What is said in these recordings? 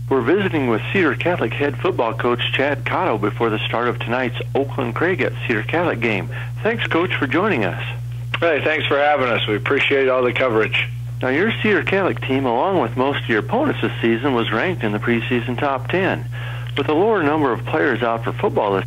We're visiting with Cedar Catholic head football coach Chad Cotto before the start of tonight's Oakland-Craig at Cedar Catholic game. Thanks, Coach, for joining us. Hey, thanks for having us. We appreciate all the coverage. Now, your Cedar Catholic team, along with most of your opponents this season, was ranked in the preseason top 10. With a lower number of players out for football this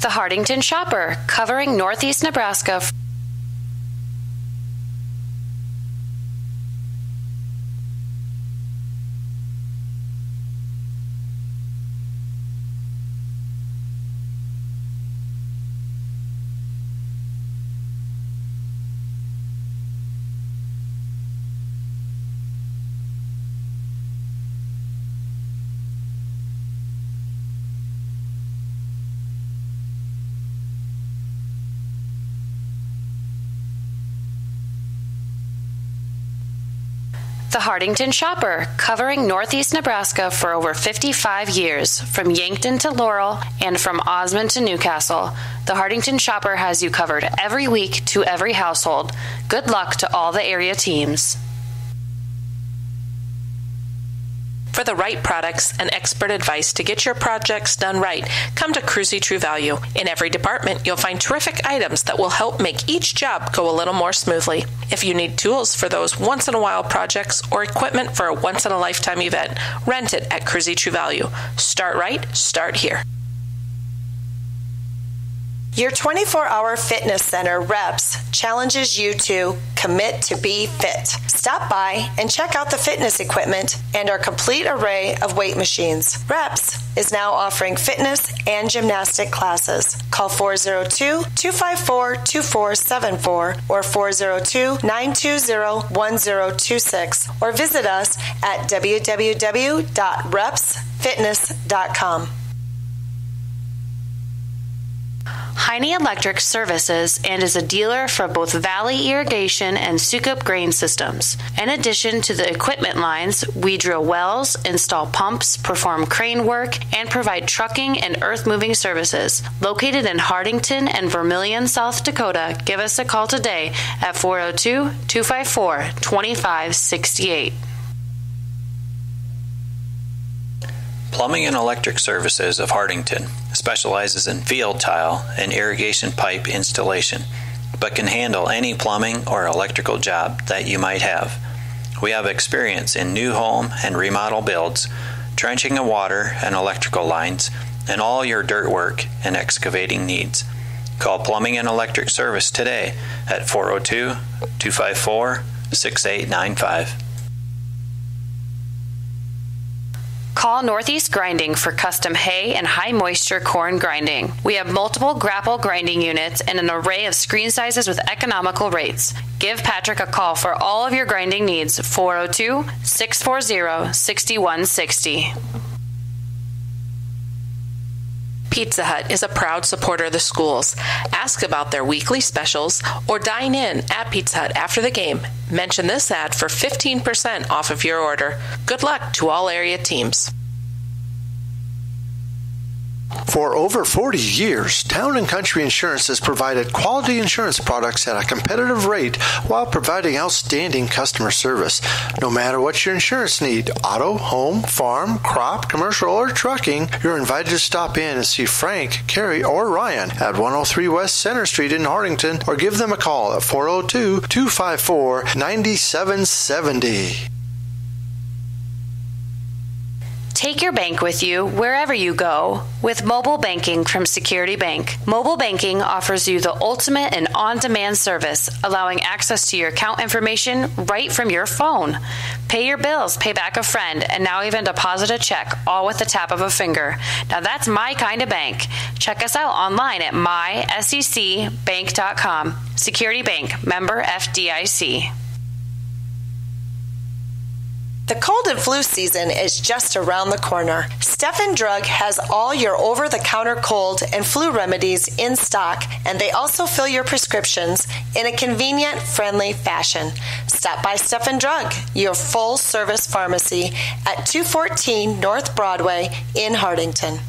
The Hardington Shopper, covering Northeast Nebraska. The Hardington Shopper, covering Northeast Nebraska for over 55 years, from Yankton to Laurel and from Osmond to Newcastle. The Hardington Shopper has you covered every week to every household. Good luck to all the area teams. For the right products and expert advice to get your projects done right, come to Cruzy True Value. In every department, you'll find terrific items that will help make each job go a little more smoothly. If you need tools for those once-in-a-while projects or equipment for a once-in-a-lifetime event, rent it at Cruzy True Value. Start right, start here. Your 24-hour fitness center, Reps, challenges you to commit to be fit. Stop by and check out the fitness equipment and our complete array of weight machines. Reps is now offering fitness and gymnastic classes. Call 402-254-2474 or 402-920-1026 or visit us at www.repsfitness.com. Heine Electric services and is a dealer for both Valley Irrigation and Sukup Grain Systems. In addition to the equipment lines, we drill wells, install pumps, perform crane work, and provide trucking and earth-moving services. Located in Hardington and Vermilion, South Dakota, give us a call today at 402-254-2568. Plumbing and Electric Services of Hardington specializes in field tile and irrigation pipe installation, but can handle any plumbing or electrical job that you might have. We have experience in new home and remodel builds, trenching of water and electrical lines, and all your dirt work and excavating needs. Call Plumbing and Electric Service today at 402-254-6895. Call Northeast Grinding for custom hay and high moisture corn grinding. We have multiple grapple grinding units and an array of screen sizes with economical rates. Give Patrick a call for all of your grinding needs, 402-640-6160. Pizza Hut is a proud supporter of the schools. Ask about their weekly specials or dine in at Pizza Hut after the game. Mention this ad for 15% off of your order. Good luck to all area teams. For over 40 years, Town & Country Insurance has provided quality insurance products at a competitive rate while providing outstanding customer service. No matter what your insurance need, auto, home, farm, crop, commercial, or trucking, you're invited to stop in and see Frank, Carrie, or Ryan at 103 West Center Street in Hartington, or give them a call at 402-254-9770. Take your bank with you wherever you go with mobile banking from Security Bank. Mobile banking offers you the ultimate and on-demand service, allowing access to your account information right from your phone. Pay your bills, pay back a friend, and now even deposit a check, all with the tap of a finger. Now that's my kind of bank. Check us out online at mysecbank.com. Security Bank, member FDIC. The cold and flu season is just around the corner. Stephen Drug has all your over-the-counter cold and flu remedies in stock, and they also fill your prescriptions in a convenient, friendly fashion. Stop by Stephen Drug, your full-service pharmacy at 214 North Broadway in Hartington.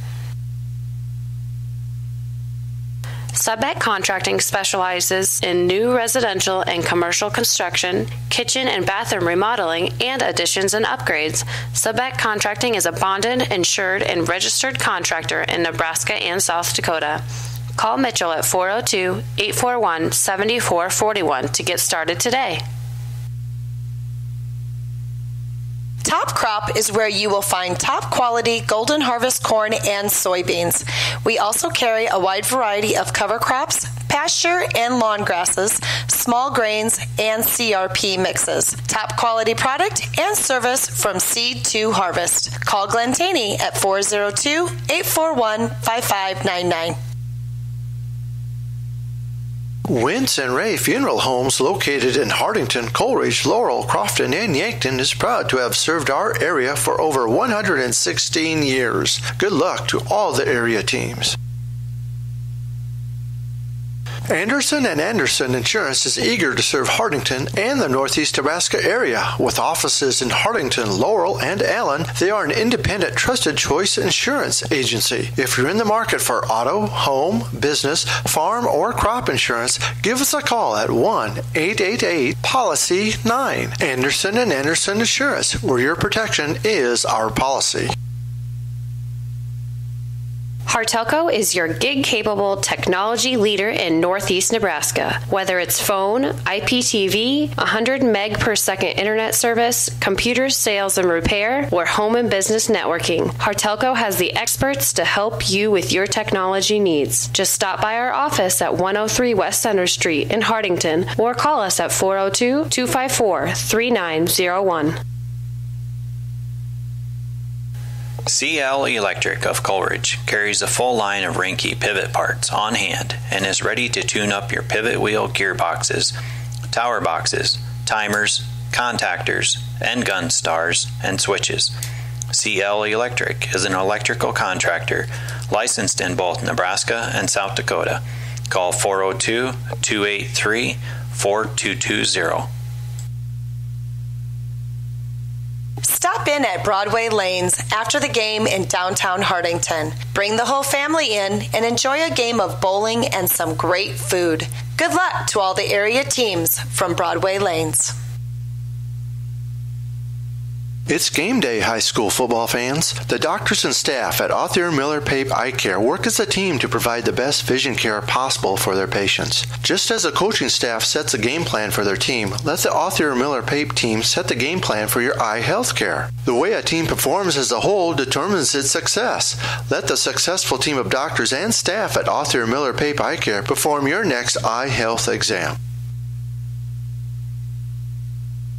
Submet Contracting specializes in new residential and commercial construction, kitchen and bathroom remodeling, and additions and upgrades. Submet Contracting is a bonded, insured, and registered contractor in Nebraska and South Dakota. Call Mitchell at 402-841-7441 to get started today. Top Crop is where you will find top quality Golden Harvest corn and soybeans. We also carry a wide variety of cover crops, pasture and lawn grasses, small grains, and CRP mixes. Top quality product and service from seed to harvest. Call Glenn Taney at 402-841-5599. Wentz and Ray Funeral Homes, located in Hartington, Coleridge, Laurel, Crofton, and Yankton, is proud to have served our area for over 116 years. Good luck to all the area teams. Anderson & Anderson Insurance is eager to serve Hartington and the Northeast Nebraska area. With offices in Hartington, Laurel, and Allen, they are an independent, trusted choice insurance agency. If you're in the market for auto, home, business, farm, or crop insurance, give us a call at 1-888-POLICY-9. Anderson & Anderson Insurance, where your protection is our policy. Hartelco is your gig-capable technology leader in Northeast Nebraska. Whether it's phone, IPTV, 100 meg per second internet service, computer sales and repair, or home and business networking, Hartelco has the experts to help you with your technology needs. Just stop by our office at 103 West Center Street in Hartington or call us at 402-254-3901. CL Electric of Coleridge carries a full line of Rinke pivot parts on hand and is ready to tune up your pivot wheel gearboxes, tower boxes, timers, contactors, and gun stars and switches. CL Electric is an electrical contractor licensed in both Nebraska and South Dakota. Call 402-283-4220. Stop in at Broadway Lanes after the game in downtown Hartington. Bring the whole family in and enjoy a game of bowling and some great food. Good luck to all the area teams from Broadway Lanes. It's game day, high school football fans. The doctors and staff at Othniel Miller Pape Eye Care work as a team to provide the best vision care possible for their patients. Just as the coaching staff sets a game plan for their team, let the Othniel Miller Pape team set the game plan for your eye health care. The way a team performs as a whole determines its success. Let the successful team of doctors and staff at Othniel Miller Pape Eye Care perform your next eye health exam.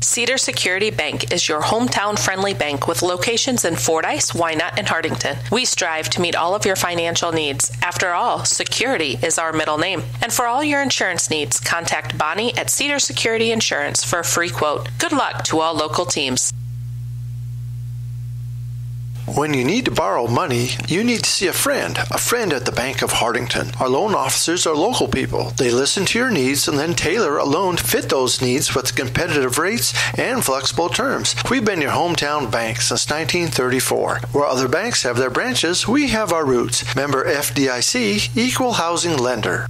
Cedar Security Bank is your hometown-friendly bank with locations in Fordyce, Wynot, and Hartington. We strive to meet all of your financial needs. After all, security is our middle name. And for all your insurance needs, contact Bonnie at Cedar Security Insurance for a free quote. Good luck to all local teams. When you need to borrow money, you need to see a friend at the Bank of Hardington. Our loan officers are local people. They listen to your needs and then tailor a loan to fit those needs with competitive rates and flexible terms. We've been your hometown bank since 1934. Where other banks have their branches, we have our roots. Member FDIC, Equal Housing Lender.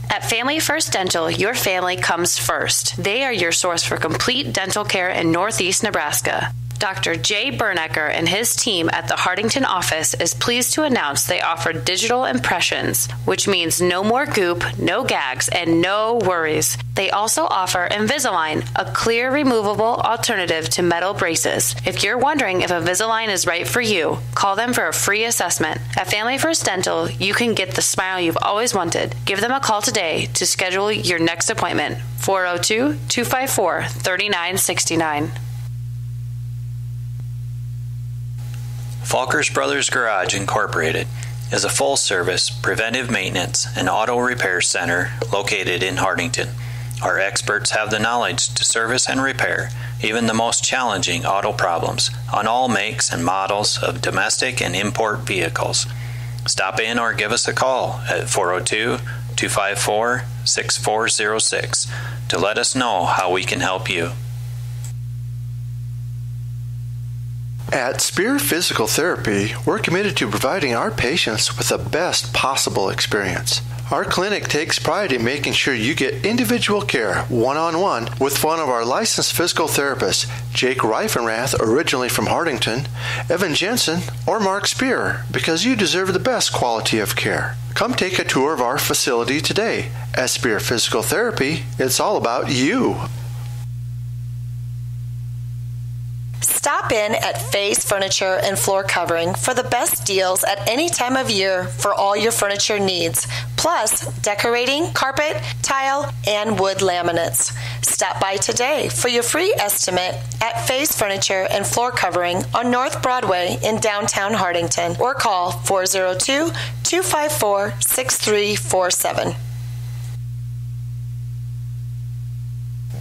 At Family First Dental, your family comes first. They are your source for complete dental care in Northeast Nebraska. Dr. Jay Bernecker and his team at the Hardington office is pleased to announce they offer digital impressions, which means no more goop, no gags, and no worries. They also offer Invisalign, a clear removable alternative to metal braces. If you're wondering if Invisalign is right for you, call them for a free assessment. At Family First Dental, you can get the smile you've always wanted. Give them a call today to schedule your next appointment. 402-254-3969. Falkers Brothers Garage Incorporated is a full-service preventive maintenance and auto repair center located in Hardington. Our experts have the knowledge to service and repair even the most challenging auto problems on all makes and models of domestic and import vehicles. Stop in or give us a call at 402-254-6406 to let us know how we can help you. At Spear Physical Therapy, we're committed to providing our patients with the best possible experience. Our clinic takes pride in making sure you get individual care one-on-one with one of our licensed physical therapists, Jake Reifenrath, originally from Hardington, Evan Jensen, or Mark Spear, because you deserve the best quality of care. Come take a tour of our facility today. At Spear Physical Therapy, it's all about you. Stop in at Faye's Furniture and Floor Covering for the best deals at any time of year for all your furniture needs, plus decorating, carpet, tile, and wood laminates. Stop by today for your free estimate at Faye's Furniture and Floor Covering on North Broadway in downtown Hardington, or call 402-254-6347.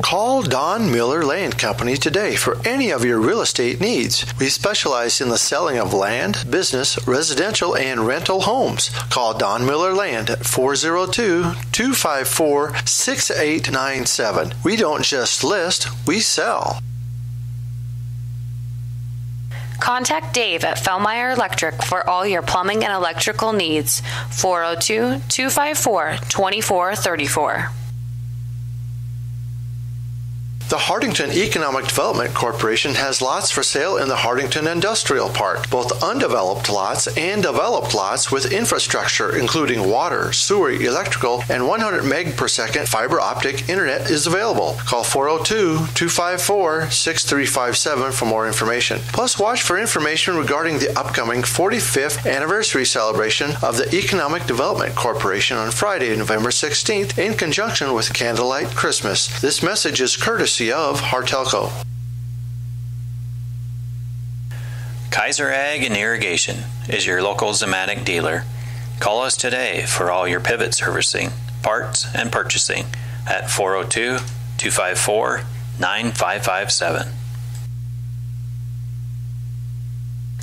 Call Don Miller Land Company today for any of your real estate needs. We specialize in the selling of land, business, residential, and rental homes. Call Don Miller Land at 402-254-6897. We don't just list, we sell. Contact Dave at Fellmeyer Electric for all your plumbing and electrical needs. 402-254-2434. The Hardington Economic Development Corporation has lots for sale in the Hardington Industrial Park. Both undeveloped lots and developed lots with infrastructure including water, sewer, electrical, and 100 meg per second fiber optic internet is available. Call 402-254-6357 for more information. Plus, watch for information regarding the upcoming 45th anniversary celebration of the Economic Development Corporation on Friday, November 16th in conjunction with Candlelight Christmas. This message is courtesy of Hartelco. Kaiser Ag and Irrigation is your local Zematic dealer. Call us today for all your pivot servicing, parts, and purchasing at 402-254-9557.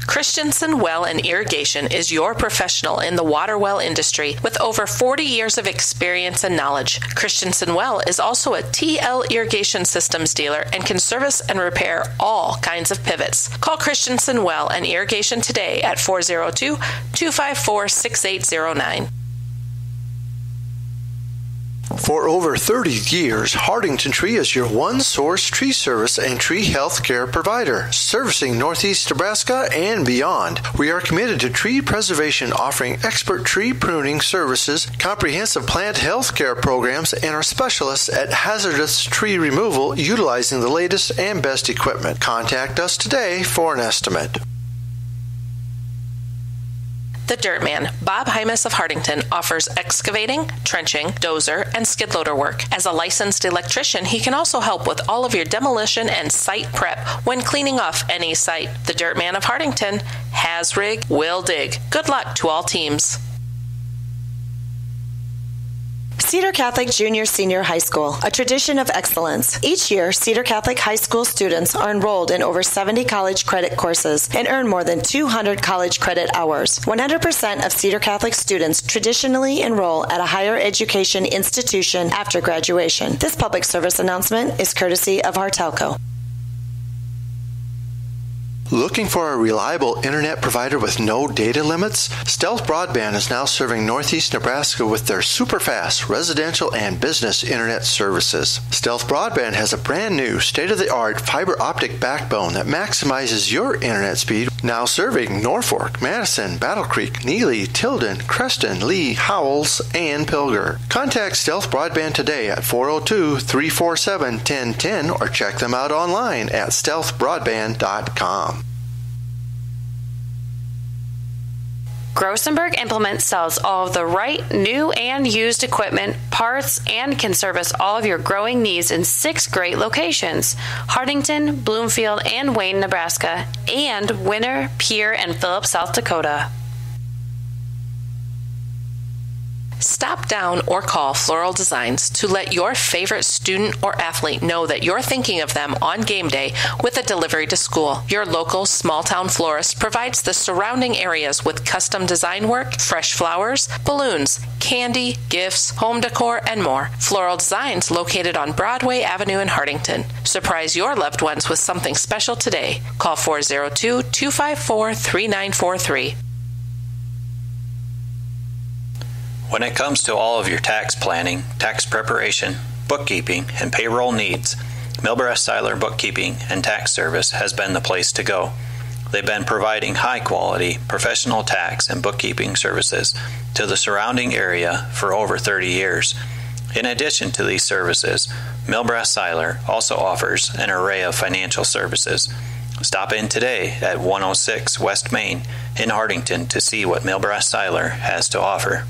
Christensen Well and Irrigation is your professional in the water well industry with over 40 years of experience and knowledge. Christensen Well is also a TL Irrigation Systems dealer and can service and repair all kinds of pivots. Call Christensen Well and Irrigation today at 402-254-6809. For over 30 years, Hardington Tree is your one-source tree service and tree health care provider, servicing Northeast Nebraska and beyond. We are committed to tree preservation, offering expert tree pruning services, comprehensive plant health care programs, and are specialists at hazardous tree removal utilizing the latest and best equipment. Contact us today for an estimate. The Dirt Man, Bob Hymas of Hardington, offers excavating, trenching, dozer, and skid loader work. As a licensed electrician, he can also help with all of your demolition and site prep when cleaning off any site. The Dirt Man of Hardington has rig, will dig. Good luck to all teams. Cedar Catholic Junior Senior High School, a tradition of excellence. Each year, Cedar Catholic High School students are enrolled in over 70 college credit courses and earn more than 200 college credit hours. 100% of Cedar Catholic students traditionally enroll at a higher education institution after graduation. This public service announcement is courtesy of Hartelco. Looking for a reliable internet provider with no data limits? Stealth Broadband is now serving Northeast Nebraska with their super-fast residential and business internet services. Stealth Broadband has a brand new state-of-the-art fiber optic backbone that maximizes your internet speed, now serving Norfolk, Madison, Battle Creek, Neely, Tilden, Creston, Lee, Howells, and Pilger. Contact Stealth Broadband today at 402-347-1010 or check them out online at stealthbroadband.com. Grossenberg Implement sells all of the right new and used equipment, parts, and can service all of your growing needs in 6 great locations: Hardington, Bloomfield, and Wayne, Nebraska, and Winter, Pierre, and Phillips, South Dakota. Stop down or call Floral Designs to let your favorite student or athlete know that you're thinking of them on game day with a delivery to school. Your local small-town florist provides the surrounding areas with custom design work, fresh flowers, balloons, candy, gifts, home decor, and more. Floral Designs located on Broadway Avenue in Hardington. Surprise your loved ones with something special today. Call 402-254-3943. When it comes to all of your tax planning, tax preparation, bookkeeping, and payroll needs, Milbrecht Seiler Bookkeeping and Tax Service has been the place to go. They've been providing high-quality, professional tax and bookkeeping services to the surrounding area for over 30 years. In addition to these services, Milbrecht Seiler also offers an array of financial services. Stop in today at 106 West Main in Hardington to see what Milbrecht Seiler has to offer.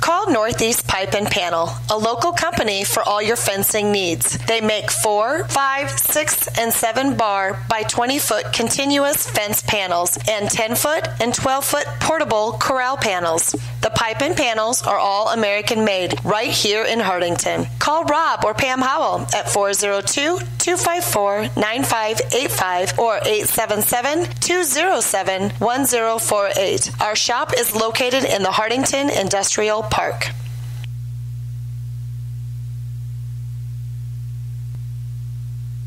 Call Northeast Pipe and Panel, a local company for all your fencing needs. They make 4, 5, 6, and 7 bar by 20-foot continuous fence panels and 10-foot and 12-foot portable corral panels. The pipe and panels are all American-made right here in Hardington. Call Rob or Pam Howell at 402-254-9585 or 877-207-1048. Our shop is located in the Hardington Industrial Park.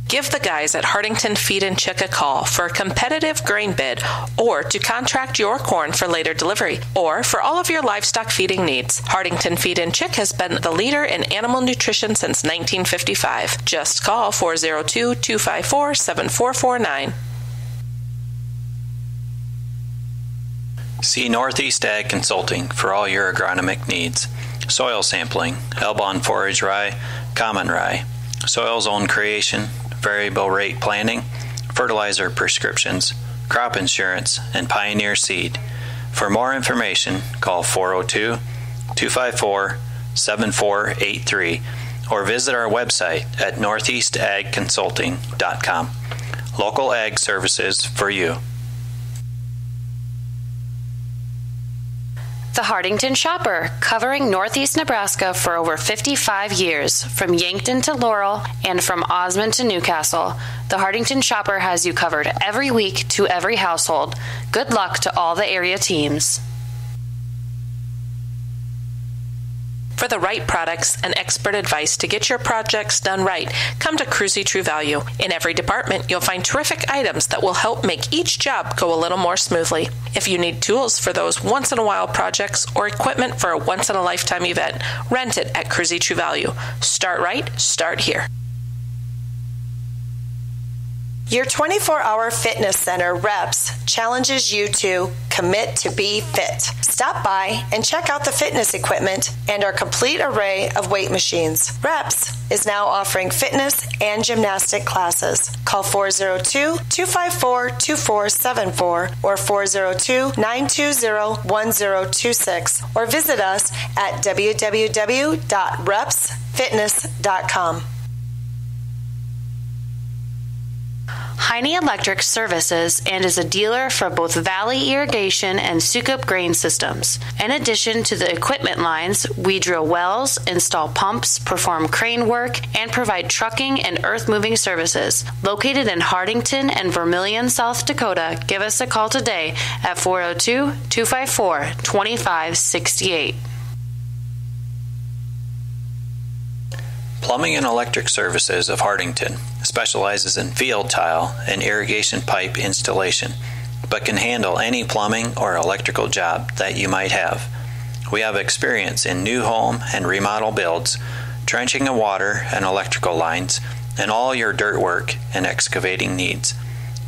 Give the guys at Hardington Feed and Chick a call for a competitive grain bid or to contract your corn for later delivery or for all of your livestock feeding needs. Hardington Feed and Chick has been the leader in animal nutrition since 1955. Just call 402-254-7449. See Northeast Ag Consulting for all your agronomic needs. Soil sampling, Elbon forage rye, common rye, soil zone creation, variable rate planting, fertilizer prescriptions, crop insurance, and Pioneer seed. For more information, call 402-254-7483 or visit our website at northeastagconsulting.com. Local ag services for you. The Hardington Shopper, covering Northeast Nebraska for over 55 years, from Yankton to Laurel and from Osmond to Newcastle. The Hardington Shopper has you covered every week to every household. Good luck to all the area teams. For the right products and expert advice to get your projects done right, come to Cruzy True Value. In every department, you'll find terrific items that will help make each job go a little more smoothly. If you need tools for those once-in-a-while projects or equipment for a once-in-a-lifetime event, rent it at Cruzy True Value. Start right, start here. Your 24-hour fitness center, Reps, challenges you to commit to be fit. Stop by and check out the fitness equipment and our complete array of weight machines. Reps is now offering fitness and gymnastic classes. Call 402-254-2474 or 402-920-1026 or visit us at www.repsfitness.com. Heine Electric services and is a dealer for both Valley Irrigation and Sukup Grain Systems. In addition to the equipment lines, we drill wells, install pumps, perform crane work, and provide trucking and earth-moving services. Located in Hardington and Vermilion, South Dakota, give us a call today at 402-254-2568. Plumbing and Electric Services of Hardington specializes in field tile and irrigation pipe installation, but can handle any plumbing or electrical job that you might have. We have experience in new home and remodel builds, trenching of water and electrical lines, and all your dirt work and excavating needs.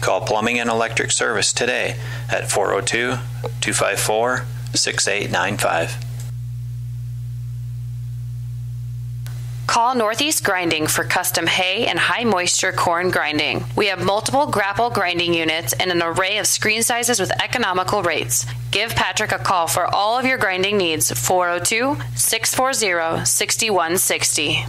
Call Plumbing and Electric Service today at 402-254-6895. Call Northeast Grinding for custom hay and high moisture corn grinding. We have multiple grapple grinding units and an array of screen sizes with economical rates. Give Patrick a call for all of your grinding needs, 402-640-6160.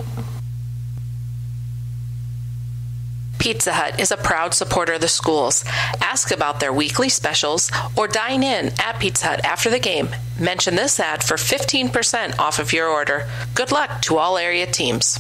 Pizza Hut is a proud supporter of the schools. Ask about their weekly specials or dine in at Pizza Hut after the game. Mention this ad for 15% off of your order. Good luck to all area teams.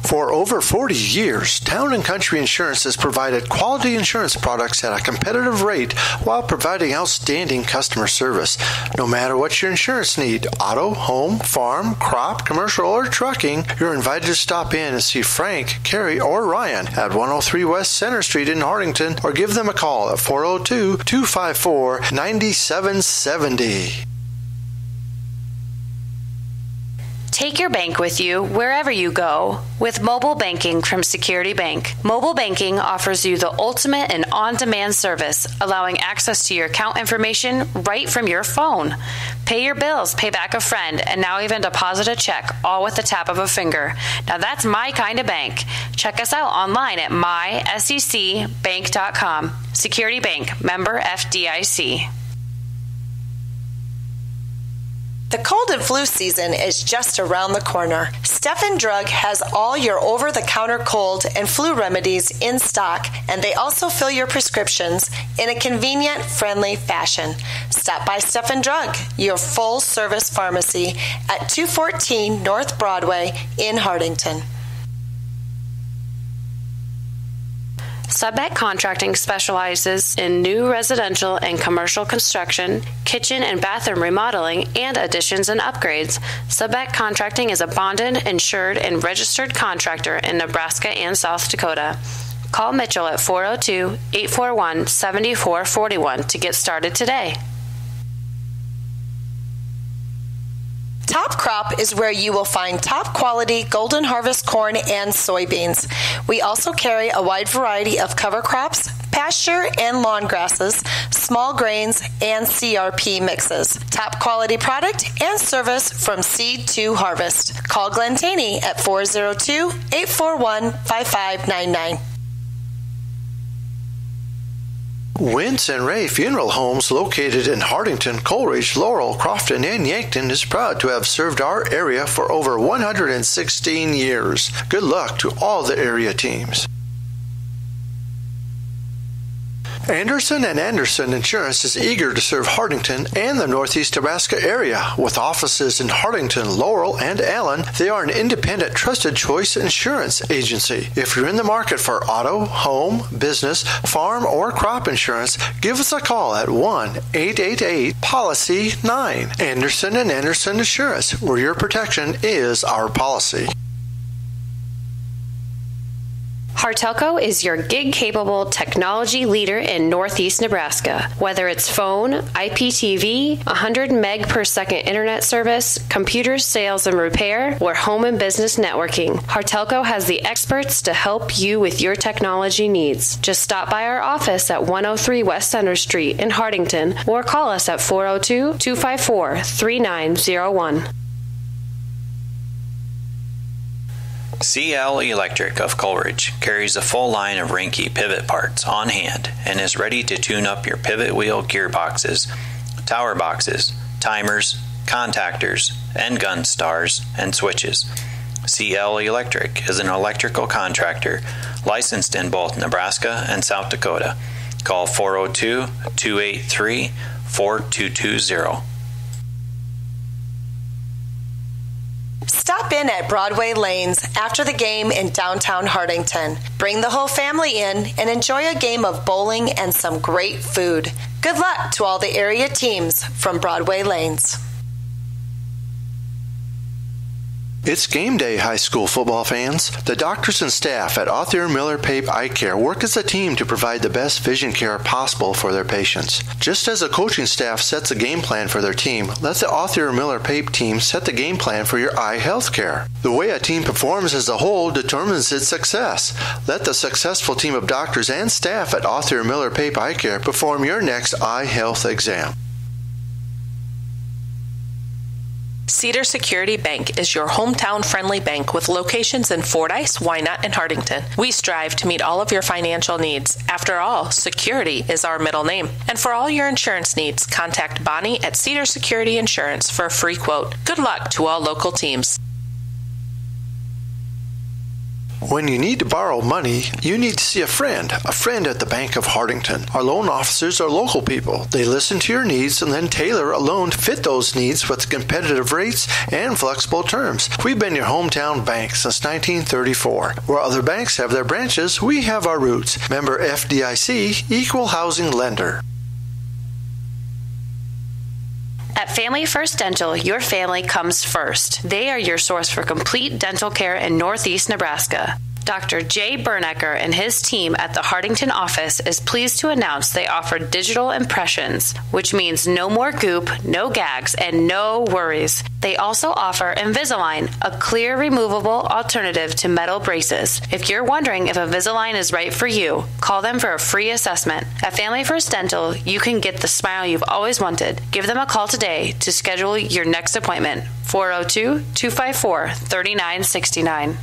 For over 40 years, Town & Country Insurance has provided quality insurance products at a competitive rate while providing outstanding customer service. No matter what your insurance need, auto, home, farm, crop, commercial, or trucking, you're invited to stop in and see Frank, Carrie, or Ryan at 103 West Center Street in Hardington, or give them a call at 402-254-9770. Take your bank with you wherever you go with mobile banking from Security Bank. Mobile banking offers you the ultimate and on-demand service, allowing access to your account information right from your phone. Pay your bills, pay back a friend, and now even deposit a check, all with the tap of a finger. Now that's my kind of bank. Check us out online at mysecbank.com. Security Bank, member FDIC. The cold and flu season is just around the corner. Stephen Drug has all your over-the-counter cold and flu remedies in stock, and they also fill your prescriptions in a convenient, friendly fashion. Stop by Stephen Drug, your full-service pharmacy at 214 North Broadway in Hardington. Subbat Contracting specializes in new residential and commercial construction, kitchen and bathroom remodeling, and additions and upgrades. Subbat Contracting is a bonded, insured, and registered contractor in Nebraska and South Dakota. Call Mitchell at 402-841-7441 to get started today. Top Crop is where you will find top quality Golden Harvest corn and soybeans. We also carry a wide variety of cover crops, pasture and lawn grasses, small grains, and CRP mixes. Top quality product and service from seed to harvest. Call Glenn Taney at 402-841-5599. Wentz and Ray Funeral Homes, located in Hardington, Coleridge, Laurel, Crofton, and Yankton, is proud to have served our area for over 116 years. Good luck to all the area teams. Anderson & Anderson Insurance is eager to serve Hardington and the Northeast Nebraska area. With offices in Hardington, Laurel, and Allen, they are an independent, trusted choice insurance agency. If you're in the market for auto, home, business, farm, or crop insurance, give us a call at 1-888-POLICY-9. Anderson & Anderson Insurance, where your protection is our policy. Hartelco is your gig-capable technology leader in Northeast Nebraska. Whether it's phone, IPTV, 100 meg per second internet service, computers, sales and repair, or home and business networking, Hartelco has the experts to help you with your technology needs. Just stop by our office at 103 West Center Street in Hardington or call us at 402-254-3901. CL Electric of Coleridge carries a full line of Rinke pivot parts on hand and is ready to tune up your pivot wheel gearboxes, tower boxes, timers, contactors, and gun stars and switches. CL Electric is an electrical contractor licensed in both Nebraska and South Dakota. Call 402-283-4220. Stop in at Broadway Lanes after the game in downtown Hardington. Bring the whole family in and enjoy a game of bowling and some great food. Good luck to all the area teams from Broadway Lanes. It's game day, high school football fans. The doctors and staff at Othniel Miller Pape Eye Care work as a team to provide the best vision care possible for their patients. Just as a coaching staff sets a game plan for their team, let the Othniel Miller Pape team set the game plan for your eye health care. The way a team performs as a whole determines its success. Let the successful team of doctors and staff at Othniel Miller Pape Eye Care perform your next eye health exam. Cedar Security Bank is your hometown-friendly bank with locations in Fordyce, Wynot, and Hardington. We strive to meet all of your financial needs. After all, security is our middle name. And for all your insurance needs, contact Bonnie at Cedar Security Insurance for a free quote. Good luck to all local teams. When you need to borrow money, you need to see a friend at the Bank of Hardington. Our loan officers are local people. They listen to your needs and then tailor a loan to fit those needs with competitive rates and flexible terms. We've been your hometown bank since 1934. Where other banks have their branches, we have our roots. Member FDIC, Equal Housing Lender. At Family First Dental, your family comes first. They are your source for complete dental care in Northeast Nebraska. Dr. Jay Bernecker and his team at the Hardington office is pleased to announce they offer digital impressions, which means no more goop, no gags, and no worries. They also offer Invisalign, a clear removable alternative to metal braces. If you're wondering if Invisalign is right for you, call them for a free assessment. At Family First Dental, you can get the smile you've always wanted. Give them a call today to schedule your next appointment. 402-254-3969.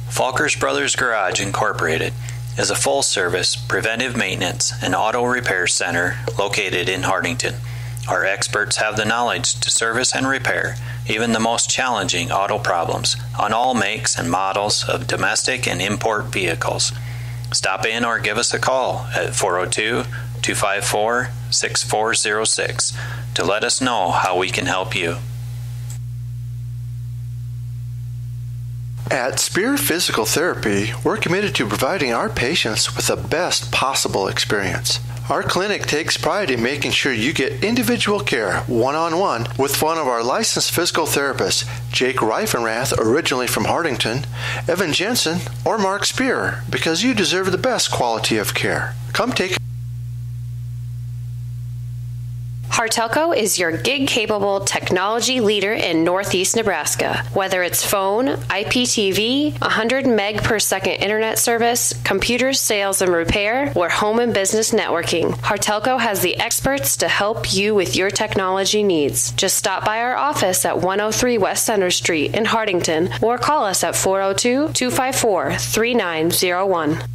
Falkers Brothers Garage Incorporated is a full-service preventive maintenance and auto repair center located in Hardington. Our experts have the knowledge to service and repair even the most challenging auto problems on all makes and models of domestic and import vehicles. Stop in or give us a call at 402-254-6406 to let us know how we can help you. At Spear Physical Therapy, we're committed to providing our patients with the best possible experience. Our clinic takes pride in making sure you get individual care, one-on-one, with one of our licensed physical therapists, Jake Reifenrath, originally from Hardington, Evan Jensen, or Mark Spear, because you deserve the best quality of care. Come take Hartelco is your gig-capable technology leader in Northeast Nebraska. Whether it's phone, IPTV, 100 meg per second internet service, computer sales and repair, or home and business networking, Hartelco has the experts to help you with your technology needs. Just stop by our office at 103 West Center Street in Hardington or call us at 402-254-3901.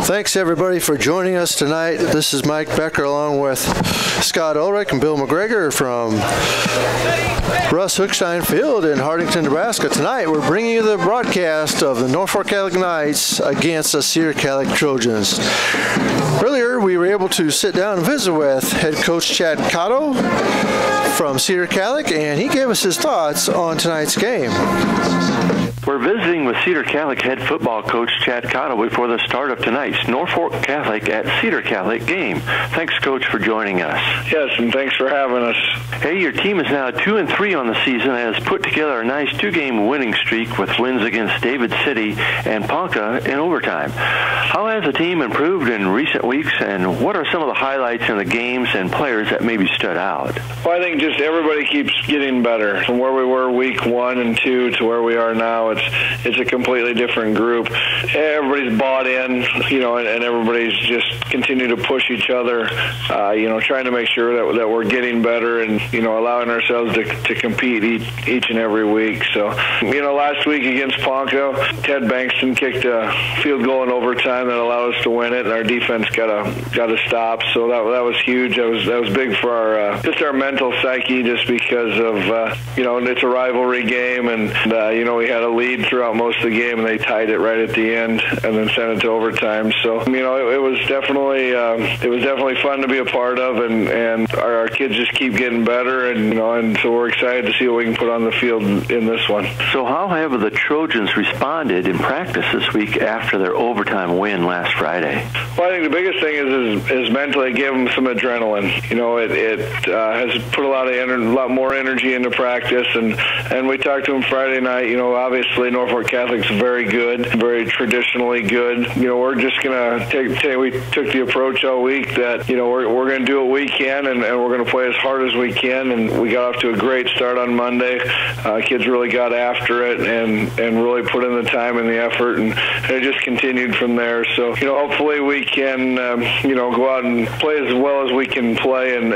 Thanks, everybody, for joining us tonight. This is Mike Becker along with Scott Ulrich and Bill McGregor from Russ Hookstein Field in Hardington, Nebraska. Tonight, we're bringing you the broadcast of the Norfolk Catholic Knights against the Cedar Catholic Trojans. Earlier, we were able to sit down and visit with head coach Chad Cotto from Cedar Catholic, and he gave us his thoughts on tonight's game. We're visiting with Cedar Catholic head football coach Chad Cotto before the start of tonight's Norfolk Catholic at Cedar Catholic game. Thanks, Coach, for joining us. Yes, and thanks for having us. Hey, your team is now 2-3 on the season and has put together a nice two-game winning streak with wins against David City and Ponca in overtime. How has the team improved in recent weeks, and what are some of the highlights in the games and players that maybe stood out? Well, I think just everybody keeps getting better. From where we were week 1 and 2 to where we are now, it's it's a completely different group. Everybody's bought in, and everybody's just continue to push each other, trying to make sure that we're getting better and, allowing ourselves to compete each and every week. So, last week against Ponca, Ted Bankston kicked a field goal in overtime that allowed us to win it, and our defense got a stop. So that was huge. That was big for our mental psyche, just because of it's a rivalry game, and we had a lead throughout most of the game, and they tied it right at the end, and then sent it to overtime. So it was definitely fun to be a part of, and our kids just keep getting better, and so we're excited to see what we can put on the field in this one. So how have the Trojans responded in practice this week after their overtime win last Friday? Well, I think the biggest thing is mentally give them some adrenaline. It has put a lot more energy into practice, and we talked to them Friday night. Obviously Norfolk Catholic's very good, very traditionally good. We're just gonna we took the approach all week that we're gonna do what we can, and we're gonna play as hard as we can. And we got off to a great start on Monday. Kids really got after it and really put in the time and the effort, and it just continued from there. So hopefully we can go out and play as well as we can play, and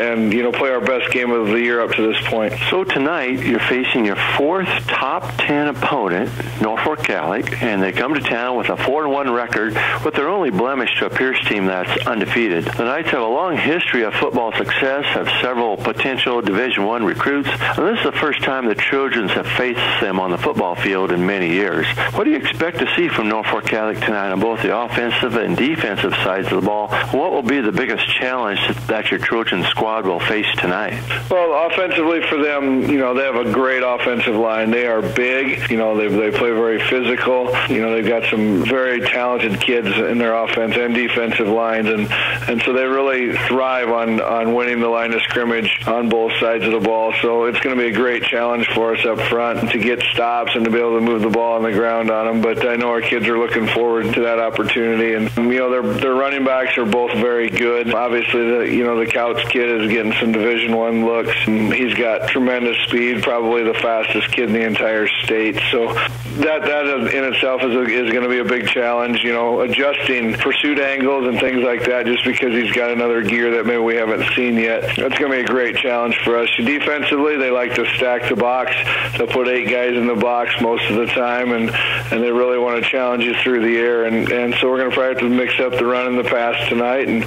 play our best game of the year up to this point. So tonight you're facing your fourth top 10 opponent, Norfolk Catholic, and they come to town with a 4-1 record, with their only blemish to a Pierce team that's undefeated. The Knights have a long history of football success, have several potential Division I recruits, and this is the first time the Trojans have faced them on the football field in many years. What do you expect to see from Norfolk Catholic tonight on both the offensive and defensive sides of the ball? What will be the biggest challenge that your Trojan squad will face tonight? Well, offensively for them, they have a great offensive line. They are big. They play very physical. They've got some very talented kids in their offense and defensive lines, and so they really thrive on winning the line of scrimmage on both sides of the ball. So it's going to be a great challenge for us up front to get stops and to be able to move the ball on the ground on them. But I know our kids are looking forward to that opportunity, and their running backs are both very good. Obviously, the Couch kid is getting some Division I looks, and he's got tremendous speed, probably the fastest kid in the entire state. So that in itself is going to be a big challenge. Adjusting pursuit angles and things like that, just because he's got another gear that maybe we haven't seen yet. That's going to be a great challenge for us. Defensively, they like to stack the box. They'll put 8 guys in the box most of the time, and they really want to challenge you through the air. And so we're going to probably have to mix up the run and the pass tonight, and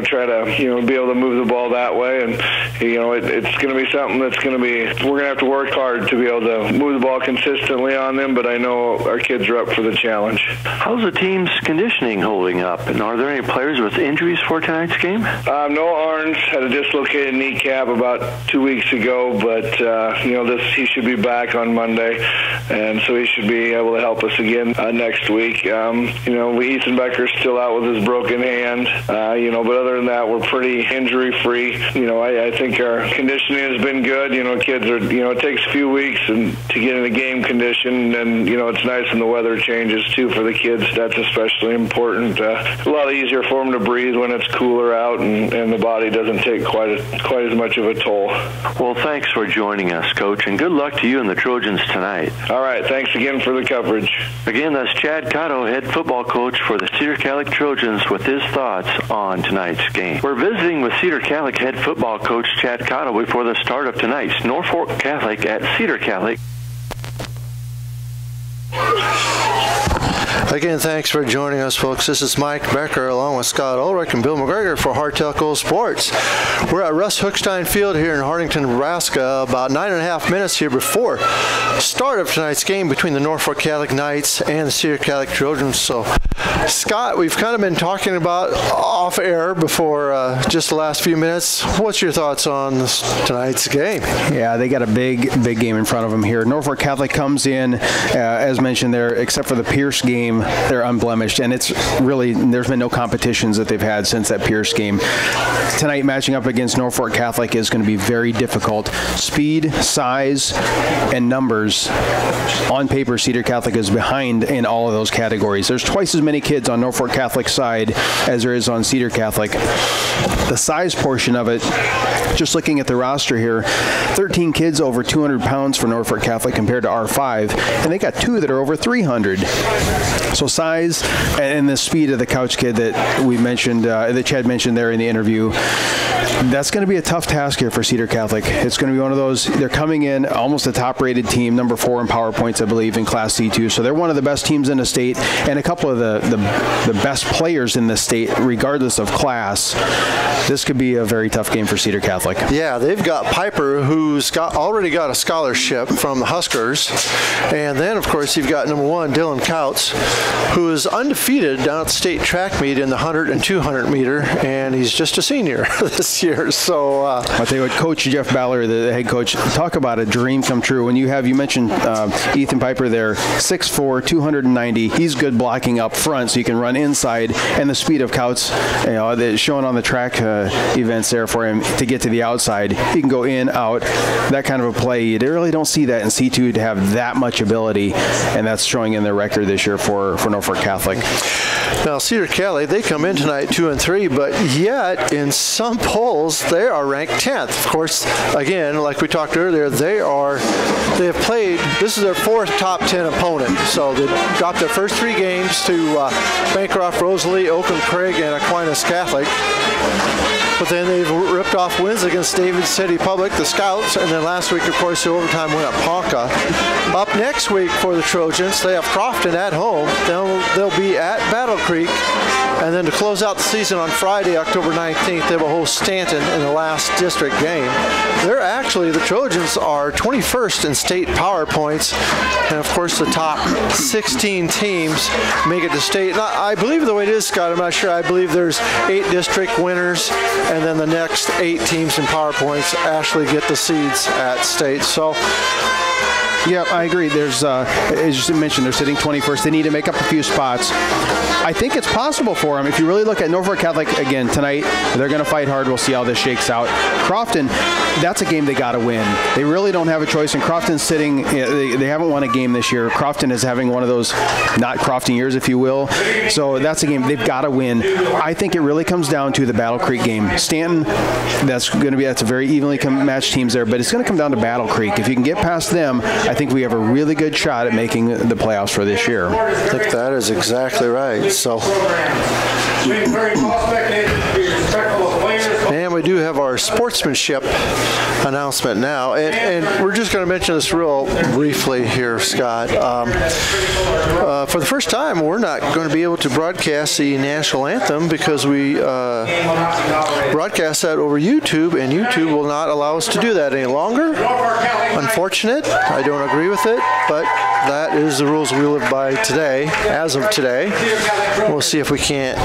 try to be able to move the ball that way. And it's going to be something that's going to be, we're going to have to work hard to be able to move the ball consistently on them. But I know our kids are up for the challenge. How's the team's conditioning holding up, and are there any players with injuries for tonight's game? Noah Arns had a dislocated kneecap about 2 weeks ago, but he should be back on Monday, and so he should be able to help us again next week. Ethan Becker's still out with his broken hand, but other than that, we're pretty injury-free. I think our conditioning has been good. Kids are, it takes a few weeks to get in a game condition, and it's nice when the weather changes too for the kids. That's especially important. A lot easier for them to breathe when it's cooler out, and the body doesn't take quite as much of a toll. Well, thanks for joining us, Coach, and good luck to you and the Trojans tonight. All right, thanks again for the coverage. Again, that's Chad Cotto, head football coach for the Cedar Catholic Trojans, with his thoughts on tonight's game. We're visiting with Cedar Catholic head football coach Chad Cotto before the start of tonight's Norfolk Catholic at Cedar Catholic. Again, thanks for joining us, folks. This is Mike Becker along with Scott Ulrich and Bill McGregor for Hartelco Sports. We're at Russ Hookstein Field here in Hartington, Nebraska, about 9.5 minutes here before start of tonight's game between the Norfolk Catholic Knights and the Cedar Catholic Trojans. So, Scott, we've kind of been talking about off air before just the last few minutes. What's your thoughts on tonight's game? Yeah, they got a big game in front of them here. Norfolk Catholic comes in, as mentioned there, except for the Pierce game, game, they're unblemished, and it's really, there's been no competitions that they've had since that Pierce game. Tonight, matching up against Norfolk Catholic is going to be very difficult. Speed, size, and numbers. On paper, Cedar Catholic is behind in all of those categories. There's twice as many kids on Norfolk Catholic side as there is on Cedar Catholic. The size portion of it, just looking at the roster here, 13 kids over 200 pounds for Norfolk Catholic compared to R5, and they got 2 that are over 300. So size and the speed of the Couch kid that we mentioned, that Chad mentioned there in the interview, that's going to be a tough task here for Cedar Catholic. It's going to be one of those, they're coming in almost a top-rated team, number 4 in power points, I believe, in Class C2. So they're one of the best teams in the state, and a couple of the best players in the state, regardless of class. This could be a very tough game for Cedar Catholic. Yeah, they've got Piper, who's already got a scholarship from the Huskers. And then, of course, you've got number 1, Dylan Couts, who is undefeated down at the state track meet in the 100 and 200 meter, and he's just a senior this year. So I'll tell you what, Coach Jeff Baller, the head coach, talk about a dream come true. When you mentioned Ethan Piper there, 6'4", 290. He's good blocking up front, so you can run inside, and the speed of Couts, showing on the track events there for him to get to the outside. He can go in, out, that kind of a play. You really don't see that in C2 to have that much ability, and that's showing in their record this year for Norfolk Catholic. Now, Cedar Catholic, they come in tonight 2-3, but yet in some polls they are ranked 10th. Of course, again, like we talked earlier, they have played. This is their 4th top 10 opponent. So they dropped their first 3 games to Bancroft, Rosalie, Oakland Craig, and Aquinas Catholic. But then they've ripped off wins against David City Public, the Scouts, and then last week, of course, the overtime win at Ponca. Up next week for the Trojans, they have Crofton at home. They'll be at Battle Creek. And then to close out the season on Friday, October 19th, they will host Stanton in the last district game. The Trojans are 21st in state power points. And, of course, the top 16 teams make it to state. And I believe the way it is, Scott, I'm not sure. I believe there's 8 district winners, and then the next 8 teams in power points actually get the seeds at state. So, yeah, I agree. There's, as you mentioned, they're sitting 21st. They need to make up a few spots. I think it's possible for them. If you really look at Norfolk Catholic, again, tonight, they're going to fight hard. We'll see how this shakes out. Crofton, that's a game they got to win. They really don't have a choice. And Crofton's sitting, they haven't won a game this year. Crofton is having one of those not Crofton years, if you will. So that's a game they've got to win. I think it really comes down to the Battle Creek game. Stanton, that's a very evenly matched teams there, but it's going to come down to Battle Creek. If you can get past them, I think we have a really good shot at making the playoffs for this year. I think that is exactly right. So, and we do have our sportsmanship announcement now, and we're just going to mention this real briefly here, Scott. For the first time, we're not going to be able to broadcast the national anthem because we broadcast that over YouTube, and YouTube will not allow us to do that any longer. Unfortunate. I don't agree with it, but that is the rules we live by today, as of today. We'll see if we can't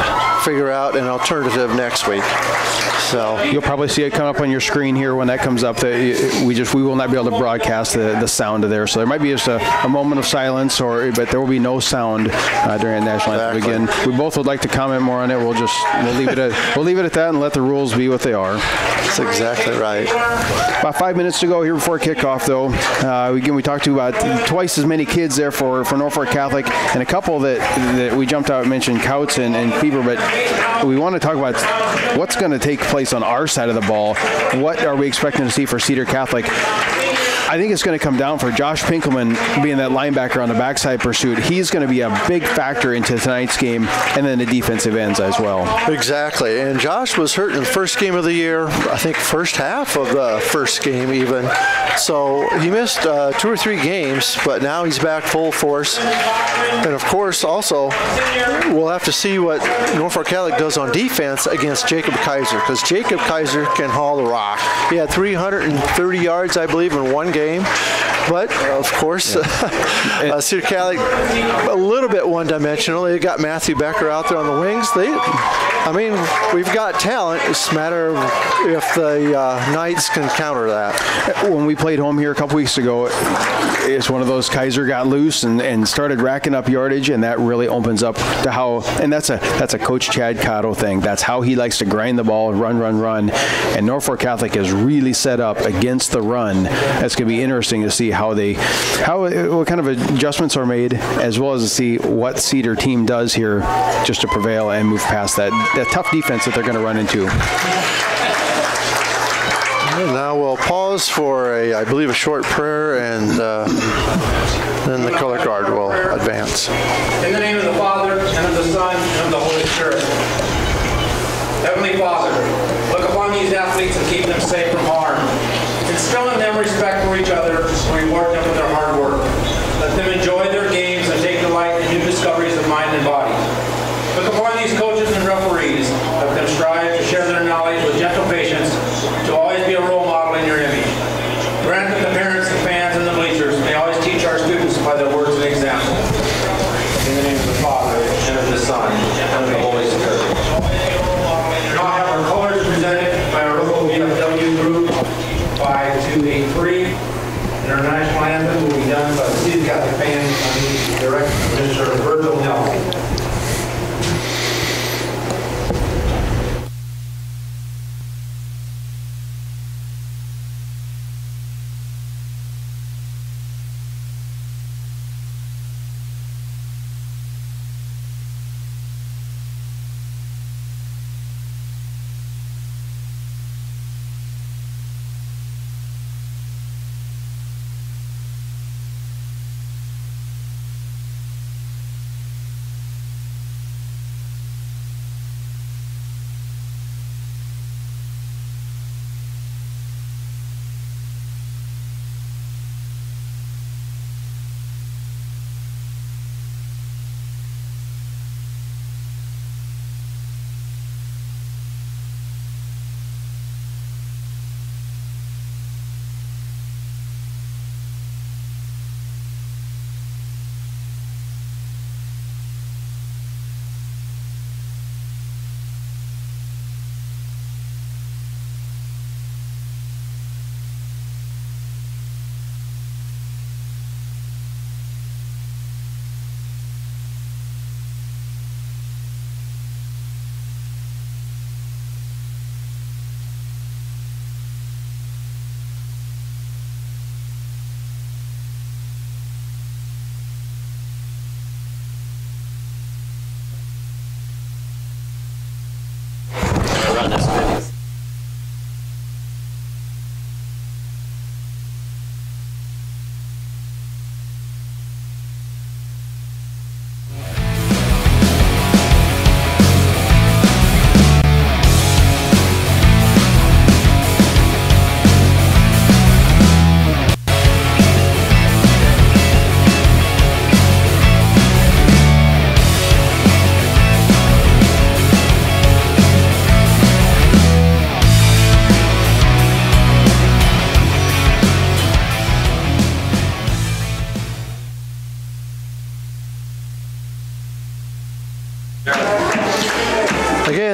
figure out an alternative next week. So you'll probably see it come up on your screen here when that comes up. That we will not be able to broadcast the sound of there. So there might be just a moment of silence, but there will be no sound during the national anthem. Again, we both would like to comment more on it. We'll leave it at that and let the rules be what they are. That's exactly right. About 5 minutes to go here before kickoff, though. Again, we talked to about twice as many kids there for Norfolk Catholic, and a couple that we jumped out and mentioned, Couts and Bieber, but we want to talk about what's going to take place on our side of the ball. What are we expecting to see for Cedar Catholic? I think it's going to come down for Josh Pinkelman being that linebacker on the backside pursuit. He's going to be a big factor into tonight's game, and then the defensive ends as well. Exactly. And Josh was hurt in the first game of the year, I think first half of the first game even. So he missed 2 or 3 games, but now he's back full force. And, of course, also, we'll have to see what Norfolk Catholic does on defense against Jacob Kaiser, because Jacob Kaiser can haul the rock. He had 330 yards, I believe, in one game. But, of course, Cedar Catholic, a little bit one-dimensional. They got Matthew Becker out there on the wings. We've got talent. It's a matter of if the Knights can counter that. When we played home here a couple weeks ago, it's one of those Kaiser got loose and started racking up yardage, and that really opens up to how, and that's a Coach Chad Cotto thing. That's how he likes to grind the ball, run. And Norfolk Catholic is really set up against the run. That's going to be interesting to see what kind of adjustments are made, as well as to see what Cedar team does here just to prevail and move past that tough defense that they're going to run into. And now we'll pause for I believe a short prayer, and then the color guard will advance. In the name of the Father, and of the Son, and of the Holy Spirit. Heavenly Father, look upon these athletes and keep them safe from harm. Instill in them respect for each other and reward them for their hard work. Let them enjoy their games and take delight in new discoveries of mind and body. Look upon these coaches and referees. Let them strive to share their knowledge with gentle patience, to always be a role model in your image. Grant that the parents and fans and the bleachers may always teach our students by their words and example. In the name of the Father, and of the Son, and of the Holy Spirit. Now I have our colors presented by our local VFW group, 5283. And our national anthem will be done by the Cedar Catholic Band under the direction of Mr. Virgil Nelson.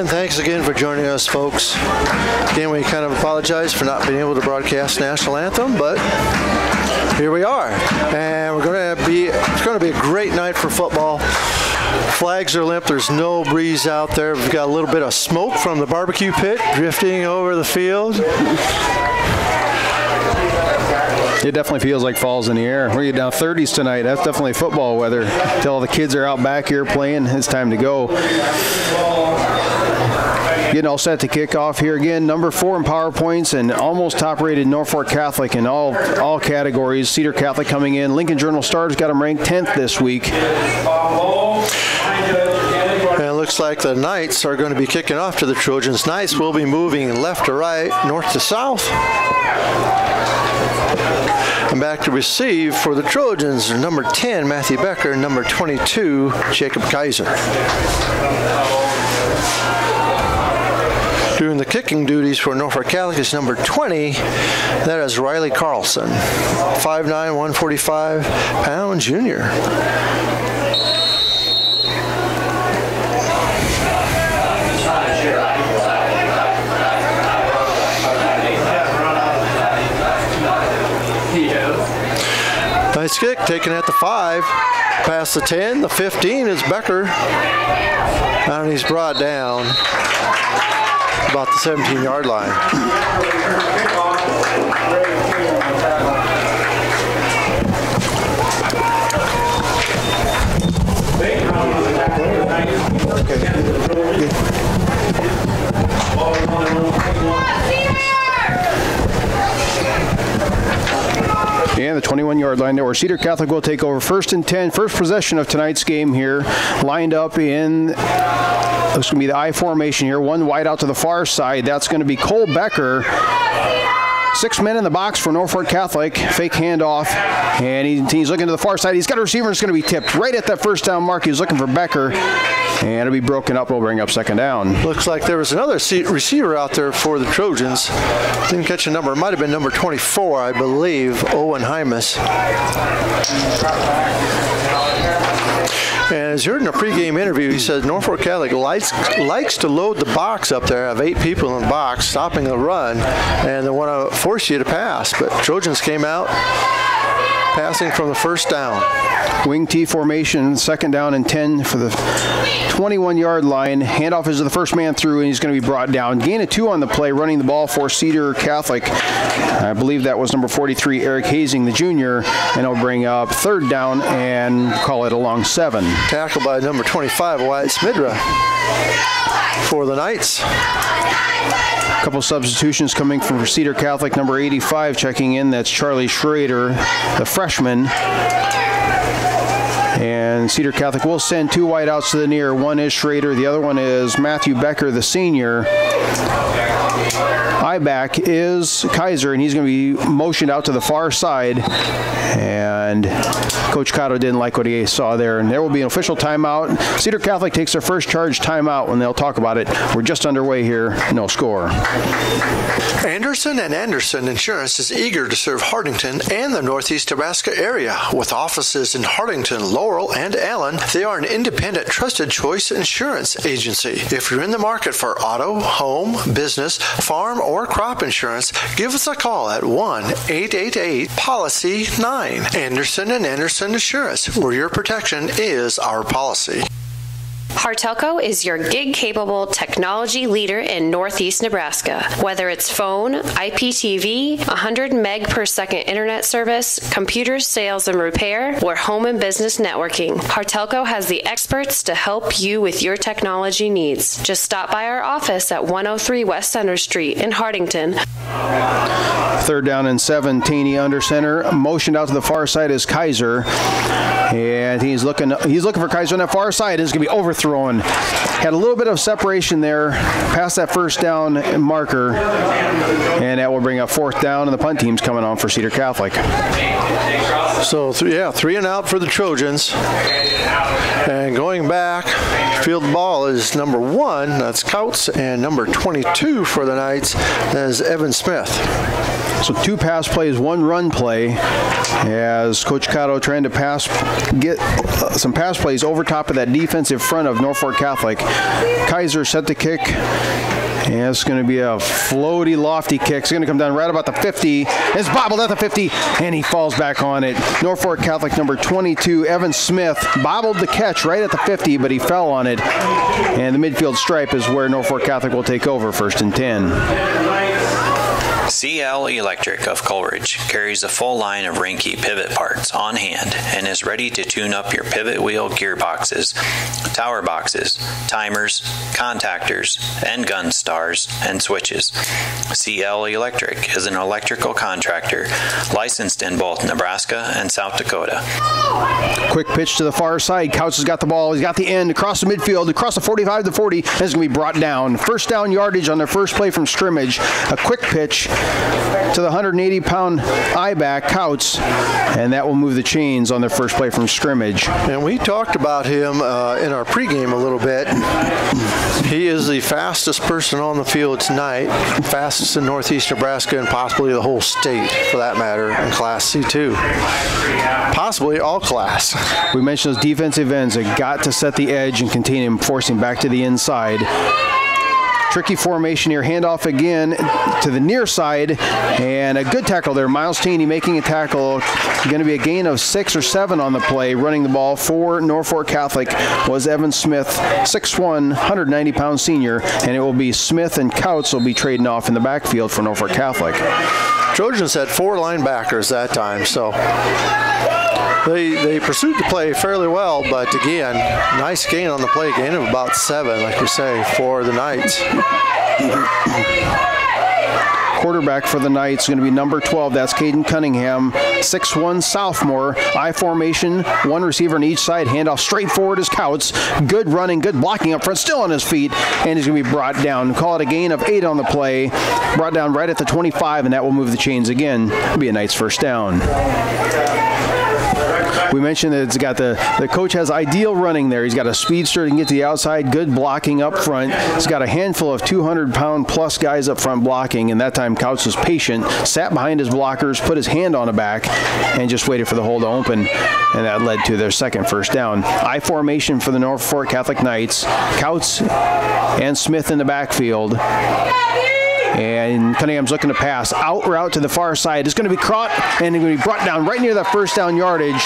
Thanks again for joining us, folks. Again, we kind of apologize for not being able to broadcast national anthem, but here we are, and it's going to be a great night for football. Flags are limp. There's no breeze out there. We've got a little bit of smoke from the barbecue pit drifting over the field. It definitely feels like fall's in the air. We're getting down 30s tonight. That's definitely football weather. Until all the kids are out back here playing, it's time to go. Getting all set to kick off here again. Number 4 in power points and almost top-rated Norfolk Catholic in all categories. Cedar Catholic coming in. Lincoln Journal-Star's got them ranked 10th this week. And it looks like the Knights are going to be kicking off to the Trojans. Knights will be moving left to right, north to south. And back to receive for the Trojans, number 10, Matthew Becker, number 22, Jacob Kaiser. Doing the kicking duties for Norfolk Catholic is number 20. That is Riley Carlson, 5'9", 145-pound junior. Nice kick, taken at the 5, past the 10, the 15 is Becker, and he's brought down about the 17-yard line. And the 21-yard line there where Cedar Catholic will take over 1st and 10. First possession of tonight's game here. Lined up in, looks going to be the I formation here. One wide out to the far side. That's going to be Cole Becker. 6 men in the box for Norfolk Catholic. Fake handoff. And he's looking to the far side. He's got a receiver. It's going to be tipped right at that first down mark. He's looking for Becker. And it'll be broken up. We'll bring up second down. Looks like there was another receiver out there for the Trojans. Didn't catch a number. It might have been number 24, I believe, Owen Hymas. And as you heard in a pregame interview, he said Norfolk Catholic likes to load the box up there, have 8 people in the box, stopping the run, and they want to force you to pass. But Trojans came out passing from the first down. Wing T formation, second down and 10 for the 21-yard line. Handoff is to the first man through, and he's going to be brought down. Gain of 2 on the play, running the ball for Cedar Catholic. I believe that was number 43, Eric Hazing, the junior, and he'll bring up third down and call it along 7. Tackled by number 25, Wyatt Smidra for the Knights. A couple substitutions coming from Cedar Catholic. Number 85 checking in. That's Charlie Schrader, the freshman. And Cedar Catholic will send 2 wideouts to the near. One is Schrader. The other one is Matthew Becker, the senior. I-back is Kaiser, and he's going to be motioned out to the far side. And Coach Cotto didn't like what he saw there. And there will be an official timeout. Cedar Catholic takes their first charge timeout when they'll talk about it. We're just underway here. No score. Anderson & Anderson Insurance is eager to serve Hardington and the Northeast Nebraska area. With offices in Hardington, Laurel, and Allen, they are an independent, trusted choice insurance agency. If you're in the market for auto, home, business, farm, or crop insurance, give us a call at 1-888-POLICY-9. Anderson & Anderson Insurance, where your protection is our policy. Hartelco is your gig-capable technology leader in Northeast Nebraska. Whether it's phone, IPTV, 100 meg per second internet service, computer sales and repair, or home and business networking, Hartelco has the experts to help you with your technology needs. Just stop by our office at 103 West Center Street in Hardington. Third down and 7, Taney under center. Motioned out to the far side is Kaiser. And he's looking for Kaiser on that far side. It's going to be overthrown. Had a little bit of separation there past that first down marker. And that will bring up fourth down, and the punt team's coming on for Cedar Catholic. So, 3 and out for the Trojans. And going back, field ball is number 1, that's Couts, and number 22 for the Knights, that is Evan Smith. So 2 pass plays, 1 run play, as Coach Cotto trying to get some pass plays over top of that defensive front of Norfolk Catholic. Kaiser set the kick. And it's going to be a floaty, lofty kick. It's going to come down right about the 50. It's bobbled at the 50, and he falls back on it. Norfolk Catholic number 22, Evan Smith, bobbled the catch right at the 50, but he fell on it. And the midfield stripe is where Norfolk Catholic will take over, 1st and 10. CL Electric of Coleridge carries a full line of Rinke pivot parts on hand and is ready to tune up your pivot wheel gearboxes, tower boxes, timers, contactors, and gun stars and switches. CL Electric is an electrical contractor licensed in both Nebraska and South Dakota. Quick pitch to the far side. Couch has got the ball. He's got the end across the midfield, across the 45 to 40, and it's going to be brought down. First down yardage on their first play from scrimmage. A quick pitch. to the 180-pound I-back, Couts, and that will move the chains on their first play from scrimmage. And we talked about him in our pregame a little bit. He is the fastest person on the field tonight, fastest in Northeast Nebraska and possibly the whole state, for that matter, in Class C2. Possibly all class. We mentioned those defensive ends that got to set the edge and contain him, force him back to the inside. Tricky formation here. Handoff again to the near side, and a good tackle there. Miles Taney making a tackle. Going to be a gain of 6 or 7 on the play. Running the ball for Norfolk Catholic was Evan Smith, 6'1", 190-pound senior, and it will be Smith and Couts will be trading off in the backfield for Norfolk Catholic. Trojans had 4 linebackers that time, so they pursued the play fairly well, but again, nice gain on the play, gain of about 7, like we say, for the Knights. Quarterback for the Knights is going to be number 12. That's Caden Cunningham, 6'1", sophomore. I formation, 1 receiver on each side. Handoff straight forward is Couts. Good running, good blocking up front, still on his feet, and he's going to be brought down. Call it a gain of 8 on the play. Brought down right at the 25, and that will move the chains again. It'll be a Knights first down. We mentioned that it's got the coach has ideal running there. He's got a speedster that can get to the outside, good blocking up front. He's got a handful of 200-pound plus guys up front blocking, and that time Couts was patient, sat behind his blockers, put his hand on the back, and just waited for the hole to open, and that led to their second first down. I formation for the Norfolk Catholic Knights. Couts and Smith in the backfield. And Cunningham's looking to pass. Out route to the far side. It's going to be caught and going to be brought down right near that first down yardage.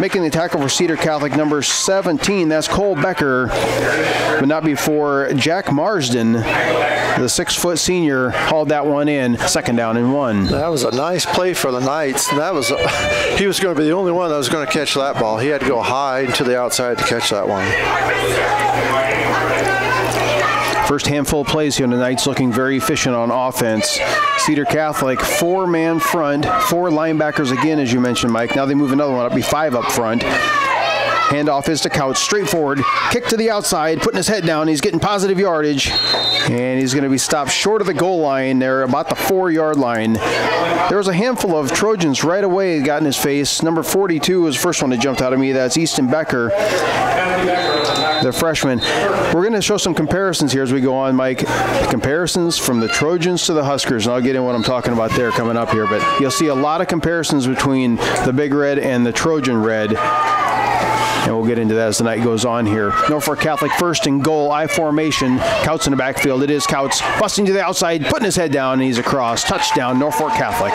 Making the tackle for Cedar Catholic, number 17. That's Cole Becker, but not before Jack Marsden, the 6-foot senior, hauled that one in. Second down and 1. That was a nice play for the Knights. He was going to be the only one that was going to catch that ball. He had to go high to the outside to catch that one. First handful of plays here, and the Knights looking very efficient on offense. Cedar Catholic, 4-man front, 4 linebackers again, as you mentioned, Mike. Now they move another one up, be 5 up front. Handoff is to Couch, straightforward, kick to the outside, putting his head down. He's getting positive yardage, and he's going to be stopped short of the goal line there, about the 4-yard line. There was a handful of Trojans right away that got in his face. Number 42 was the first one that jumped out at me. That's Easton Becker, the freshman. We're going to show some comparisons here as we go on, Mike. Comparisons from the Trojans to the Huskers, and I'll get in what I'm talking about there coming up here. But you'll see a lot of comparisons between the Big Red and the Trojan Red. And we'll get into that as the night goes on here. Norfolk Catholic first and goal, I formation. Couts in the backfield. It is Couts busting to the outside, putting his head down, and he's across. Touchdown, Norfolk Catholic.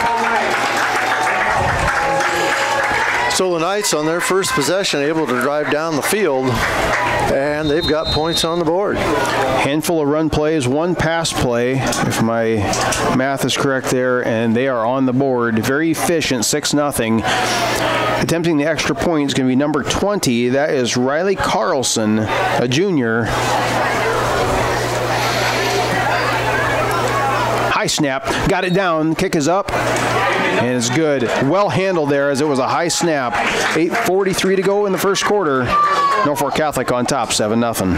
So the Knights on their first possession able to drive down the field, and they've got points on the board. Handful of run plays, 1 pass play, if my math is correct there, and they are on the board. Very efficient, 6-0. Attempting the extra point is going to be number 20. That is Riley Carlson, a junior. High snap, got it down, kick is up, and it's good. Well handled there as it was a high snap. 8:43 to go in the first quarter. Norfolk Catholic on top, 7-0.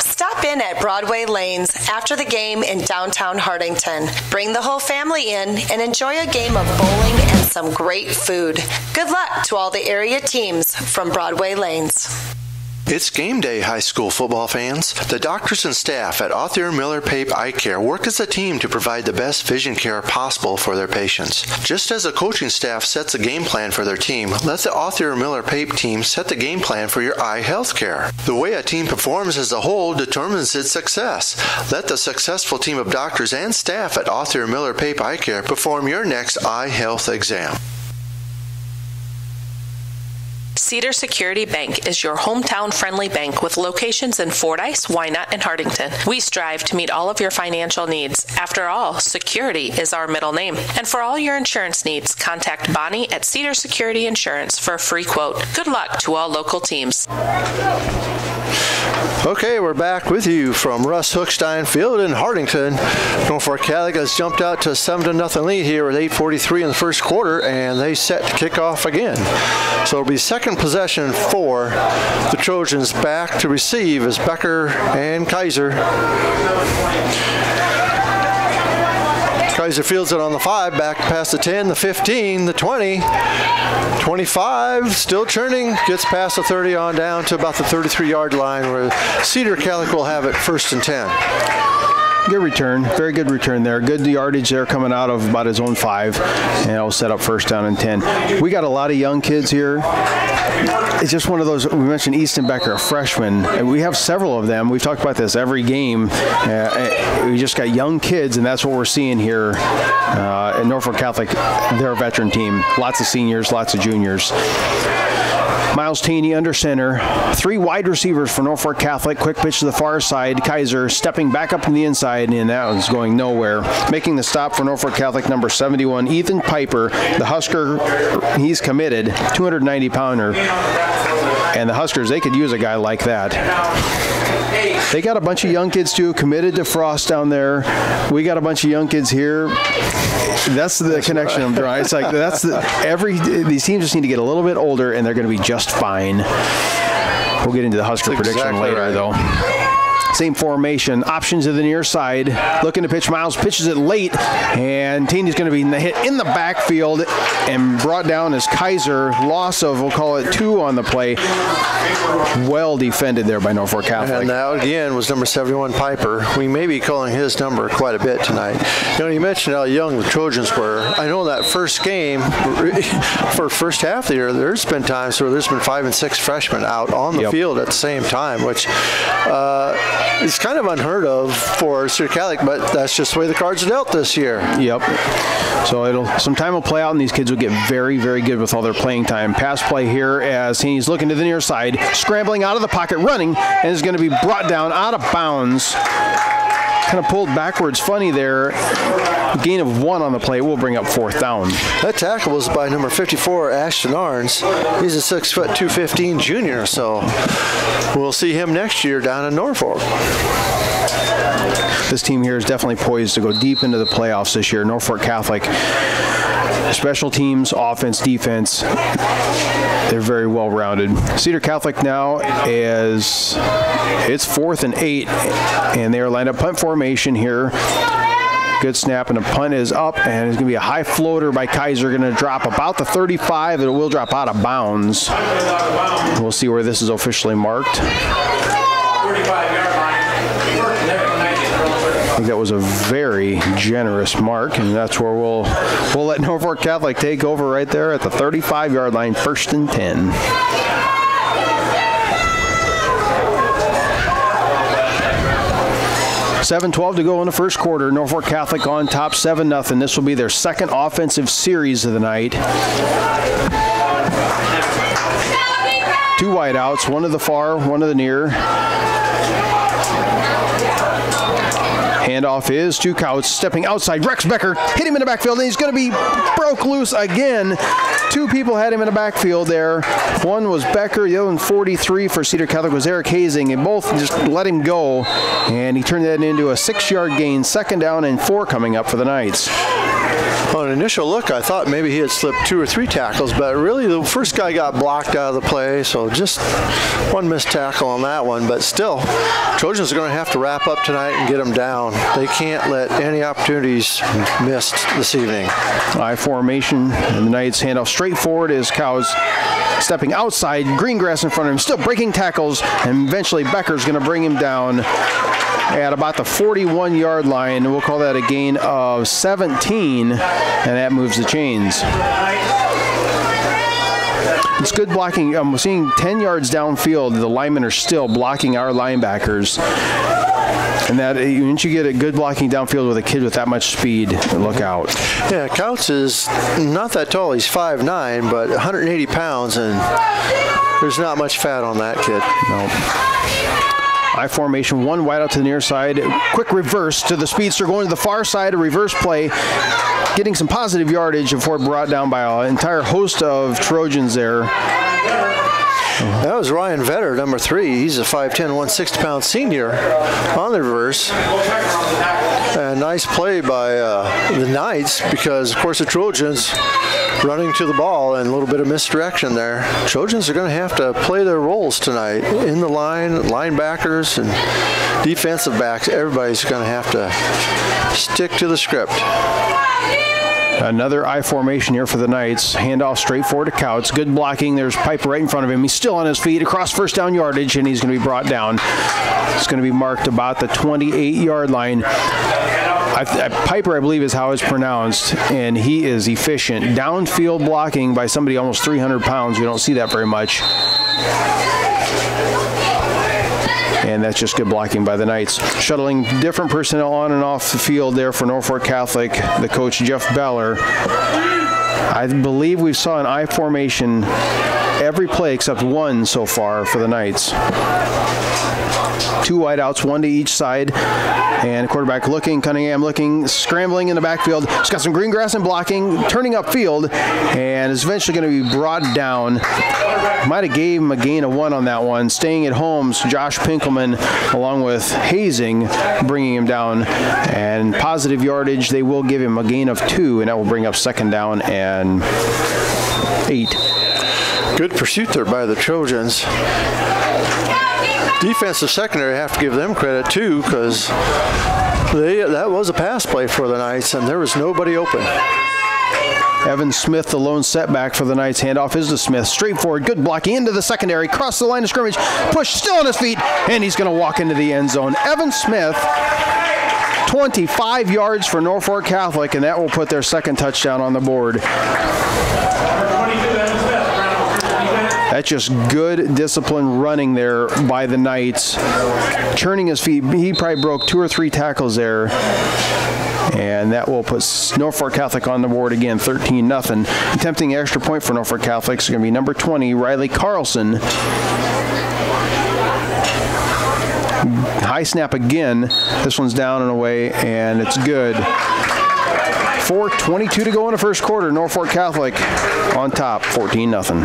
Stop in at Broadway Lanes after the game in downtown Hardington. Bring the whole family in and enjoy a game of bowling and some great food. Good luck to all the area teams from Broadway Lanes. It's game day, high school football fans. The doctors and staff at Othniel Miller Pape Eye Care work as a team to provide the best vision care possible for their patients. Just as the coaching staff sets a game plan for their team, let the Othniel Miller Pape team set the game plan for your eye health care. The way a team performs as a whole determines its success. Let the successful team of doctors and staff at Othniel Miller Pape Eye Care perform your next eye health exam. Cedar Security Bank is your hometown-friendly bank with locations in Fordyce, Wynot, and Hardington. We strive to meet all of your financial needs. After all, security is our middle name. And for all your insurance needs, contact Bonnie at Cedar Security Insurance for a free quote. Good luck to all local teams. Okay, we're back with you from Russ Hookstein Field in Hardington. Norfolk Catholic has jumped out to a 7-0 lead here with 8:43 in the first quarter, and they set to kick off again. So it'll be second possession for the Trojans. Back to receive is Becker and Kaiser. Kaiser fields it on the 5, back past the 10, the 15, the 20, 25, still churning, gets past the 30 on down to about the 33-yard line where Cedar Catholic will have it 1st and 10. Good return. Very good return there. Good yardage there coming out of about his own 5. And it'll set up 1st down and 10. We got a lot of young kids here. It's just one of those, we mentioned Easton Becker, a freshman. And we have several of them. We've talked about this every game. We just got young kids, and that's what we're seeing here at Norfolk Catholic. They're a veteran team. Lots of seniors, lots of juniors. Miles Taney under center. 3 wide receivers for Norfolk Catholic. Quick pitch to the far side. Kaiser stepping back up in the inside, and that was going nowhere. Making the stop for Norfolk Catholic, number 71, Ethan Piper. The Husker, he's committed, 290-pounder. And the Huskers, they could use a guy like that. They got a bunch of young kids, too, committed to Frost down there. We got a bunch of young kids here. That's the connection I'm drawing. It's like these teams just need to get a little bit older, and they're going to be just fine. We'll get into the Husker prediction later, though. Same formation. Option to the near side. Looking to pitch. Miles pitches it late, and Taney's going to be hit in the backfield and brought down as Kaiser. Loss of, we'll call it 2 on the play. Well defended there by Norfolk Catholic. And that, again, was number 71, Piper. We may be calling his number quite a bit tonight. You mentioned how young the Trojans were. I know that first game, for first half of the year, there's been times where there's been 5 and 6 freshmen out on the field at the same time, which it's kind of unheard of for Cedar Catholic, but that's just the way the cards are dealt this year. Yep. So some time will play out, and these kids will get very, very good with all their playing time. Pass play here as he's looking to the near side, scrambling out of the pocket, running, and is going to be brought down out of bounds. Kind of pulled backwards funny there. Gain of 1 on the play will bring up 4th down. That tackle was by number 54, Ashton Arns. He's a 6', 215 junior, so we'll see him next year down in Norfolk. This team here is definitely poised to go deep into the playoffs this year. Norfolk Catholic, special teams, offense, defense, they're very well rounded. Cedar Catholic now is, it's 4th and 8, and they are lined up punt formation here. Good snap, and a punt is up, and it's going to be a high floater by Kaiser, going to drop about the 35. It will drop out of bounds. We'll see where this is officially marked. 35-yard line. I think that was a very generous mark, and that's where we'll let Norfolk Catholic take over right there at the 35-yard line, 1st and 10. $7:12 to go in the first quarter. Norfolk Catholic on top, 7-0. This will be their second offensive series of the night. 2 wideouts, one to the far, one to the near. Handoff is to Couch, stepping outside. Rex Becker hit him in the backfield, and he's going to be broke loose again. 2 people had him in the backfield there. One was Becker, the other one, 43 for Cedar Catholic, was Eric Hazing, and both just let him go, and he turned that into a 6-yard gain. 2nd down and 4 coming up for the Knights. On an initial look, I thought maybe he had slipped 2 or 3 tackles, but really the first guy got blocked out of the play, so just 1 missed tackle on that one. But still, Trojans are going to have to wrap up tonight and get them down. They can't let any opportunities missed this evening. I formation, and the Knights hand off straight forward as Cows stepping outside, green grass in front of him, still breaking tackles, and eventually Becker's going to bring him down at about the 41-yard line. We'll call that a gain of 17, and that moves the chains. It's good blocking. I'm seeing 10 yards downfield. The linemen are still blocking our linebackers. And that, once you get a good blocking downfield with a kid with that much speed, look out. Yeah, Couts is not that tall. He's 5'9", but 180 pounds, and there's not much fat on that kid. No. I formation, 1 wide out to the near side. Quick reverse to the speedster, going to the far side, a reverse play. Getting some positive yardage before brought down by an entire host of Trojans there. That was Ryan Vetter, number 3. He's a 5'10", 160-pound senior on the reverse. And nice play by the Knights, because, of course, the Trojans running to the ball and a little bit of misdirection there. Trojans are going to have to play their roles tonight. In the line, linebackers and defensive backs, everybody's going to have to stick to the script. Another I formation here for the Knights. Handoff straight forward to Couts. Good blocking. There's Piper right in front of him. He's still on his feet across first down yardage, and he's going to be brought down. It's going to be marked about the 28-yard line. Piper, I believe, is how it's pronounced, and he is efficient. Downfield blocking by somebody almost 300 pounds. We don't see that very much. And that's just good blocking by the Knights. Shuttling different personnel on and off the field there for Norfolk Catholic, the coach Jeff Beller. I believe we saw an I formation every play except one so far for the Knights. Two wideouts, one to each side, and quarterback looking, Cunningham looking, scrambling in the backfield. He's got some green grass and blocking, turning upfield, and is eventually going to be brought down. Might have gave him a gain of 1 on that one. Staying at home, so Josh Pinkelman along with Hazing bringing him down, and positive yardage, they will give him a gain of 2, and that will bring up 2nd down and 8. Good pursuit there by the Trojans. Defensive secondary, I have to give them credit too, because that was a pass play for the Knights, and there was nobody open. Evan Smith, the lone setback for the Knights. Handoff is to Smith. Straightforward, good blocking into the secondary, cross the line of scrimmage, push, still on his feet, and he's going to walk into the end zone. Evan Smith, 25 yards for Norfolk Catholic, and that will put their 2nd touchdown on the board. That's just good disciplined running there by the Knights. Churning his feet. He probably broke 2 or 3 tackles there. And that will put Norfolk Catholic on the board again, 13-0. Attempting an extra point for Norfolk Catholic is going to be number 20, Riley Carlson. High snap again. This one's down and away, and it's good. 4:22 to go in the first quarter. Norfolk Catholic on top, 14-0.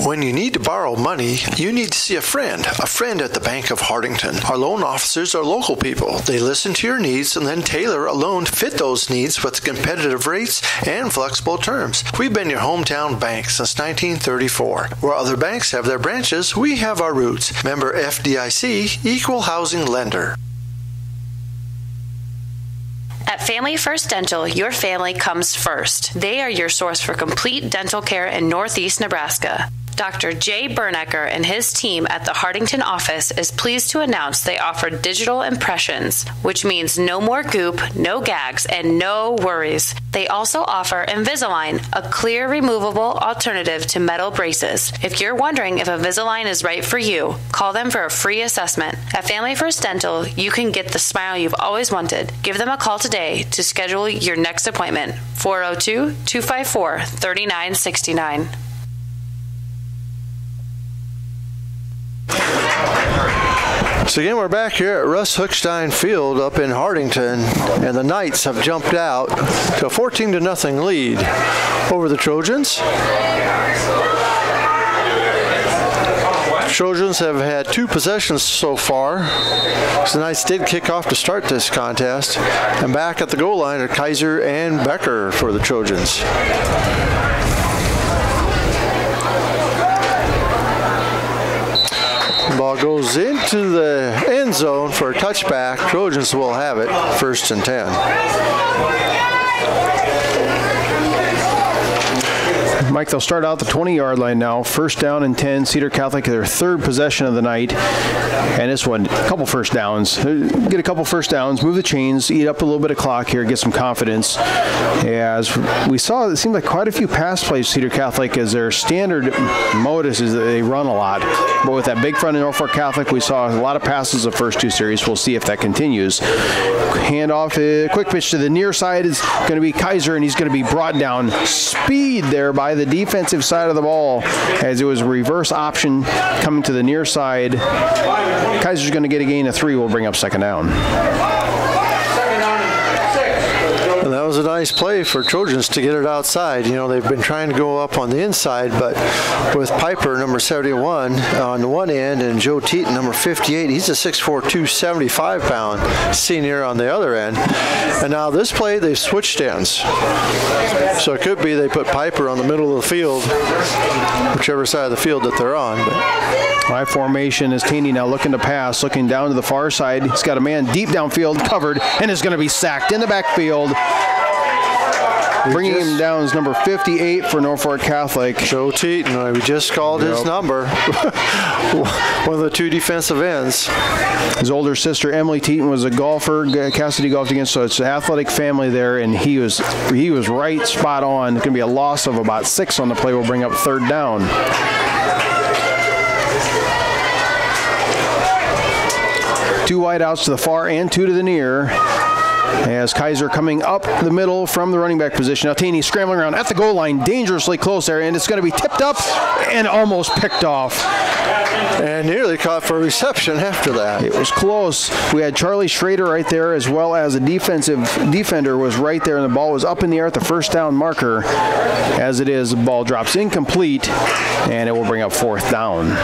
When you need to borrow money, you need to see a friend at the Bank of Hardington. Our loan officers are local people. They listen to your needs and then tailor a loan to fit those needs with competitive rates and flexible terms. We've been your hometown bank since 1934. Where other banks have their branches, we have our roots. Member FDIC, Equal Housing Lender. At Family First Dental, your family comes first. They are your source for complete dental care in Northeast Nebraska. Dr. Jay Bernecker and his team at the Hardington office is pleased to announce they offer digital impressions, which means no more goop, no gags, and no worries. They also offer Invisalign, a clear, removable alternative to metal braces. If you're wondering if Invisalign is right for you, call them for a free assessment. At Family First Dental, you can get the smile you've always wanted. Give them a call today to schedule your next appointment. 402-254-3969. So again, we're back here at Russ Hookstein Field up in Hardington, and the Knights have jumped out to a 14-0 lead over the Trojans. Trojans have had 2 possessions so far. So the Knights did kick off to start this contest. And back at the goal line are Kaiser and Becker for the Trojans. Ball goes into the end zone for a touchback. Trojans will have it, 1st and 10. Mike, they'll start out the 20-yard line now. 1st down and 10. Cedar Catholic, their 3rd possession of the night. And this one, a couple first downs. Get a couple first downs, move the chains, eat up a little bit of clock here, get some confidence. As we saw, it seemed like quite a few pass plays Cedar Catholic as their standard modus is that they run a lot. But with that big front in Norfolk Catholic, we saw a lot of passes the first 2 series. We'll see if that continues. Handoff, quick pitch to the near side is going to be Kaiser, and he's going to be brought down. Speed there by the defensive side of the ball as it was a reverse option coming to the near side. Kaiser's going to get a gain of 3. We'll bring up 2nd down. And that was a nice play for Trojans to get it outside. You know, they've been trying to go up on the inside, but with Piper, number 71, on the one end, and Joe Teaton, number 58, he's a 6'4", 275-pound senior on the other end. And now this play, they've switched ends. So it could be they put Piper on the middle of the field, whichever side of the field that they're on. I formation is Taney now looking to pass, looking down to the far side. He's got a man deep downfield covered and is going to be sacked in the backfield. Bringing him down is number 58 for Norfolk Catholic. Joe Teaton, we just called his number. One of the two defensive ends. His older sister, Emily Teaton, was a golfer. Cassidy golfed against, so it's an athletic family there, and he was right spot on. It's going to be a loss of about 6 on the play. We'll bring up 3rd down. Two wideouts to the far and 2 to the near. As Kaiser coming up the middle from the running back position. Now Taney scrambling around at the goal line, dangerously close there, and it's going to be tipped up and almost picked off. And nearly caught for a reception after that. It was close. We had Charlie Schrader right there, as well as a defensive defender was right there, and the ball was up in the air at the 1st down marker. As it is, the ball drops incomplete, and it will bring up 4th down.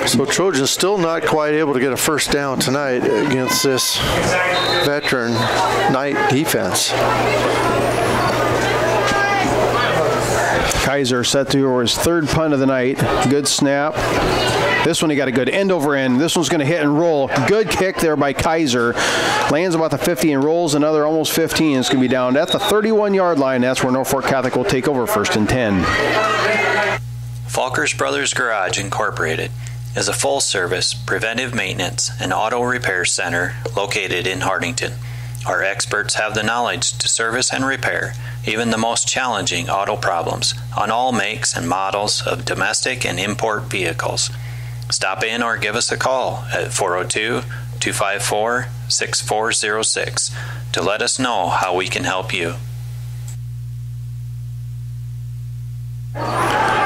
So Trojans still not quite able to get a 1st down tonight against this veteran Knight defense. Kaiser set to his 3rd punt of the night. Good snap. This one he got a good end over end. This one's going to hit and roll. Good kick there by Kaiser. Lands about the 50 and rolls another almost 15. It's going to be down at the 31-yard line. That's where Norfolk Catholic will take over 1st and 10. Falkers Brothers Garage Incorporated is a full-service preventive maintenance and auto repair center located in Hartington. Our experts have the knowledge to service and repair even the most challenging auto problems on all makes and models of domestic and import vehicles. Stop in or give us a call at 402-254-6406 to let us know how we can help you.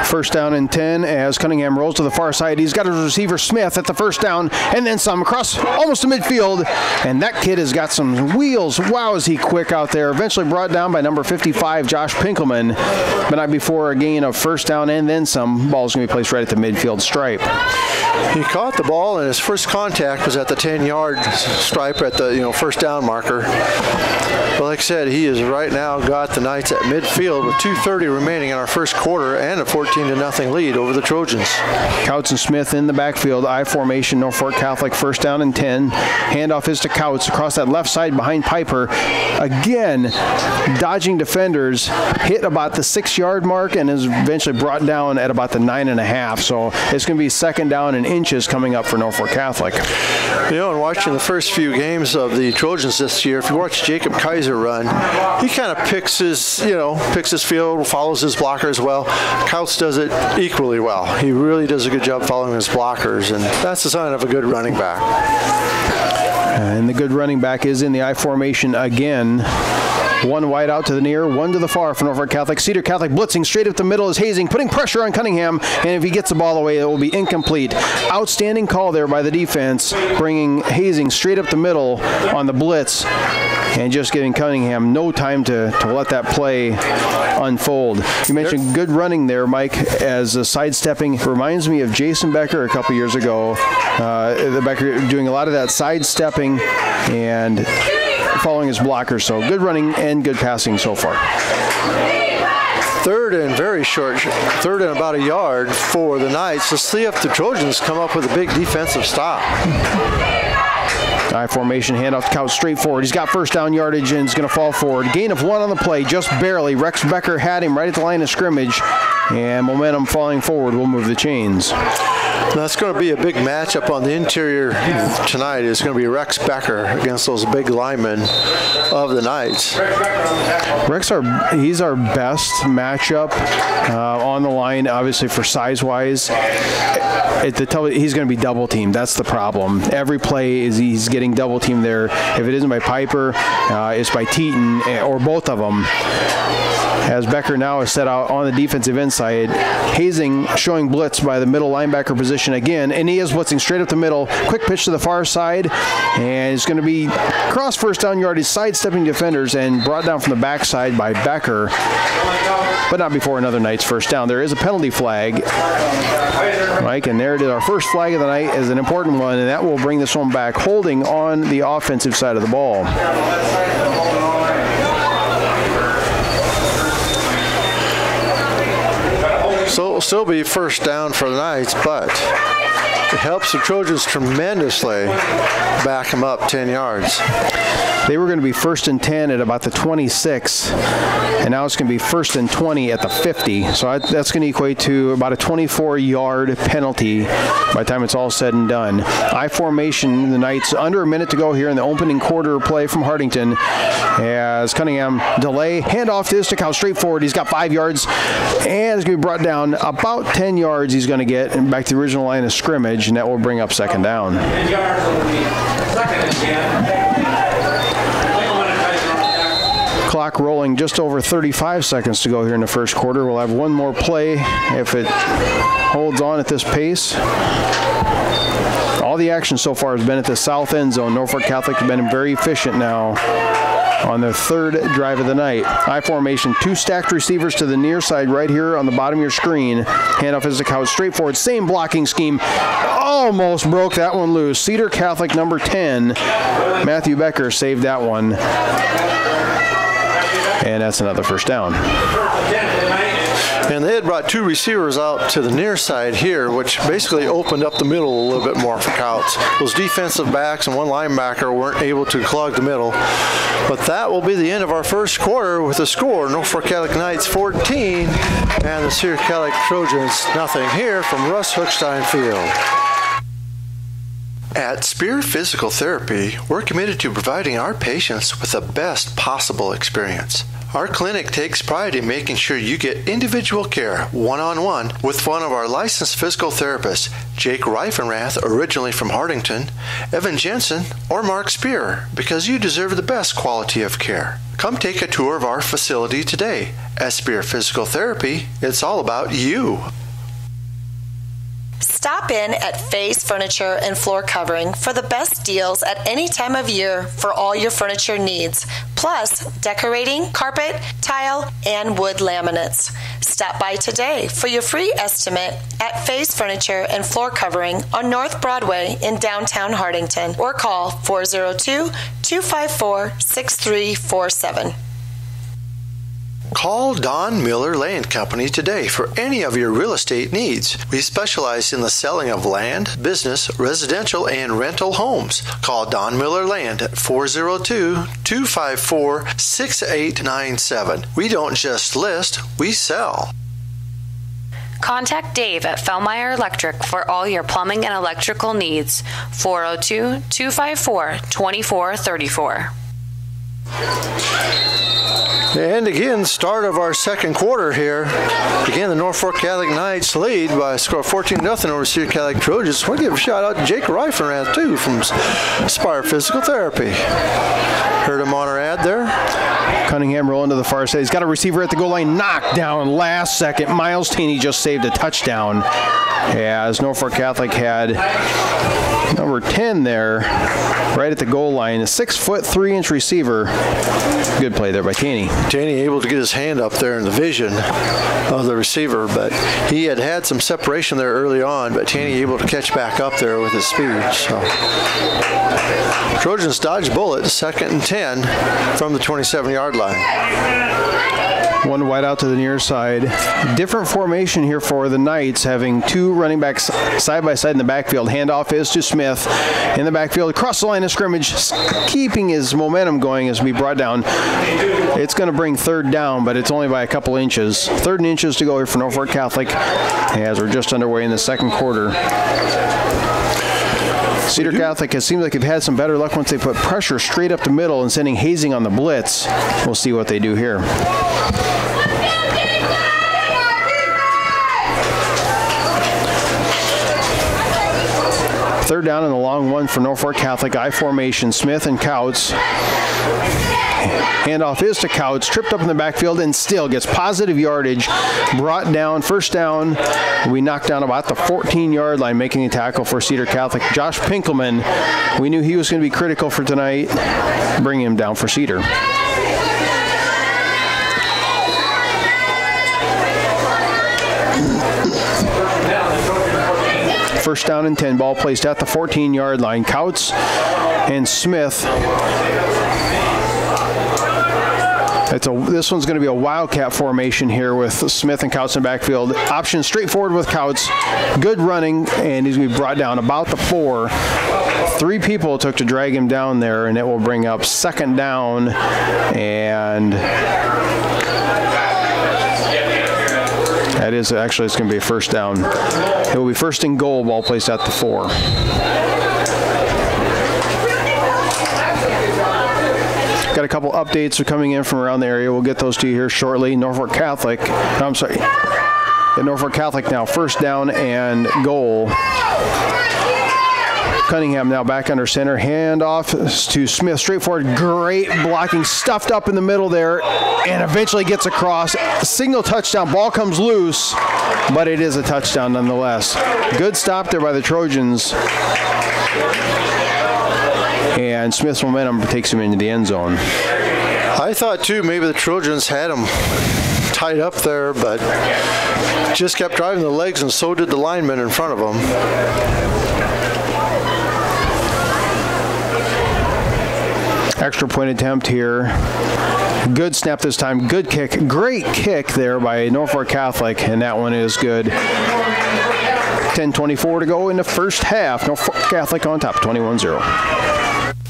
1st down and 10 as Cunningham rolls to the far side. He's got his receiver Smith at the 1st down and then some across almost to midfield. And that kid has got some wheels. Wow, is he quick out there. Eventually brought down by number 55, Josh Pinkelman. But not before a gain of 1st down and then some. Ball's going to be placed right at the midfield stripe. He caught the ball and his first contact was at the 10-yard stripe at the 1st down marker. But like I said, he has right now got the Knights at midfield with 2:30 remaining in our 1st quarter and a 14-0 lead over the Trojans. Couts and Smith in the backfield. I formation, Norfolk Catholic 1st down and 10. Handoff is to Couts across that left side behind Piper. Again, dodging defenders, hit about the 6-yard mark and is eventually brought down at about the 9.5. So it's going to be 2nd down and inches coming up for Norfolk Catholic. And watching the first few games of the Trojans this year, if you watch Jacob Kaiser run, he kind of picks his field, follows his blockers well. Couts does it equally well. He really does a good job following his blockers, and that's a sign of a good running back. And the good running back is in the I formation again. One wide out to the near, one to the far for Norfolk Catholic. Cedar Catholic blitzing straight up the middle is Hazing, putting pressure on Cunningham, and if he gets the ball away, it will be incomplete. Outstanding call there by the defense, bringing Hazing straight up the middle on the blitz, and just giving Cunningham no time to let that play unfold. You mentioned good running there, Mike, as sidestepping. Reminds me of Jason Becker a couple years ago. The Becker doing a lot of that sidestepping and following his blockers. So good running and good passing so far. 3rd and very short, 3rd and about a yard for the Knights. Let's see if the Trojans come up with a big defensive stop. I formation, handoff to Couch straight forward. He's got 1st down yardage and is going to fall forward. Gain of 1 on the play, just barely. Rex Becker had him right at the line of scrimmage, and momentum falling forward will move the chains. That's going to be a big matchup on the interior tonight. It's going to be Rex Becker against those big linemen of the Knights. He's our best matchup on the line, obviously for size-wise. He's going to be double teamed. That's the problem. Every play is he's getting double teamed there. If it isn't by Piper, it's by Teaton or both of them. as Becker now is set out on the defensive inside. Hazing showing blitz by the middle linebacker position again, and he is blitzing straight up the middle. Quick pitch to the far side, and it's going to be cross first down yardage, sidestepping defenders, and brought down from the backside by Becker, but not before another Knight's first down. There is a penalty flag, Mike, and there it is. Our first flag of the night is an important one, and that will bring this one back, holding on the offensive side of the ball. So it will still be first down for the Knights, but it helps the Trojans tremendously back them up 10 yards. They were going to be 1st and 10 at about the 26, and now it's going to be 1st and 20 at the 50. So that's going to equate to about a 24-yard penalty by the time it's all said and done. I formation, the Knights under a minute to go here in the opening quarter play from Hardington, as Cunningham delay, handoff to Istikau straight forward. He's got 5 yards, and it's going to be brought down about 10 yards he's going to get back to the original line of scrimmage, and that will bring up second down. Clock rolling, just over 35 seconds to go here in the first quarter. We'll have one more play if it holds on at this pace. All the action so far has been at the south end zone. Norfolk Catholic has been very efficient now on their third drive of the night. I formation, 2 stacked receivers to the near side right here on the bottom of your screen. Handoff is the couch straight forward. Same blocking scheme. Almost broke that one loose. Cedar Catholic number 10, Matthew Becker, saved that one. And that's another first down. And they had brought 2 receivers out to the near side here, which basically opened up the middle a little bit more for Couts. Those defensive backs and one linebacker weren't able to clog the middle. But that will be the end of our first quarter with the score, Norfolk Catholic Knights 14 and the Cedar Catholic Trojans nothing here from Russ Hookstein Field. At Spear Physical Therapy, we're committed to providing our patients with the best possible experience. Our clinic takes pride in making sure you get individual care, one-on-one, with one of our licensed physical therapists, Jake Reifenrath, originally from Hardington, Evan Jensen, or Mark Spear, because you deserve the best quality of care. Come take a tour of our facility today. At Spear Physical Therapy, it's all about you. Stop in at Faye's Furniture and Floor Covering for the best deals at any time of year for all your furniture needs, plus decorating, carpet, tile, and wood laminates. Stop by today for your free estimate at Faye's Furniture and Floor Covering on North Broadway in downtown Hardington, or call 402-254-6347. Call Don Miller Land Company today for any of your real estate needs. We specialize in the selling of land, business, residential, and rental homes. Call Don Miller Land at 402-254-6897. We don't just list, we sell. Contact Dave at Fellmeyer Electric for all your plumbing and electrical needs. 402-254-2434. And again, start of our second quarter here. Again, the Norfolk Catholic Knights lead by a score of 14-0 over Cedar Catholic Trojans. I want to give a shout out to Jake Reifenrath, too, from Spire Physical Therapy. Heard him on our ad there. Cunningham rolling to the far side. He's got a receiver at the goal line. Knocked down last second. Miles Taney just saved a touchdown, as Norfolk Catholic had number 10 there right at the goal line. A 6', 3-inch receiver. Good play there by Taney. Taney able to get his hand up there in the vision of the receiver, but he had some separation there early on, but Taney able to catch back up there with his speed. So Trojans dodge bullet, 2nd and 10 from the 27-yard line. One wide out to the near side. Different formation here for the Knights, having 2 running backs side by side in the backfield. Handoff is to Smith in the backfield, across the line of scrimmage, keeping his momentum going as we brought down. It's going to bring 3rd down, but it's only by a couple inches. 3rd and inches to go here for Norfolk Catholic as we're just underway in the second quarter. Cedar Catholic has seemed like they've had some better luck once they put pressure straight up the middle and sending Hazing on the blitz. We'll see what they do here. Third down and a long one for Norfolk Catholic. I formation. Smith and Couts. Handoff is to Couts, tripped up in the backfield and still gets positive yardage. Brought down, first down. We knocked down about the 14-yard line, making a tackle for Cedar Catholic. Josh Pinkelman, we knew he was going to be critical for tonight. Bring him down for Cedar. First down and 10, ball placed at the 14-yard line. Couts and Smith. This one's going to be a wildcat formation here with Smith and Couts in the backfield. Option straightforward with Couts. Good running, and he's going to be brought down about the 4. 3 people took to drag him down there, and it will bring up second down. And that is actually, it's going to be a first down. It will be first and goal, ball placed at the 4. Got a couple updates are coming in from around the area. We'll get those to you here shortly. Norfolk Catholic now first down and goal. Cunningham now back under center. Handoff to Smith. Straightforward. Great blocking. Stuffed up in the middle there. And eventually gets across. Signal touchdown. Ball comes loose. But it is a touchdown nonetheless. Good stop there by the Trojans. And Smith's momentum takes him into the end zone. I thought, too, maybe the Trojans had him tied up there, but just kept driving the legs, and so did the linemen in front of him. Extra point attempt here. Good snap this time. Good kick. Great kick there by Norfolk Catholic, and that one is good. 10:24 to go in the first half. Norfolk Catholic on top, 21-0.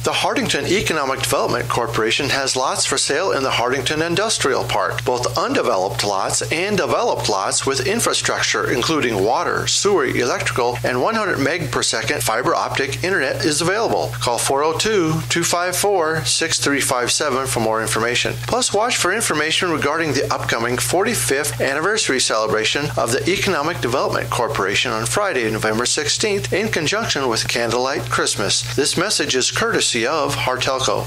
The Hardington Economic Development Corporation has lots for sale in the Hardington Industrial Park. Both undeveloped lots and developed lots with infrastructure including water, sewer, electrical, and 100 meg per second fiber optic internet is available. Call 402-254-6357 for more information. Plus, watch for information regarding the upcoming 45th anniversary celebration of the Economic Development Corporation on Friday, November 16th in conjunction with Candlelight Christmas. This message is courtesy of Hartelco.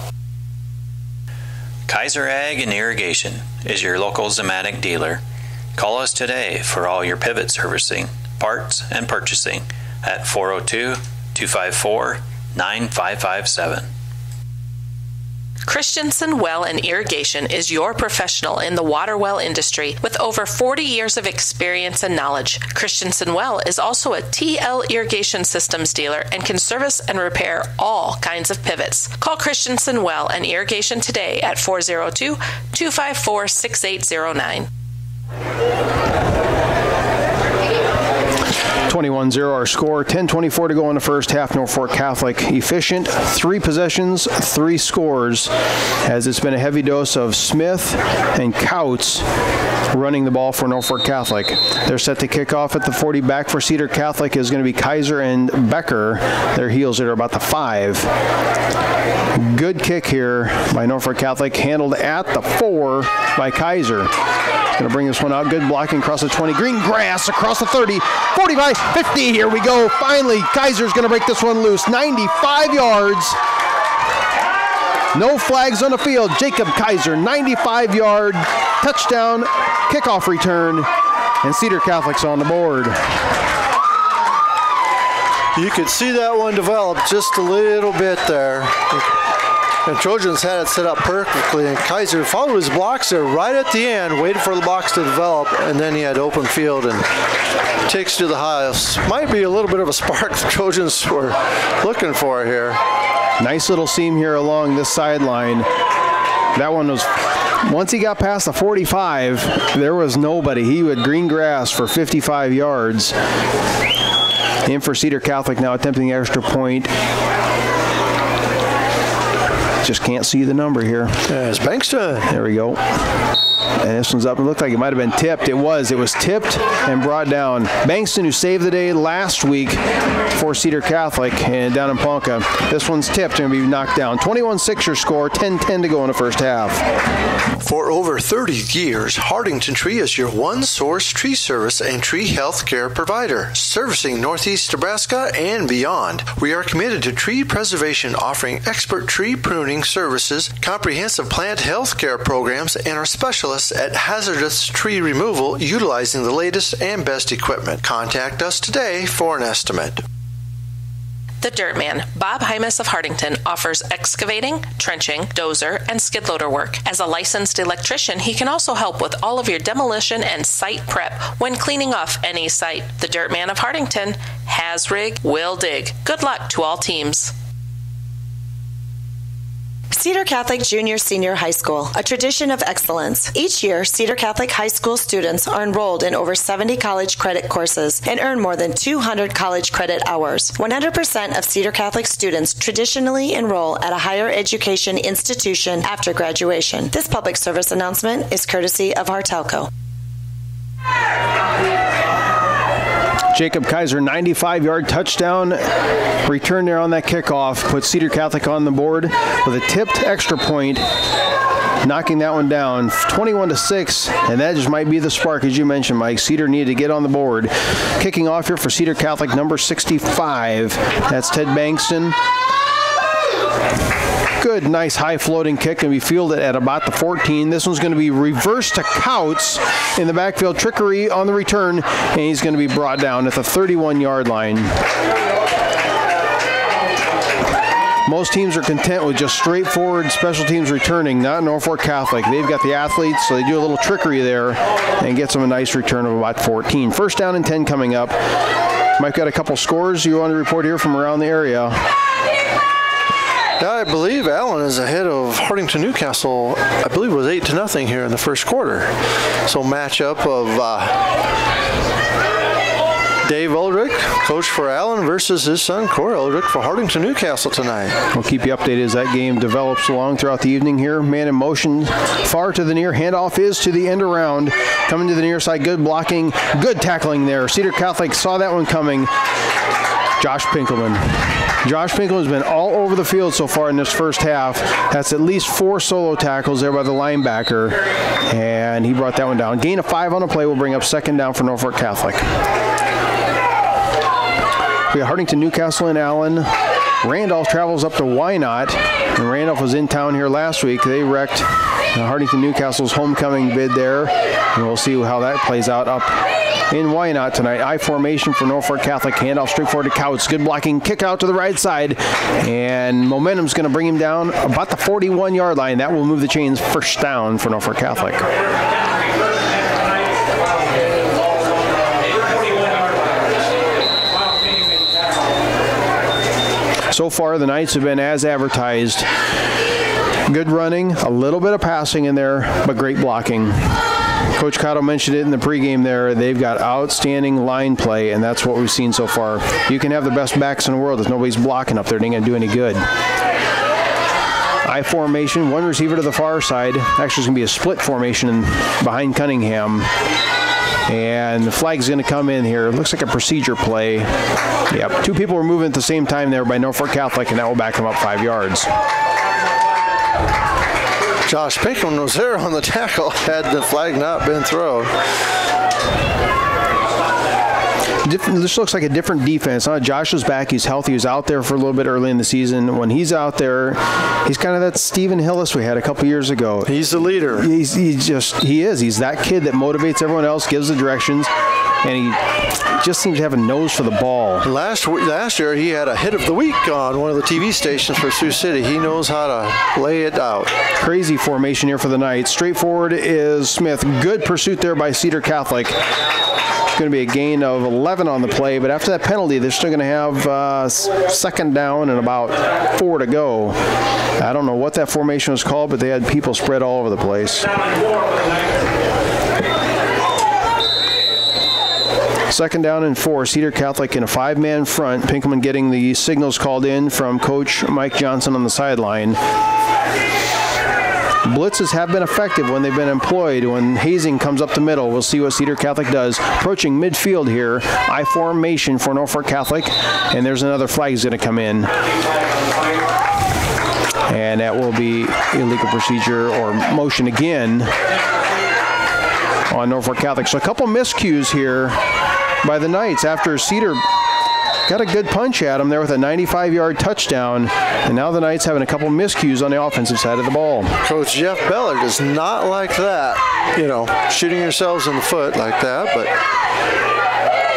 Kaiser Ag and Irrigation is your local Zematic dealer. Call us today for all your pivot servicing, parts, and purchasing at 402-254-9557. Christensen Well and Irrigation is your professional in the water well industry with over 40 years of experience and knowledge. Christensen Well is also a TL Irrigation Systems dealer and can service and repair all kinds of pivots. Call Christensen Well and Irrigation today at 402-254-6809. 21-0 our score. 10:24 to go in the first half. Norfolk Catholic efficient. 3 possessions, 3 scores, as it's been a heavy dose of Smith and Couts running the ball for Norfolk Catholic. They're set to kick off at the 40. Back for Cedar Catholic is going to be Kaiser and Becker. Their heels are about the 5. Good kick here by Norfolk Catholic, handled at the 4 by Kaiser. Going to bring this one out. Good blocking across the 20. Green grass across the 30. 45, 50. Here we go. Finally, Kaiser's going to break this one loose. 95 yards. No flags on the field. Jacob Kaiser, 95-yard touchdown, kickoff return, and Cedar Catholic's on the board. You could see that one develop just a little bit there. And Trojans had it set up perfectly, and Kaiser followed his blocks there right at the end, waited for the blocks to develop, and then he had open field and takes to the house. Might be a little bit of a spark the Trojans were looking for here. Nice little seam here along this sideline. That one was, once he got past the 45, there was nobody. He had green grass for 55 yards. In for Cedar Catholic now attempting the extra point. Just can't see the number here. There's Bankston. There we go. And this one's up. It looked like it might have been tipped. It was tipped and brought down. Bankston, who saved the day last week for Cedar Catholic and down in Ponca. This one's tipped and will be knocked down. 21-6 your score, 10-10 to go in the first half. For over 30 years, Hardington Tree is your one-source tree service and tree health care provider, servicing Northeast Nebraska and beyond. We are committed to tree preservation, offering expert tree pruning services, comprehensive plant health care programs, and our specialists at hazardous tree removal utilizing the latest and best equipment. Contact us today for an estimate. The Dirt Man, Bob Hymas of Hardington, offers excavating, trenching, dozer, and skid loader work. As a licensed electrician, he can also help with all of your demolition and site prep when cleaning off any site. The Dirt Man of Hardington has rig, will dig. Good luck to all teams. Cedar Catholic Junior Senior High School, a tradition of excellence. Each year, Cedar Catholic High School students are enrolled in over 70 college credit courses and earn more than 200 college credit hours. 100% of Cedar Catholic students traditionally enroll at a higher education institution after graduation. This public service announcement is courtesy of Hartelco. Jacob Kaiser, 95-yard touchdown return there on that kickoff. Put Cedar Catholic on the board with a tipped extra point, knocking that one down 21-6, and that just might be the spark, as you mentioned, Mike. Cedar needed to get on the board. Kicking off here for Cedar Catholic, number 65. That's Ted Bankston. Good, nice high floating kick, and we fielded at about the 14. This one's going to be reversed to Couts in the backfield. Trickery on the return, and he's going to be brought down at the 31-yard line. Most teams are content with just straightforward special teams returning, not Norfolk Catholic. They've got the athletes, so they do a little trickery there and gets them a nice return of about 14. First down and 10 coming up. Mike, got a couple scores you want to report here from around the area. Yeah, I believe Allen is ahead of Hardington Newcastle. I believe it was 8-0 here in the first quarter. So matchup of Dave Eldrick, coach for Allen, versus his son Corey Eldrick for Hardington Newcastle tonight. We'll keep you updated as that game develops along throughout the evening here. Man in motion, far to the near. Handoff is to the end around. Coming to the near side, good blocking, good tackling there. Cedar Catholic saw that one coming. Josh Pinkelman. Josh Pinkelman's been all over the field so far in this first half. That's at least 4 solo tackles there by the linebacker, and he brought that one down. Gain of 5 on the play will bring up second down for Norfolk Catholic. We got Hardington, Newcastle, and Allen. Randolph travels up to Wynot, and Randolph was in town here last week. They wrecked Hardington Newcastle's homecoming bid there, and we'll see how that plays out up in Wynot tonight. I formation for Norfolk Catholic. Handoff straight forward to Couts. Good blocking. Kick out to the right side. And momentum's going to bring him down about the 41-yard line. That will move the chains. First down for Norfolk Catholic. So far, the Knights have been as advertised. Good running, a little bit of passing in there, but great blocking. Coach Cotto mentioned it in the pregame there. They've got outstanding line play, and that's what we've seen so far. You can have the best backs in the world. If nobody's blocking up there, it ain't going to do any good. I formation, one receiver to the far side. Actually, it's going to be a split formation behind Cunningham. And the flag's going to come in here. It looks like a procedure play. Yep, 2 people were moving at the same time there by Norfolk Catholic, and that will back them up 5 yards. Josh Pinkham was there on the tackle had the flag not been thrown. This looks like a different defense. Josh was back. He's healthy. He was out there for a little bit early in the season. When he's out there, he's kind of that Stephen Hillis we had a couple years ago. He's the leader. He is. He's that kid that motivates everyone else, gives the directions, and he just seems to have a nose for the ball. Last year, he had a hit of the week on one of the TV stations for Sioux City. He knows how to lay it out. Crazy formation here for the Knights. Straightforward is Smith. Good pursuit there by Cedar Catholic. It's going to be a gain of 11 on the play, but after that penalty, they're still going to have second down and about 4 to go. I don't know what that formation was called, but they had people spread all over the place. Second down and 4. Cedar Catholic in a 5-man front. Pinkelman getting the signals called in from Coach Mike Johnson on the sideline. Blitzes have been effective when they've been employed. When hazing comes up the middle, we'll see what Cedar Catholic does. Approaching midfield here. I formation for Norfolk Catholic. And there's another flag is going to come in. And that will be illegal procedure or motion again on Norfolk Catholic. So a couple miscues here by the Knights after Cedar got a good punch at him there with a 95-yard touchdown. And now the Knights having a couple miscues on the offensive side of the ball. Coach Jeff Beller does not like that, shooting yourselves in the foot like that. But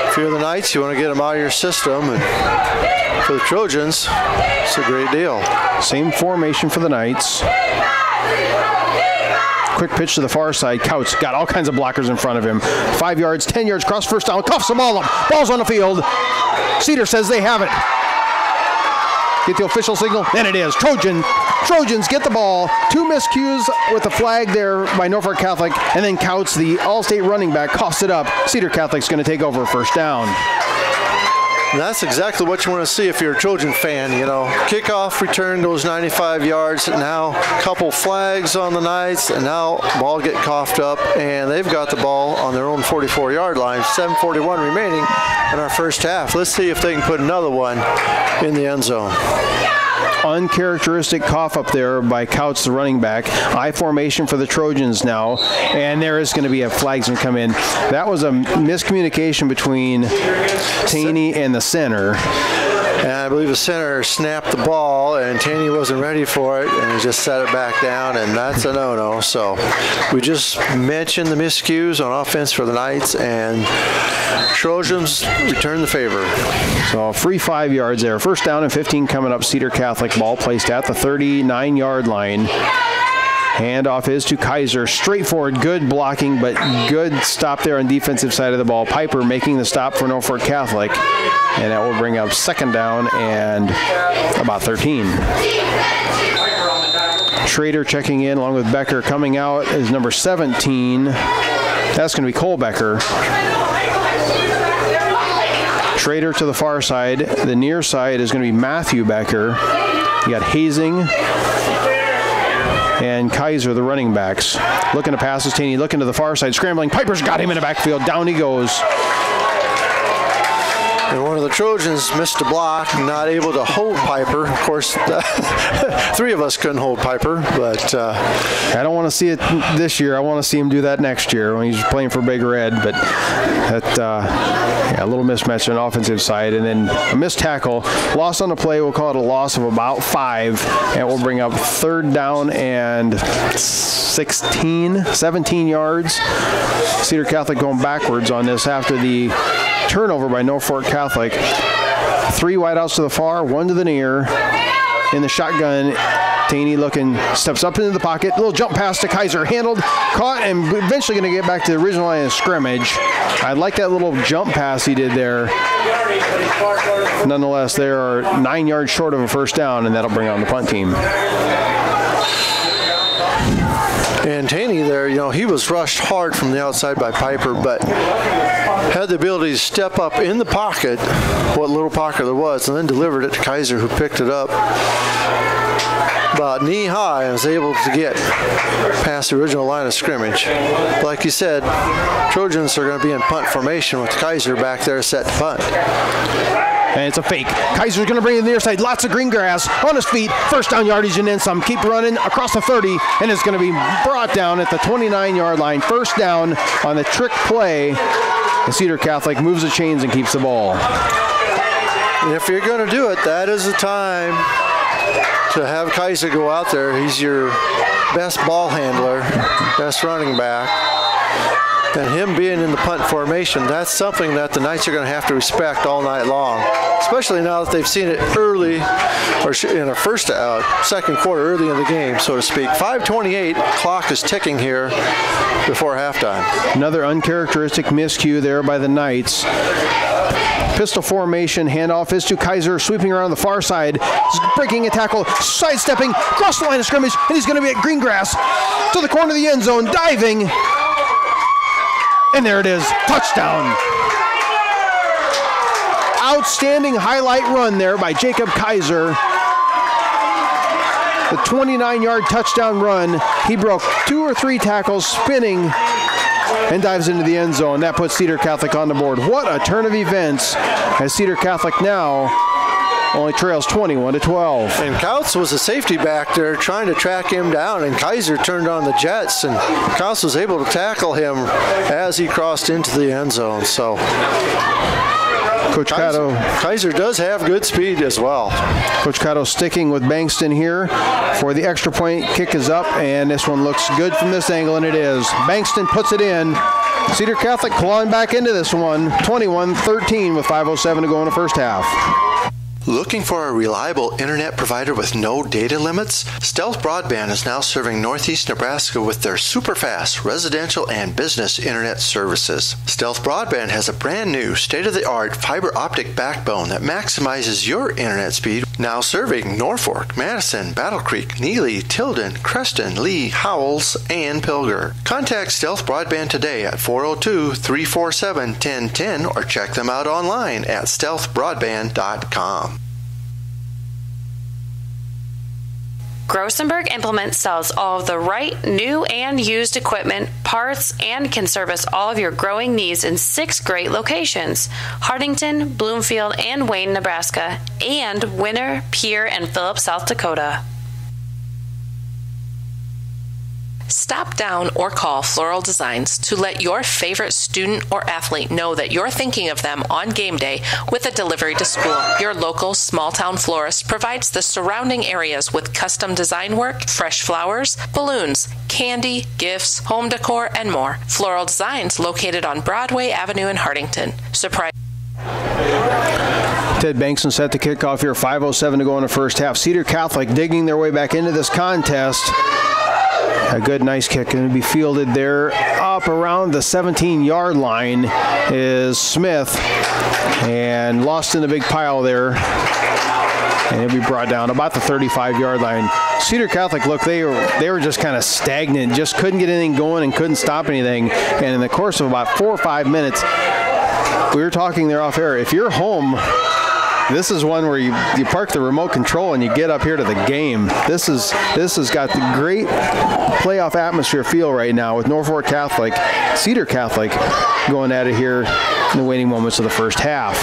if you're the Knights, you want to get them out of your system. And for the Trojans, it's a great deal. Same formation for the Knights. Quick pitch to the far side. Couts got all kinds of blockers in front of him. 5 yards, 10 yards, cross first down, cuffs them all up. Ball's on the field. Cedar says they have it. Get the official signal. Then it is. Trojans get the ball. 2 miscues with the flag there by Norfolk Catholic. And then Couts, the all-state running back, coughs it up. Cedar Catholic's going to take over first down. And that's exactly what you want to see if you're a Trojan fan. Kickoff return goes 95 yards. Now a couple flags on the Knights, and now ball get coughed up, and they've got the ball on their own 44-yard line. 7:41 remaining in our first half. Let's see if they can put another one in the end zone. Uncharacteristic cough up there by Couts, the running back. I formation for the Trojans now, and there is going to be a flag's going to come in. That was a miscommunication between Taney and the center. And I believe the center snapped the ball, and Taney wasn't ready for it, and he just set it back down, and that's a no-no. So we just mentioned the miscues on offense for the Knights, and Trojans return the favor. So free 5 yards there. First down and 15 coming up. Cedar Catholic, ball placed at the 39-yard line. Handoff is to Kaiser. Straightforward, good blocking, but good stop there on defensive side of the ball. Piper making the stop for Norfolk Catholic. And that will bring up second down and about 13. Schrader checking in along with Becker. Coming out is number 17. That's going to be Cole Becker. Schrader to the far side. The near side is going to be Matthew Becker. You got Hazing and Kaiser, the running backs. Looking to pass is Taney, looking to the far side, scrambling. Piper's got him in the backfield. Down he goes. And one of the Trojans missed a block, not able to hold Piper. Of course, 3 of us couldn't hold Piper, but... I don't want to see it this year. I want to see him do that next year when he's playing for Big Red. But a little mismatch on the offensive side. And then a missed tackle. Loss on the play, we'll call it a loss of about 5. And we'll bring up third down and 17 yards. Cedar Catholic going backwards on this after the turnover by Norfolk Catholic. 3 wideouts to the far, 1 to the near. In the shotgun, Taney looking, steps up into the pocket. Little jump pass to Kaiser, handled, caught, and eventually going to get back to the original line of scrimmage. I like that little jump pass he did there. Nonetheless, they are 9 yards short of a first down, and that'll bring on the punt team. And Taney there, he was rushed hard from the outside by Piper, but had the ability to step up in the pocket, what little pocket there was, and then delivered it to Kaiser, who picked it up about knee high and was able to get past the original line of scrimmage. Like you said, Trojans are going to be in punt formation with Kaiser back there set to punt. And it's a fake. Kaiser's going to bring it to the near side. Lots of green grass on his feet. First down yardage and then some. Keep running across the 30, and it's going to be brought down at the 29-yard line. First down on the trick play. And Cedar Catholic moves the chains and keeps the ball. If you're going to do it, that is the time to have Kaiser go out there. He's your best ball handler, best running back. And him being in the punt formation, that's something that the Knights are going to have to respect all night long, especially now that they've seen it early, or in our second quarter, early in the game, so to speak. 5:28, clock is ticking here before halftime. Another uncharacteristic miscue there by the Knights. Pistol formation, handoff is to Kaiser, sweeping around the far side, breaking a tackle, sidestepping, across the line of scrimmage, and he's going to be at green grass to the corner of the end zone, diving. And there it is, touchdown. outstanding highlight run there by Jacob Kaiser. The 29-yard touchdown run. He broke 2 or 3 tackles, spinning, and dives into the end zone. That puts Cedar Catholic on the board. What a turn of events as Cedar Catholic now only trails 21-12. And Couts was a safety back there trying to track him down, and Kaiser turned on the jets, and Couts was able to tackle him as he crossed into the end zone. So Coach Kaiser does have good speed as well. Coach Cotto sticking with Bankston here for the extra point. Kick is up, and this one looks good from this angle, and it is. Bankston puts it in. Cedar Catholic clawing back into this one, 21-13 with 5:07 to go in the first half. Looking for a reliable internet provider with no data limits? Stealth Broadband is now serving Northeast Nebraska with their super fast residential and business internet services. Stealth Broadband has a brand new state-of-the-art fiber optic backbone that maximizes your internet speed, now serving Norfolk, Madison, Battle Creek, Neely, Tilden, Creston, Lee, Howells, and Pilger. Contact Stealth Broadband today at 402-347-1010 or check them out online at stealthbroadband.com. Grossenberg Implement sells all of the right, new, and used equipment, parts, and can service all of your growing needs in 6 great locations: Hardington, Bloomfield, and Wayne, Nebraska, and Winter, Pierre, and Phillips, South Dakota. Stop down or call Floral Designs to let your favorite student or athlete know that you're thinking of them on game day with a delivery to school. Your local small-town florist provides the surrounding areas with custom design work, fresh flowers, balloons, candy, gifts, home decor, and more. Floral Designs located on Broadway Avenue in Hardington. Surprise. Ted Bankston set the kickoff here, 5:07 to go in the first half. Cedar Catholic digging their way back into this contest. A good, nice kick going to be fielded there. Up around the 17-yard line is Smith, and lost in the big pile there. And it'll be brought down about the 35-yard line. Cedar Catholic, look, they were just kind of stagnant, just couldn't get anything going and couldn't stop anything. And in the course of about 4 or 5 minutes, we were talking there off air, if you're home, this is one where you park the remote control and you get up here to the game. This has got the great playoff atmosphere feel right now with Norfolk Catholic, Cedar Catholic going at it here in the waning moments of the first half.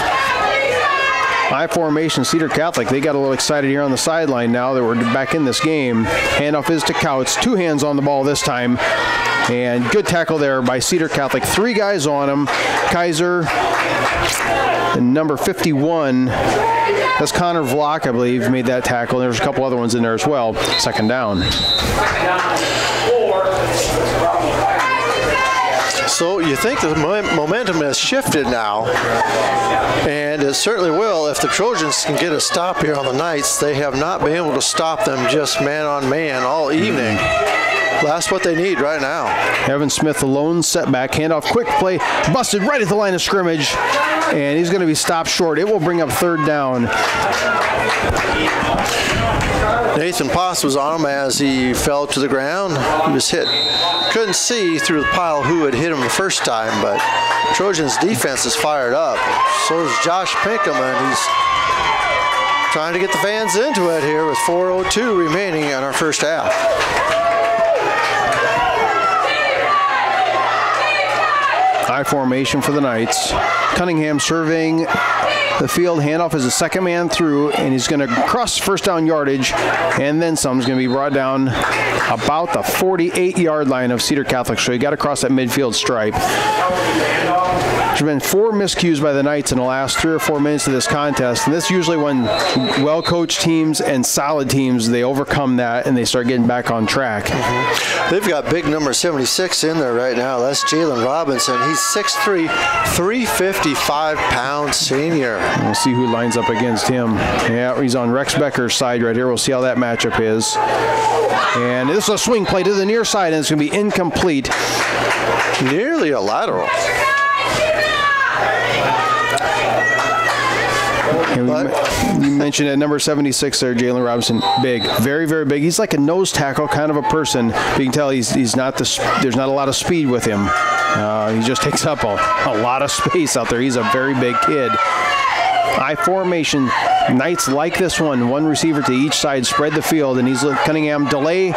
High formation, Cedar Catholic, they got a little excited here on the sideline now that we're back in this game. Handoff is to Couts, 2 hands on the ball this time. And good tackle there by Cedar Catholic. 3 guys on him. Kaiser, and number 51, that's Connor Vlock, I believe, made that tackle. There's a couple other ones in there as well. Second down. So you think the momentum has shifted now, and it certainly will if the Trojans can get a stop here on the Knights. They have not been able to stop them just man on man all evening. That's what they need right now. Evan Smith, the lone setback, handoff, quick play, busted right at the line of scrimmage, and he's going to be stopped short. It will bring up third down. Nathan Poss was on him as he fell to the ground. He was hit. Couldn't see through the pile who had hit him the first time, but Trojans' defense is fired up. So is Josh Pinkham, and he's trying to get the fans into it here with 4:02 remaining in our first half. High formation for the Knights. Cunningham surveying the field. Handoff is the second man through, and he's going to cross first down yardage, and then some. Is going to be brought down about the 48-yard line of Cedar Catholic. So you got to cross that midfield stripe. There's been 4 miscues by the Knights in the last 3 or 4 minutes of this contest, and this usually when well-coached teams and solid teams, they overcome that and they start getting back on track. Mm-hmm. They've got big number 76 in there right now. That's Jalen Robinson. He's 6'3", 355-pound senior. We'll see who lines up against him. Yeah, he's on Rex Becker's side right here. We'll see how that matchup is. And this is a swing play to the near side, and it's going to be incomplete. Nearly a lateral. You mentioned at number 76 there, Jalen Robinson, big, very, very big. He's like a nose tackle kind of a person. But you can tell he's not there's not a lot of speed with him. He just takes up a lot of space out there. He's a very big kid. I formation. Knights like this one receiver to each side, spread the field, and he's Cunningham delay.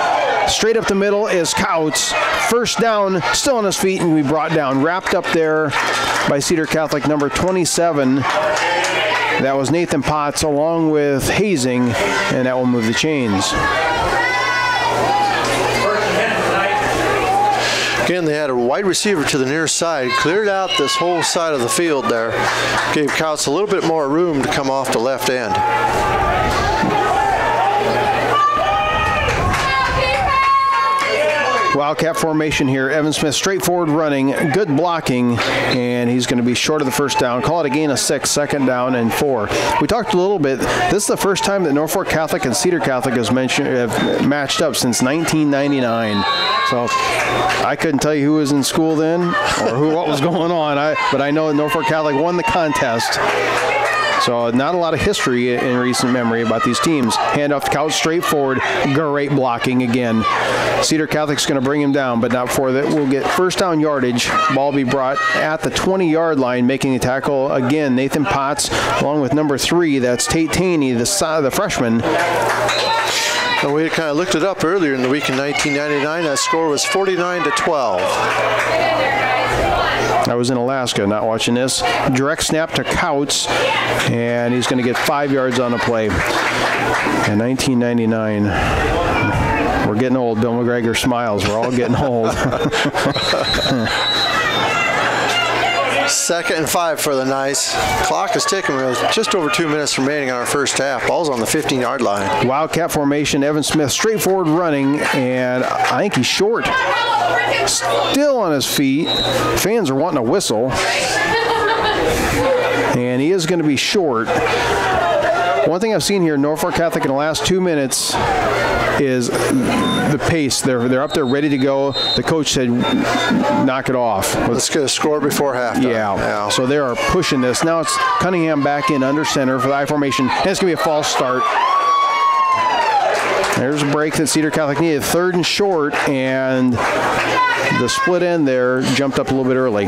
Straight up the middle is Couts. First down, still on his feet, and we brought down. Wrapped up there by Cedar Catholic, number 27. That was Nathan Potts along with Hazing, and that will move the chains. Again, they had a wide receiver to the near side, cleared out this whole side of the field there, gave Couts a little bit more room to come off the left end. Wildcat formation here. Evan Smith straight forward running, good blocking, and he's going to be short of the first down. Call it a gain of 6, second down and 4. We talked a little bit. This is the first time that Norfolk Catholic and Cedar Catholic have matched up since 1999. So I couldn't tell you who was in school then or what was going on, but I know that Norfolk Catholic won the contest. So not a lot of history in recent memory about these teams. Hand off to Couch straight forward. Great blocking again. Cedar Catholic's going to bring him down, but not before that. We'll get first down yardage. Ball be brought at the 20-yard line, making the tackle again. Nathan Potts, along with number 3. That's Tate Taney, the freshman. And we kind of looked it up earlier in the week in 1999. That score was 49-12. I was in Alaska, not watching this. Direct snap to Couts, and he's going to get 5 yards on the play. In 1999, we're getting old. Bill McGregor smiles. We're all getting old. Second and 5 for the Knights. Clock is ticking. With just over 2 minutes remaining on our first half. Ball's on the 15-yard line. Wildcat formation. Evan Smith straight forward running, and I think he's short. Still on his feet. Fans are wanting a whistle. And he is going to be short. One thing I've seen here in Norfolk Catholic in the last 2 minutes is the pace. They're up there ready to go. The coach said, knock it off. Let's get a score before halftime. Yeah. So they are pushing this. Now it's Cunningham back in under center for the I formation. And it's going to be a false start. There's a break that Cedar Catholic needed. Third and short, and the split end there jumped up a little bit early.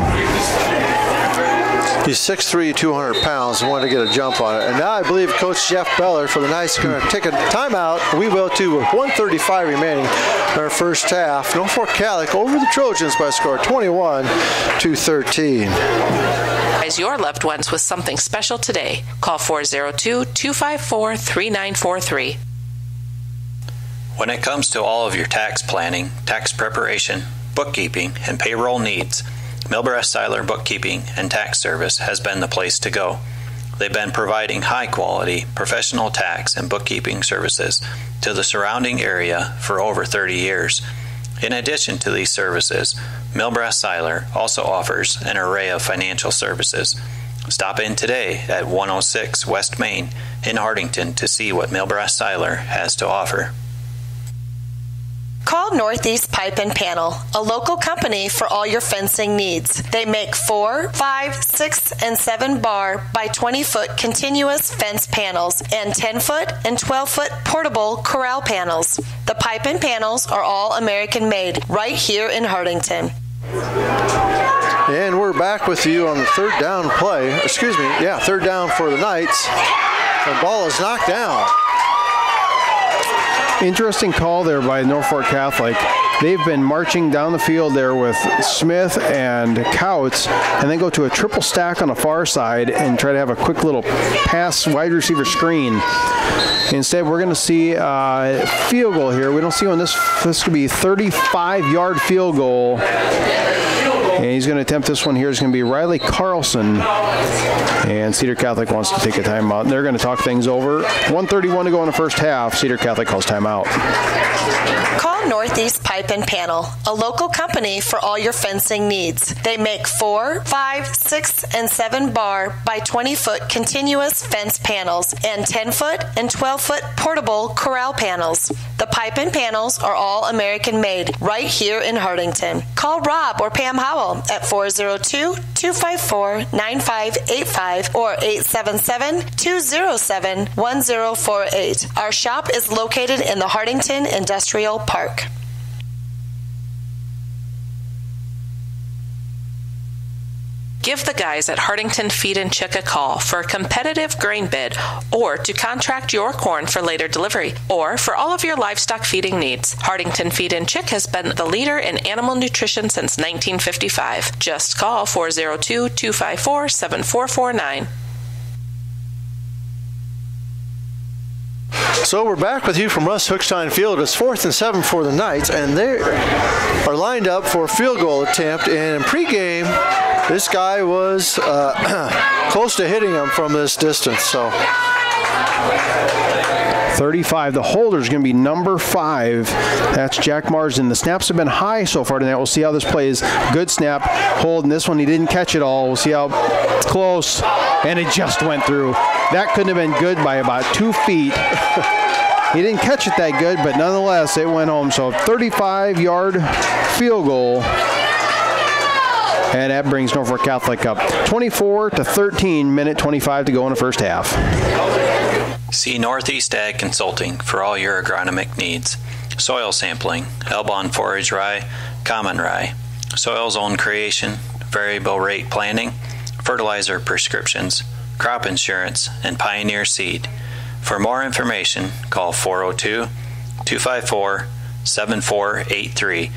He's 6'3", 200 pounds, and wanted to get a jump on it. And now I believe Coach Jeff Beller for the Knights is going to take a timeout. We will too, with 1:35 remaining in our first half. Norfolk Catholic over the Trojans by a score 21-13. Surprise your loved ones with something special today. Call 402-254-3943. When it comes to all of your tax planning, tax preparation, bookkeeping, and payroll needs, Milbrecht Seiler Bookkeeping and Tax Service has been the place to go. They've been providing high-quality, professional tax and bookkeeping services to the surrounding area for over 30 years. In addition to these services, Milbrecht Seiler also offers an array of financial services. Stop in today at 106 West Main in Hartington to see what Milbrecht Seiler has to offer. Call Northeast Pipe and Panel, a local company for all your fencing needs. They make 4, 5, 6, and 7 bar by 20-foot continuous fence panels and 10-foot and 12-foot portable corral panels. The pipe and panels are all American made right here in Hartington. And we're back with you on the third down play. Third down for the Knights. The ball is knocked down. Interesting call there by Norfolk Catholic. They've been marching down the field there with Smith and Couts, and then go to a triple stack on the far side and try to have a quick little pass wide receiver screen. Instead, we're going to see a field goal here. We don't see one. This could be a 35-yard field goal. And he's going to attempt this one here. It's going to be Riley Carlson. And Cedar Catholic wants to take a timeout. They're going to talk things over. 1:31 to go in the first half. Cedar Catholic calls timeout. Call Northeast Pipe and Panel, a local company for all your fencing needs. They make 4, 5, 6, and 7 bar by 20-foot continuous fence panels and 10-foot and 12-foot portable corral panels. The pipe and panels are all American made right here in Hartington. Call Rob or Pam Howell at 402-254-9585 or 877-207-1048. Our shop is located in the Hartington Industrial Park. Give the guys at Hardington Feed and Chick a call for a competitive grain bid or to contract your corn for later delivery or for all of your livestock feeding needs. Hardington Feed and Chick has been the leader in animal nutrition since 1955. Just call 402-254-7449. So we're back with you from Russ Hookstein Field. It's 4th and 7 for the Knights, and they are lined up for a field goal attempt. And in pregame, this guy was close to hitting him from this distance. So 35. The holder is going to be number 5. That's Jack Marsden. The snaps have been high so far tonight. We'll see how this plays. Good snap. Hold, and this one he didn't catch it all. We'll see how close. And it just went through. That couldn't have been good by about 2 feet. He didn't catch it that good, but nonetheless, it went home. So 35-yard field goal. And that brings Norfolk Catholic up 24-13, minute 25 to go in the first half. See Northeast Ag Consulting for all your agronomic needs. Soil sampling, Elbon forage rye, common rye, soil zone creation, variable rate planting, fertilizer prescriptions, crop insurance, and Pioneer Seed. For more information, call 402-254-7483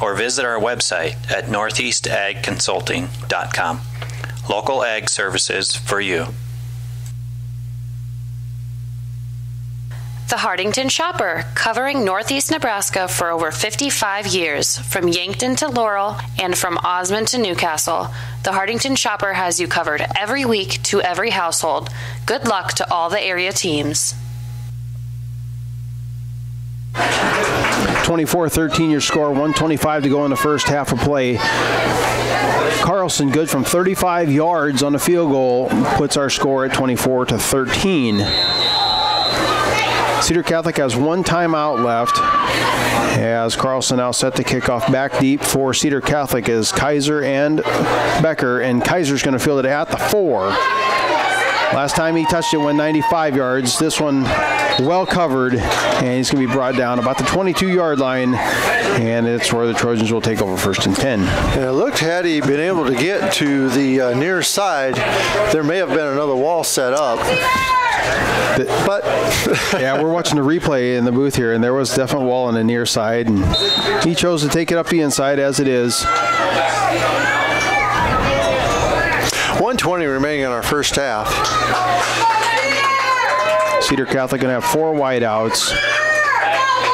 or visit our website at northeastagconsulting.com. Local ag services for you. The Hardington Shopper, covering Northeast Nebraska for over 55 years, from Yankton to Laurel and from Osmond to Newcastle. The Hardington Shopper has you covered every week to every household. Good luck to all the area teams. 24-13 your score, 1:25 to go in the first half of play. Carlson good from 35 yards on the field goal, puts our score at 24-13. Cedar Catholic has one timeout left as Carlson now set to kick off back deep for Cedar Catholic as Kaiser and Becker, and Kaiser's going to field it at the 4. Last time he touched it went 95 yards. This one well covered, and he's going to be brought down about the 22-yard line, and it's where the Trojans will take over 1st and 10. And it looked, had he been able to get to the near side, there may have been another wall set up. But yeah, we're watching the replay in the booth here, and there was a definite wall on the near side, and he chose to take it up the inside as it is. 1:20 remaining in our first half. Cedar Catholic going to have 4 wideouts.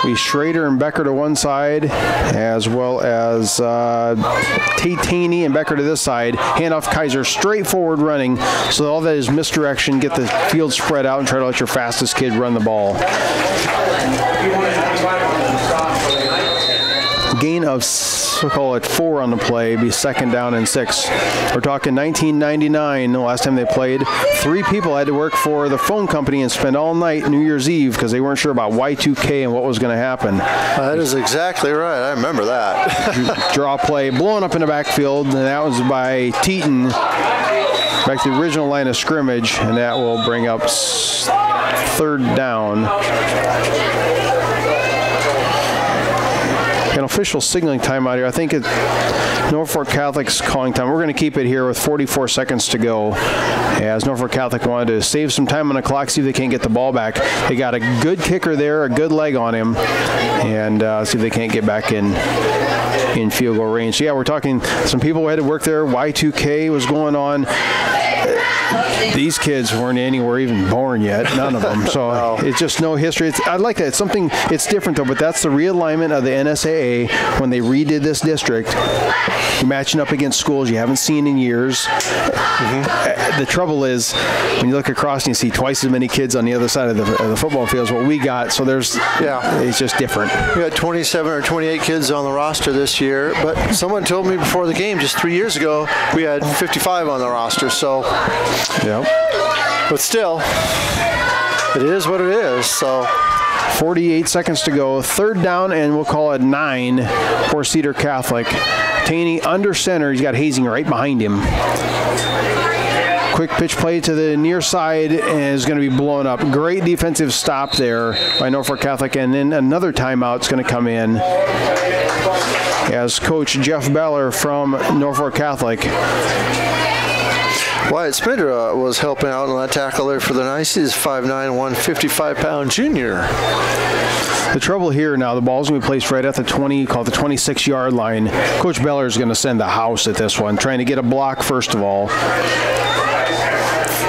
We Schrader and Becker to one side, as well as Tate Taney and Becker to this side. Handoff Kaiser, straightforward running. So all that is misdirection. Get the field spread out and try to let your fastest kid run the ball. Gain of, we'll call it 4 on the play, be 2nd down and 6. We're talking 1999, the last time they played. 3 people had to work for the phone company and spend all night New Year's Eve because they weren't sure about Y2K and what was going to happen. That is exactly right. I remember that. Draw play, blowing up in the backfield, and that was by Teton. Back to the original line of scrimmage, and that will bring up 3rd down. An official signaling timeout here. I think it's Norfolk Catholic's calling time. We're going to keep it here with 44 seconds to go, as Norfolk Catholic wanted to save some time on the clock, see if they can't get the ball back. They got a good kicker there, a good leg on him, and see if they can't get back in field goal range. So yeah, we're talking some people who had to work there. Y2K was going on. These kids weren't anywhere even born yet, none of them. So it's just no history. I like that. It's something, it's different though, but that's the realignment of the NSAA when they redid this district. You're matching up against schools you haven't seen in years. The trouble is when you look across and you see twice as many kids on the other side of the football field as what we got. So there's, it's just different. We got 27 or 28 kids on the roster this year, but someone told me before the game just 3 years ago we had 55 on the roster. So, but still, it is what it is. So 48 seconds to go. 3rd down, and we'll call it 9 for Cedar Catholic. Taney under center. He's got Hazing right behind him. quick pitch play to the near side is going to be blown up. Great defensive stop there by Norfolk Catholic, and then another timeout is going to come in as Coach Jeff Beller from Norfolk Catholic. Wyatt Smitter was helping out on that tackle there for the Knights. He's 5'9", 155-pound junior. The trouble here now, the ball's going to be placed right at the 26-yard line. Coach Beller is going to send the house at this one, trying to get a block first of all.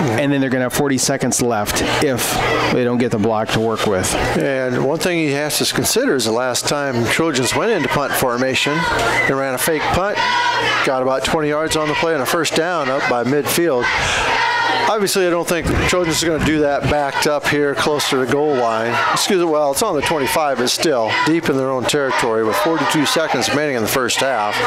And then they're going to have 40 seconds left if they don't get the block to work with. And one thing he has to consider is the last time Trojans went into punt formation, they ran a fake punt, got about 20 yards on the play and a first down up by midfield. Obviously, I don't think the Trojans are going to do that backed up here close to the goal line. Well, it's on the 25, but still deep in their own territory with 42 seconds remaining in the first half.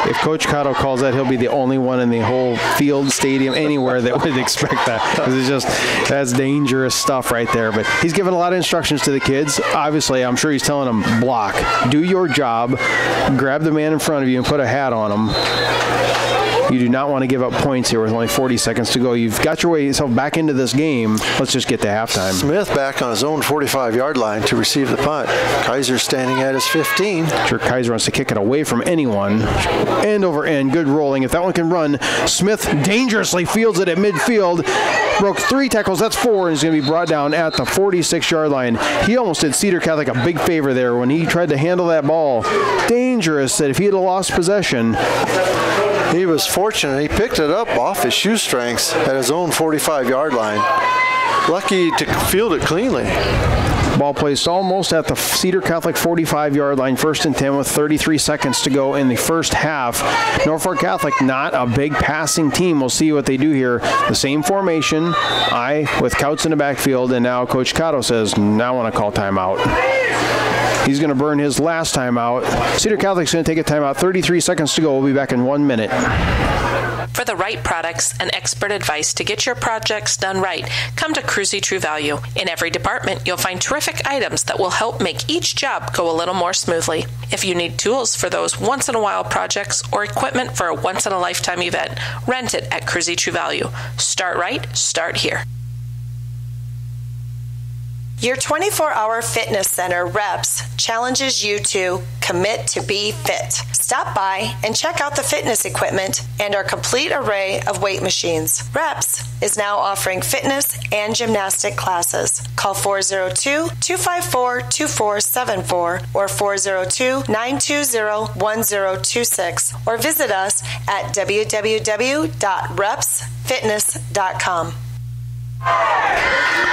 If Coach Cotto calls that, he'll be the only one in the whole field, stadium, anywhere that would expect that. Because that's dangerous stuff right there. But he's given a lot of instructions to the kids. Obviously, I'm sure he's telling them, block. Do your job. Grab the man in front of you and put a hat on him. You do not want to give up points here with only 40 seconds to go. You've got yourself back into this game. Let's just get to halftime. Smith back on his own 45-yard line to receive the punt. Kaiser standing at his 15. Sure, Kaiser wants to kick it away from anyone. End over end. Good rolling. If that one can run, Smith dangerously fields it at midfield. Broke 3 tackles. That's 4, and he's going to be brought down at the 46-yard line. He almost did Cedar Catholic a big favor there when he tried to handle that ball. Dangerous that if he had lost possession. He was fortunate. He picked it up off his shoestrings at his own 45-yard line. Lucky to field it cleanly. Ball placed almost at the Cedar Catholic 45-yard line, 1st and 10 with 33 seconds to go in the first half. Norfolk Catholic, not a big passing team. We'll see what they do here. The same formation, with Couts in the backfield, and now Coach Cotto says, now I want to call timeout. He's going to burn his last timeout. Cedar Catholic's going to take a timeout. 33 seconds to go. We'll be back in 1 minute. For the right products and expert advice to get your projects done right, come to Cruzy True Value. In every department, you'll find terrific items that will help make each job go a little more smoothly. If you need tools for those once-in-a-while projects or equipment for a once-in-a-lifetime event, rent it at Cruzy True Value. Start right, start here. Your 24-hour fitness center, Reps, challenges you to commit to be fit. Stop by and check out the fitness equipment and our complete array of weight machines. Reps is now offering fitness and gymnastic classes. Call 402-254-2474 or 402-920-1026 or visit us at www.repsfitness.com.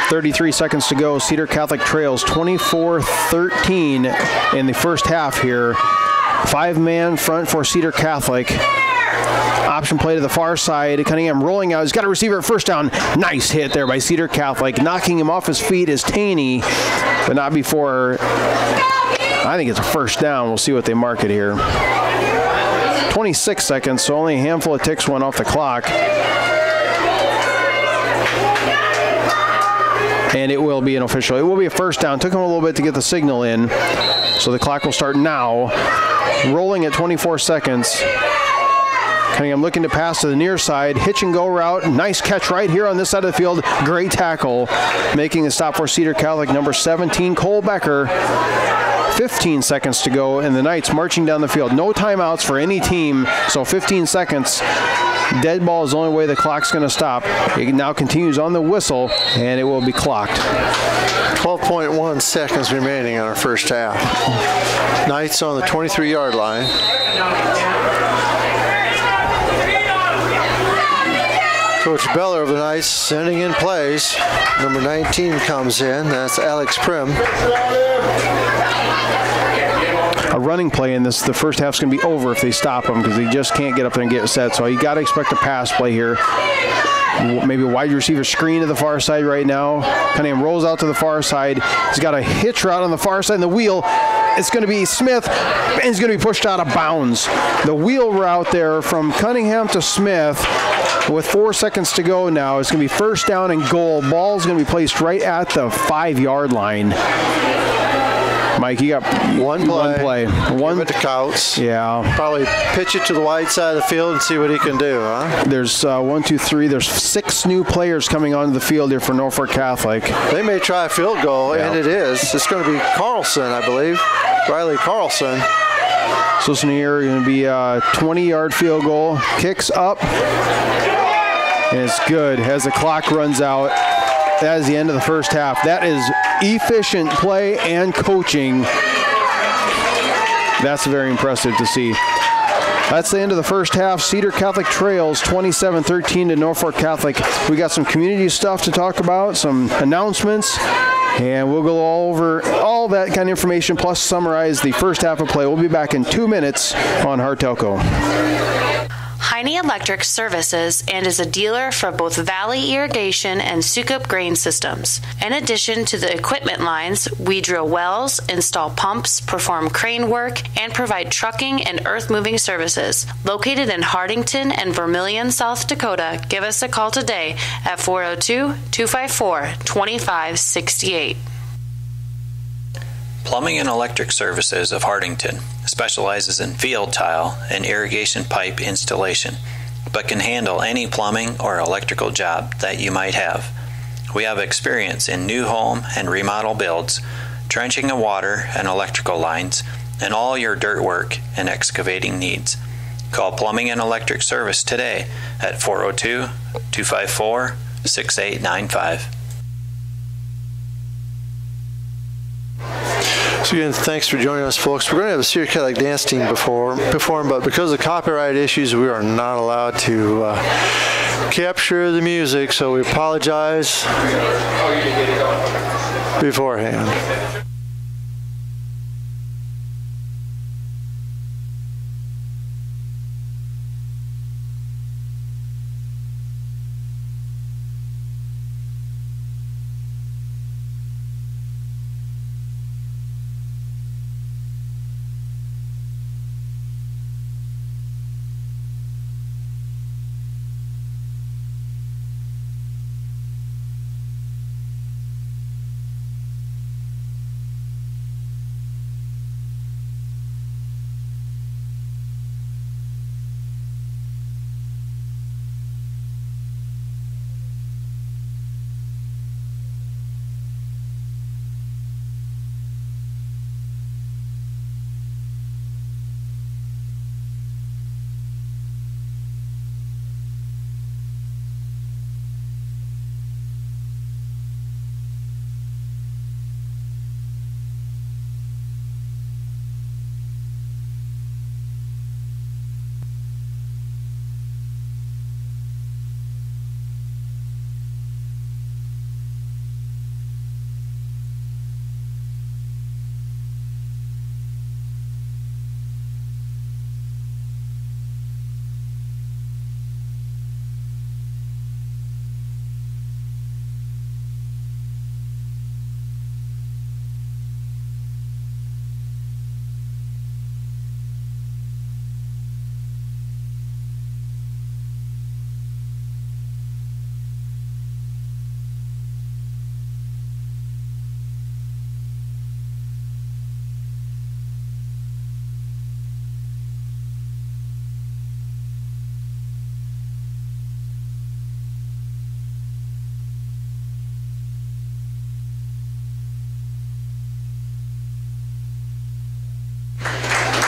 33 seconds to go. Cedar Catholic trails 24-13 in the first half here. 5-man front for Cedar Catholic. Option play to the far side. Cunningham rolling out. He's got a receiver at first down. Nice hit there by Cedar Catholic. Knocking him off his feet is Taney, but not before. I think it's a first down. We'll see what they mark it here. 26 seconds, so only a handful of ticks went off the clock. And it will be an official. It will be a first down. Took him a little bit to get the signal in. So the clock will start now. Rolling at 24 seconds. Cunningham looking to pass to the near side. Hitch and go route. Nice catch right here on this side of the field. Great tackle. Making a stop for Cedar Catholic. Number 17, Cole Becker. 15 seconds to go, and the Knights marching down the field. No timeouts for any team, so 15 seconds. Dead ball is the only way the clock's going to stop. It now continues on the whistle, and it will be clocked. 12.1 seconds remaining on our first half. Knights on the 23-yard line. Coach Beller of the Knights sending in plays. Number 19 comes in. That's Alex Prim. A running play in this, the first half's going to be over if they stop him because they just can't get up there and get set. So you got to expect a pass play here. Maybe a wide receiver screen to the far side right now. Cunningham rolls out to the far side. He's got a hitch route on the far side, and the wheel, it's going to be Smith, and he's going to be pushed out of bounds. The wheel route there from Cunningham to Smith with 4 seconds to go now. It's going to be first down and goal. Ball's going to be placed right at the 5-yard line. Mike, you got one play. One give it to Couts. Yeah. Probably pitch it to the wide side of the field and see what he can do, huh? There's 1, 2, 3. There's 6 new players coming onto the field here for Norfolk Catholic. They may try a field goal, and it is. It's going to be Carlson, I believe. Riley Carlson. So this here going to be a 20-yard field goal. Kicks up. And it's good as the clock runs out. That is the end of the first half. That is efficient play and coaching. That's very impressive to see. That's the end of the first half. Cedar Catholic trails 27-13 to Norfolk Catholic. We got some community stuff to talk about, some announcements, and we'll go all over all that kind of information, plus summarize the first half of play. We'll be back in 2 minutes on Hartelco. Heine Electric services and is a dealer for both Valley Irrigation and Sukup Grain Systems. In addition to the equipment lines, we drill wells, install pumps, perform crane work, and provide trucking and earth-moving services. Located in Hardington and Vermilion, South Dakota, give us a call today at 402-254-2568. Plumbing and Electric Services of Hardington specializes in field tile and irrigation pipe installation, but can handle any plumbing or electrical job that you might have. We have experience in new home and remodel builds, trenching of water and electrical lines, and all your dirt work and excavating needs. Call Plumbing and Electric Service today at 402-254-6895. So again, thanks for joining us, folks. We're going to have a Cedar Catholic dance team perform, but because of copyright issues, we are not allowed to capture the music, so we apologize beforehand.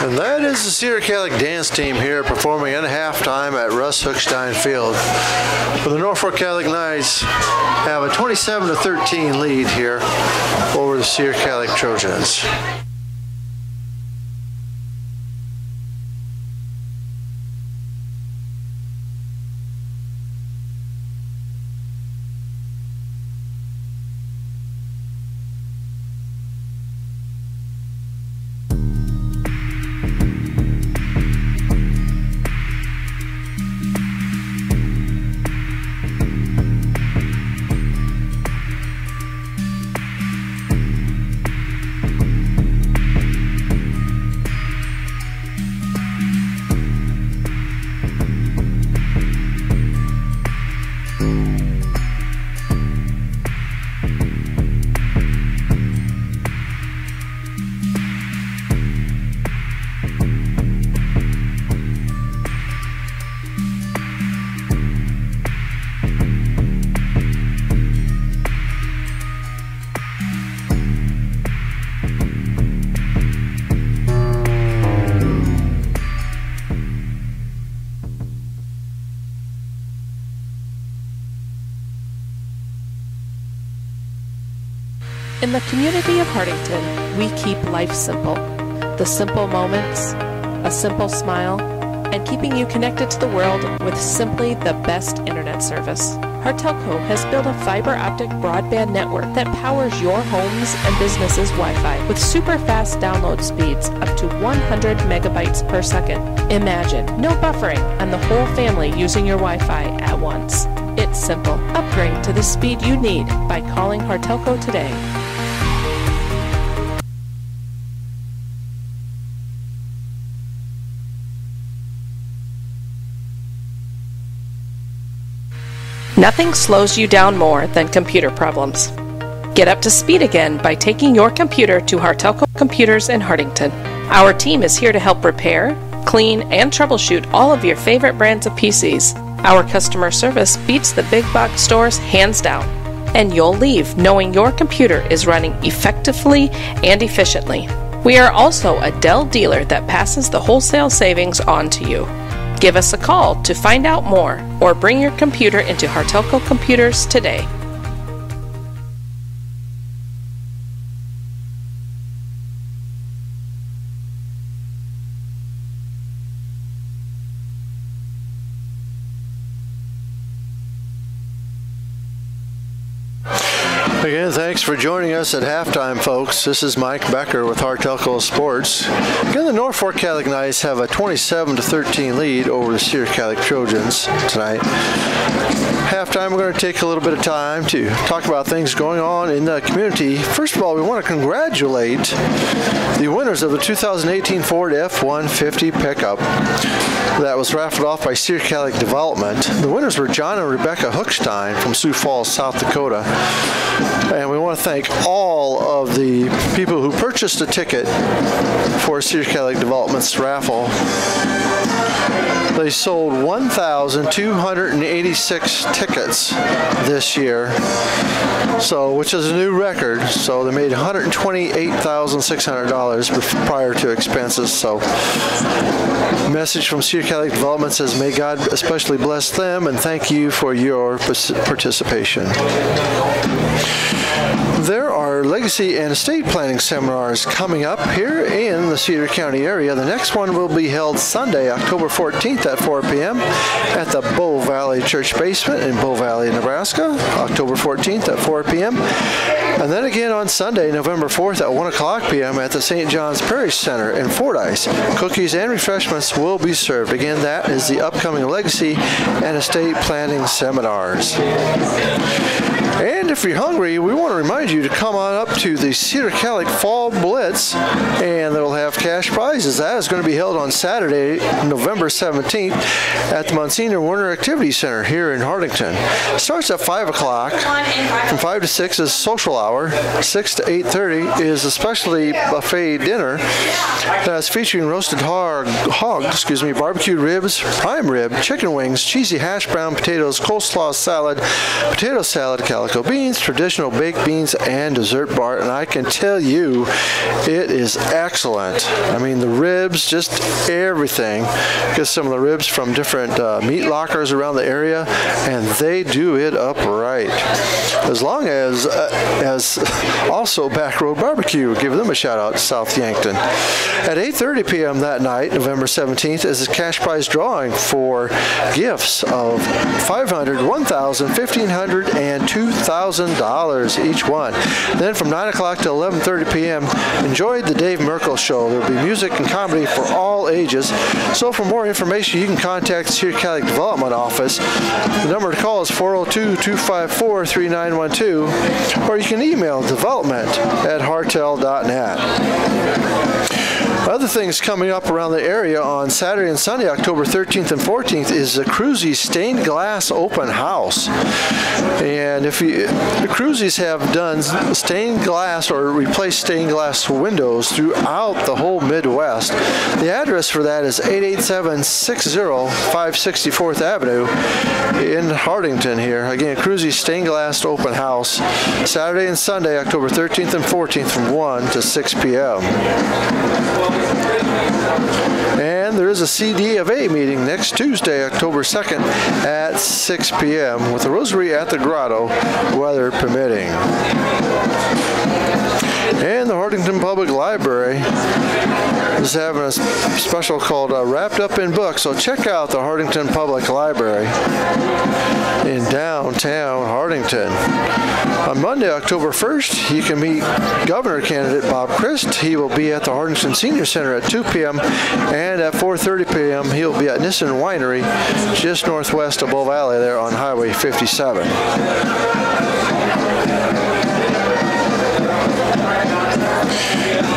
And that is the Cedar Catholic dance team here performing at halftime at Russ Hookstein Field. The Norfolk Catholic Knights have a 27-13 lead here over the Cedar Catholic Trojans. In the community of Hardington, we keep life simple. The simple moments, a simple smile, and keeping you connected to the world with simply the best internet service. Hartelco has built a fiber optic broadband network that powers your homes and businesses' Wi-Fi with super fast download speeds up to 100 megabytes per second. Imagine no buffering and the whole family using your Wi-Fi at once. It's simple. Upgrade to the speed you need by calling Hartelco today. Nothing slows you down more than computer problems. Get up to speed again by taking your computer to Hartelco Computers in Hardington. Our team is here to help repair, clean, and troubleshoot all of your favorite brands of PCs. Our customer service beats the big box stores hands down, and you'll leave knowing your computer is running effectively and efficiently. We are also a Dell dealer that passes the wholesale savings on to you. Give us a call to find out more or bring your computer into Hartelco Computers today. Again, thanks for joining us at halftime, folks. This is Mike Becker with Hartelco Sports. Again, the Norfolk Catholic Knights have a 27-13 lead over the Cedar Catholic Trojans tonight. Halftime, we're going to take a little bit of time to talk about things going on in the community. First of all, we want to congratulate the winners of the 2018 Ford F-150 pickup that was raffled off by Cedar Catholic Development. The winners were John and Rebecca Hookstein from Sioux Falls, South Dakota. And we want to thank all of the people who purchased a ticket for Cedar Catholic Development's raffle. They sold 1,286 tickets this year, which is a new record. So they made $128,600 prior to expenses. So message from Cedar Catholic Development says, may God especially bless them and thank you for your participation. There are legacy and estate planning seminars coming up here in the Cedar County area. The next one will be held Sunday, October 14th at 4 p.m. at the Bow Valley Church Basement in Bow Valley, Nebraska, October 14th at 4 p.m. And then again on Sunday, November 4th at 1 o'clock p.m. at the St. John's Parish Center in Fordyce. Cookies and refreshments will be served. Again, that is the upcoming legacy and estate planning seminars. And if you're hungry, we want to remind you to come on up to the Cedar Catholic Fall Blitz, and they'll have cash prizes. That is going to be held on Saturday, November 17th at the Monsignor Werner Activity Center here in Hardington. It starts at 5 o'clock. From 5 to 6 is social hour. 6 to 8:30 is a specialty buffet dinner that's featuring roasted barbecued ribs, prime rib, chicken wings, cheesy hash brown potatoes, coleslaw salad, potato salad, calico beans, traditional baked beans, and dessert bar. And I can tell you, it is excellent. I mean, the ribs, just everything. Get some of the ribs from different meat lockers around the area, and they do it up right. As long as also Back Road Barbecue, give them a shout out to South Yankton. At 8:30 p.m. that night, November 17th, is a cash prize drawing for gifts of $500, $1,000, $1,500, and $2,000 each one. Then from 9 o'clock to 11:30 p.m., enjoy the Dave Merkel Show. There will be music and comedy for all ages. So for more information, you can contact the Cedar Catholic Development Office. The number to call is 402-254-3912, or you can email development@hartel.net. Other things coming up around the area on Saturday and Sunday, October 13th and 14th, is the Cruzy Stained Glass Open House. And the Cruzies have done stained glass or replaced stained glass windows throughout the whole Midwest. The address for that is 88760 564th Avenue in Hardington here. Again, Cruzy Stained Glass Open House, Saturday and Sunday, October 13th and 14th from 1 to 6 p.m. And there is a CD of A meeting next Tuesday, October 2nd at 6 p.m. with the Rosary at the Grotto, weather permitting. And the Hartington Public Library is having a special called Wrapped Up in Books. So check out the Hartington Public Library in downtown Hartington. On Monday, October 1st, you can meet Governor candidate Bob Christ. He will be at the Hartington Senior Center at 2 p.m. and at 4:30 p.m. he'll be at Nissen Winery just northwest of Bull Valley there on Highway 57.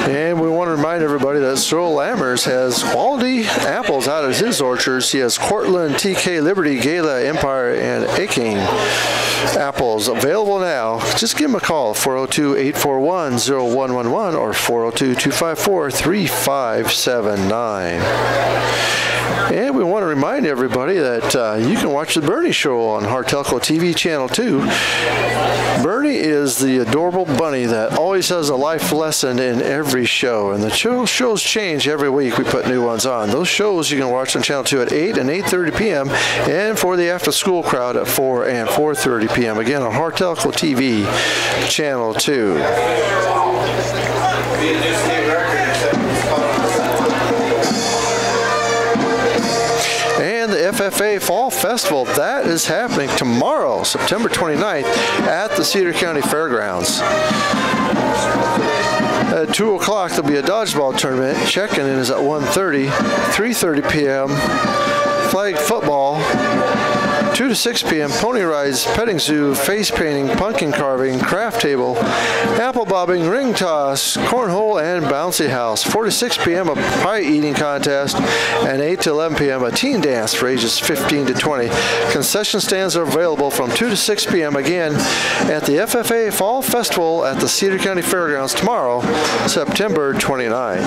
And we want to remind everybody that Cyril Lammers has quality apples out of his orchards. He has Cortland, TK, Liberty, Gala, Empire, and Aking apples available now. Just give him a call, 402-841-0111 or 402-254-3579. And we want to remind everybody that you can watch the Bernie Show on Hartelco TV Channel 2. Bernie is the adorable bunny that always has a life lesson in every show. And the shows change every week. We put new ones on. Those shows you can watch on Channel 2 at 8 and 8:30 p.m. and for the after-school crowd at 4 and 4:30 p.m. Again on Hartelco TV Channel 2. And the FFA Fall Festival, that is happening tomorrow, September 29th, at the Cedar County Fairgrounds. At 2 o'clock, there'll be a dodgeball tournament. Check-in is at 1:30, 3:30 p.m. Flag football, 2 to 6 p.m. pony rides, petting zoo, face painting, pumpkin carving, craft table, apple bobbing, ring toss, cornhole, and bouncy house. 4 to 6 p.m. a pie eating contest, and 8 to 11 p.m. a teen dance for ages 15 to 20. Concession stands are available from 2 to 6 p.m. again at the FFA Fall Festival at the Cedar County Fairgrounds tomorrow, September 29th.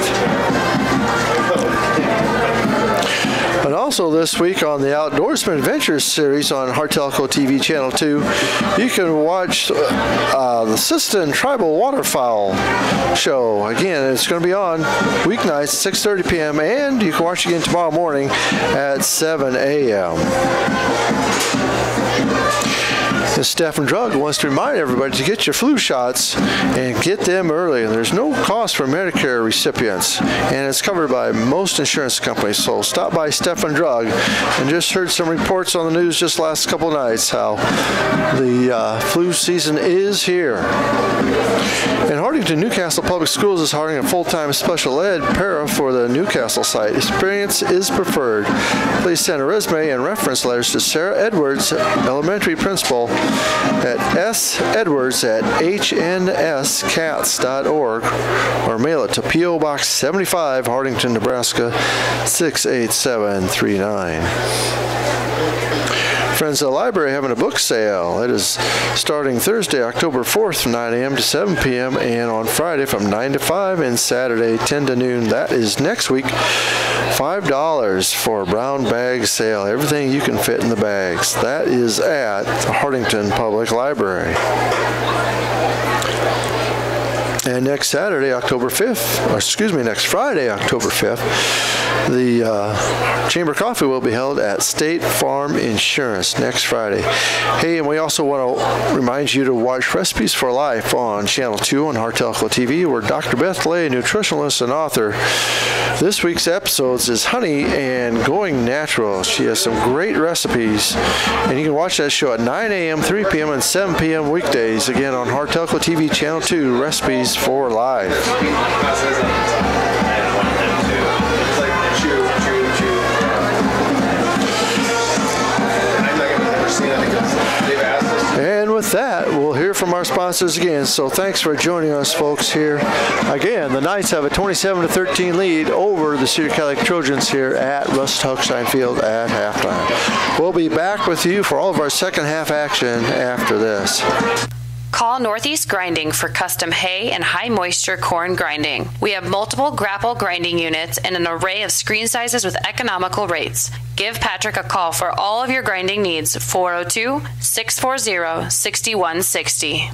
And also this week on the Outdoorsman Adventures series on Hartelco TV Channel 2, you can watch the Siston Tribal Waterfowl show. Again, it's going to be on weeknights, 6:30 p.m., and you can watch it again tomorrow morning at 7 a.m. The Stefan Drug wants to remind everybody to get your flu shots and get them early. And there's no cost for Medicare recipients, and it's covered by most insurance companies. So stop by Stefan Drug. And just heard some reports on the news just last couple nights how the flu season is here. And Hartington Newcastle Public Schools is hiring a full-time special ed para for the Newcastle site. Experience is preferred. Please send a resume and reference letters to Sarah Edwards, elementary principal, at sEdwards@hnscats.org or mail it to P.O. Box 75, Hartington, Nebraska 68739. Friends of the Library having a book sale. It is starting Thursday, October 4th from 9 a.m. to 7 p.m. and on Friday from 9 to 5 and Saturday 10 to noon. That is next week. $5 for a brown bag sale. Everything you can fit in the bags. That is at the Hartington Public Library. And next Saturday, October 5th, or excuse me, next Friday, October 5th, the Chamber Coffee will be held at State Farm Insurance next Friday. Hey, and we also want to remind you to watch Recipes for Life on Channel 2 on Hartelco TV, where Dr. Beth Lay, nutritionalist and author, this week's episodes is Honey and Going Natural. She has some great recipes, and you can watch that show at 9 a.m., 3 p.m., and 7 p.m. weekdays, again on Hartelco TV Channel 2, Recipes for Life. And with that, we'll hear from our sponsors again. So thanks for joining us, folks, here. Again, the Knights have a 27-13 lead over the Cedar Catholic Trojans here at Russ Hochstein Field at halftime. We'll be back with you for all of our second half action after this. Call Northeast Grinding for custom hay and high moisture corn grinding. We have multiple grapple grinding units and an array of screen sizes with economical rates. Give Patrick a call for all of your grinding needs, 402-640-6160.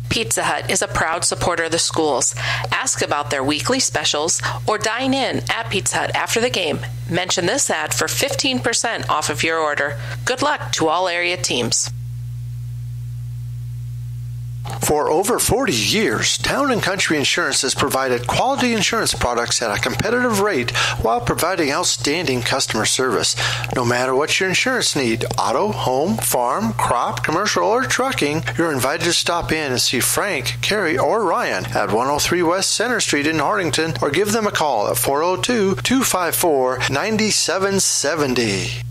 Pizza Hut is a proud supporter of the schools. Ask about their weekly specials or dine in at Pizza Hut after the game. Mention this ad for 15% off of your order. Good luck to all area teams. For over 40 years, Town & Country Insurance has provided quality insurance products at a competitive rate while providing outstanding customer service. No matter what your insurance need, auto, home, farm, crop, commercial, or trucking, you're invited to stop in and see Frank, Carrie, or Ryan at 103 West Center Street in Hartington, or give them a call at 402-254-9770.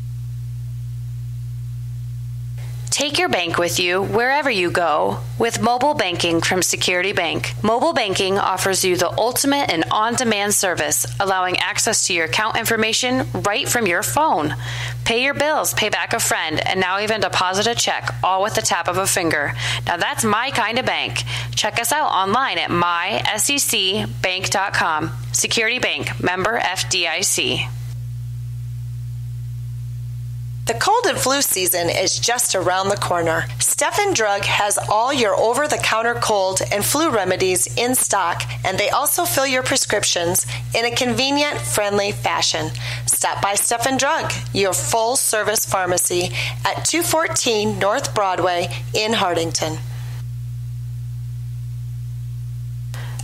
Take your bank with you wherever you go with mobile banking from Security Bank. Mobile banking offers you the ultimate and on-demand service, allowing access to your account information right from your phone. Pay your bills, pay back a friend, and now even deposit a check, all with the tap of a finger. Now that's my kind of bank. Check us out online at mysecbank.com. Security Bank, member FDIC. The cold and flu season is just around the corner. Stephen Drug has all your over-the-counter cold and flu remedies in stock, and they also fill your prescriptions in a convenient, friendly fashion. Stop by Stephen Drug, your full-service pharmacy at 214 North Broadway in Hartington.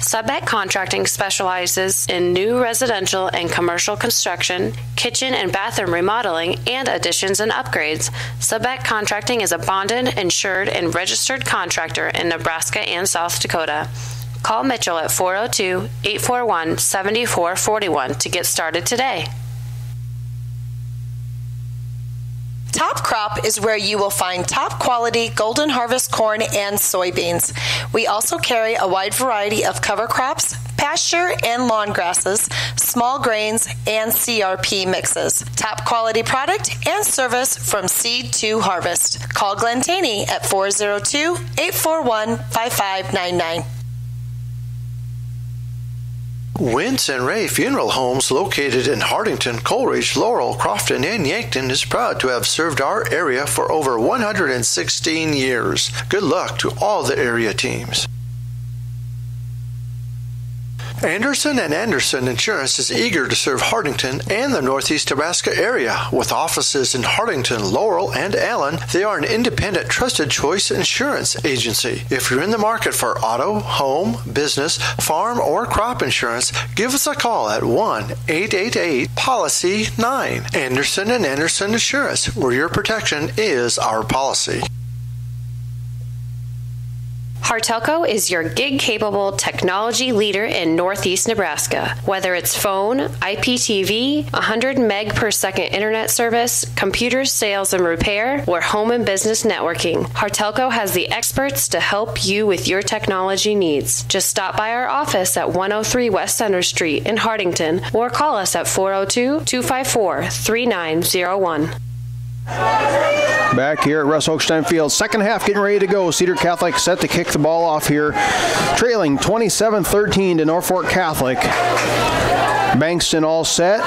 Subbeck Contracting specializes in new residential and commercial construction, kitchen and bathroom remodeling, and additions and upgrades. Subbeck Contracting is a bonded, insured, and registered contractor in Nebraska and South Dakota. Call Mitchell at 402-841-7441 to get started today. Top Crop is where you will find top quality Golden Harvest corn and soybeans. We also carry a wide variety of cover crops, pasture and lawn grasses, small grains, and CRP mixes. Top quality product and service from seed to harvest. Call Glenn Taney at 402-841-5599. Wentz and Ray Funeral Homes, located in Hartington, Coleridge, Laurel, Crofton, and Yankton, is proud to have served our area for over 116 years. Good luck to all the area teams. Anderson & Anderson Insurance is eager to serve Hartington and the Northeast Nebraska area. With offices in Hartington, Laurel, and Allen, they are an independent, trusted choice insurance agency. If you're in the market for auto, home, business, farm, or crop insurance, give us a call at 1-888-POLICY-9. Anderson & Anderson Insurance, where your protection is our policy. Hartelco is your gig-capable technology leader in Northeast Nebraska. Whether it's phone, IPTV, 100 meg per second internet service, computer sales and repair, or home and business networking, Hartelco has the experts to help you with your technology needs. Just stop by our office at 103 West Center Street in Hartington or call us at 402-254-3901. Back here at Russ Hochstein Field, second half getting ready to go. Cedar Catholic set to kick the ball off here, trailing 27-13 to Norfolk Catholic. Bankston all set.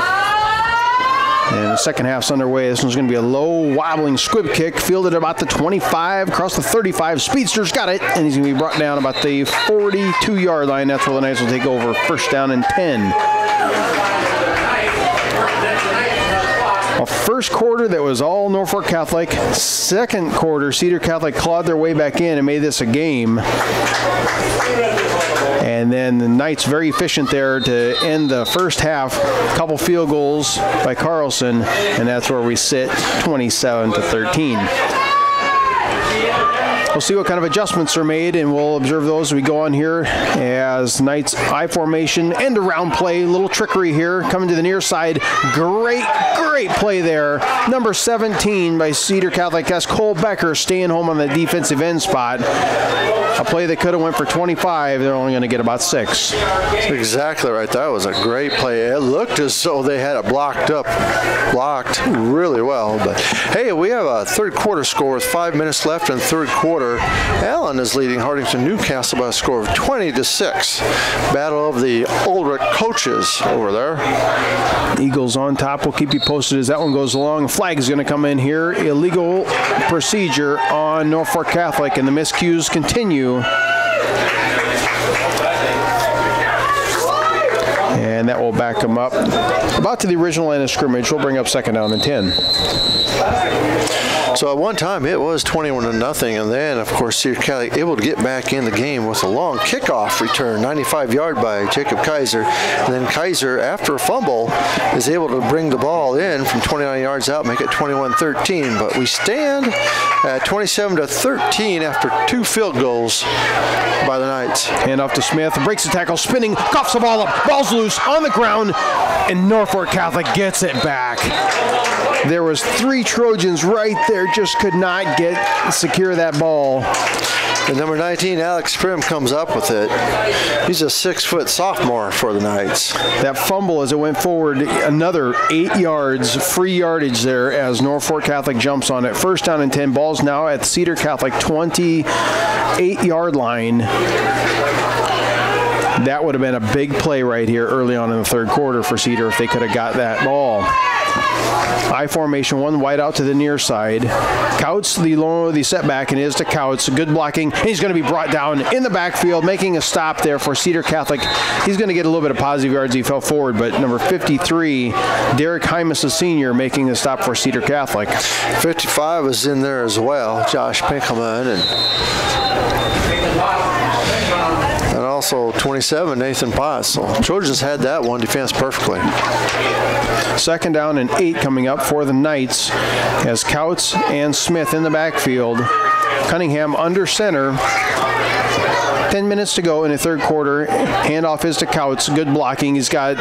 And the second half's underway. This one's going to be a low, wobbling squib kick, fielded about the 25, across the 35. Speedster's got it, and he's going to be brought down about the 42-yard line. That's where the Knights will take over, first down and 10. A first quarter that was all Norfolk Catholic. Second quarter, Cedar Catholic clawed their way back in and made this a game. And then the Knights very efficient there to end the first half. A couple field goals by Carlson, and that's where we sit, 27-13. We'll see what kind of adjustments are made, and we'll observe those as we go on here as Knights I formation, end around play, little trickery here, coming to the near side. Great play there. Number 17 by Cedar Catholic. That's Cole Becker staying home on the defensive end spot. A play that could have went for 25. They're only going to get about 6. That's exactly right. That was a great play. It looked as though they had it blocked really well. But hey, we have a third quarter score with 5 minutes left in third quarter. Allen is leading Hartington Newcastle by a score of 20-6. Battle of the Ulrich coaches over there. Eagles on top. We'll keep you posted as that one goes along. Flag is going to come in here. Illegal procedure on Norfolk Catholic, and the miscues continue will back them up about to the original line of scrimmage. We'll bring up 2nd down and 10. So at one time it was 21-0, and then of course Cedar Catholic able to get back in the game with a long kickoff return, 95-yard by Jacob Kaiser, and then Kaiser, after a fumble, is able to bring the ball in from 29 yards out, make it 21-13. But we stand at 27-13 after 2 field goals by the Knights. Hand off to Smith, breaks the tackle, spinning, coughs the ball up, ball's loose on the ground, and Norfolk Catholic gets it back. There was 3 Trojans right there, just could not secure that ball. And number 19, Alex Prim, comes up with it. He's a 6-foot sophomore for the Knights. That fumble as it went forward, another 8 yards, free yardage there as Norfolk Catholic jumps on it. 1st down and 10, ball's now at Cedar Catholic 28-yard line. That would have been a big play right here early on in the 3rd quarter for Cedar if they could have got that ball. I formation, 1 wide out to the near side. Couts the setback, and it is to Couts. Good blocking. He's going to be brought down in the backfield, making a stop there for Cedar Catholic. He's going to get a little bit of positive yards. He fell forward, but number 53, Derek Hymas, a senior, making the stop for Cedar Catholic. 55 was in there as well, Josh Pinkelman, and also 27, Nathan Potts. So Trojans had that one defense perfectly. 2nd down and 8 coming up for the Knights as Couts and Smith in the backfield. Cunningham under center. 10 minutes to go in the 3rd quarter. Handoff is to Couts. Good blocking. He's got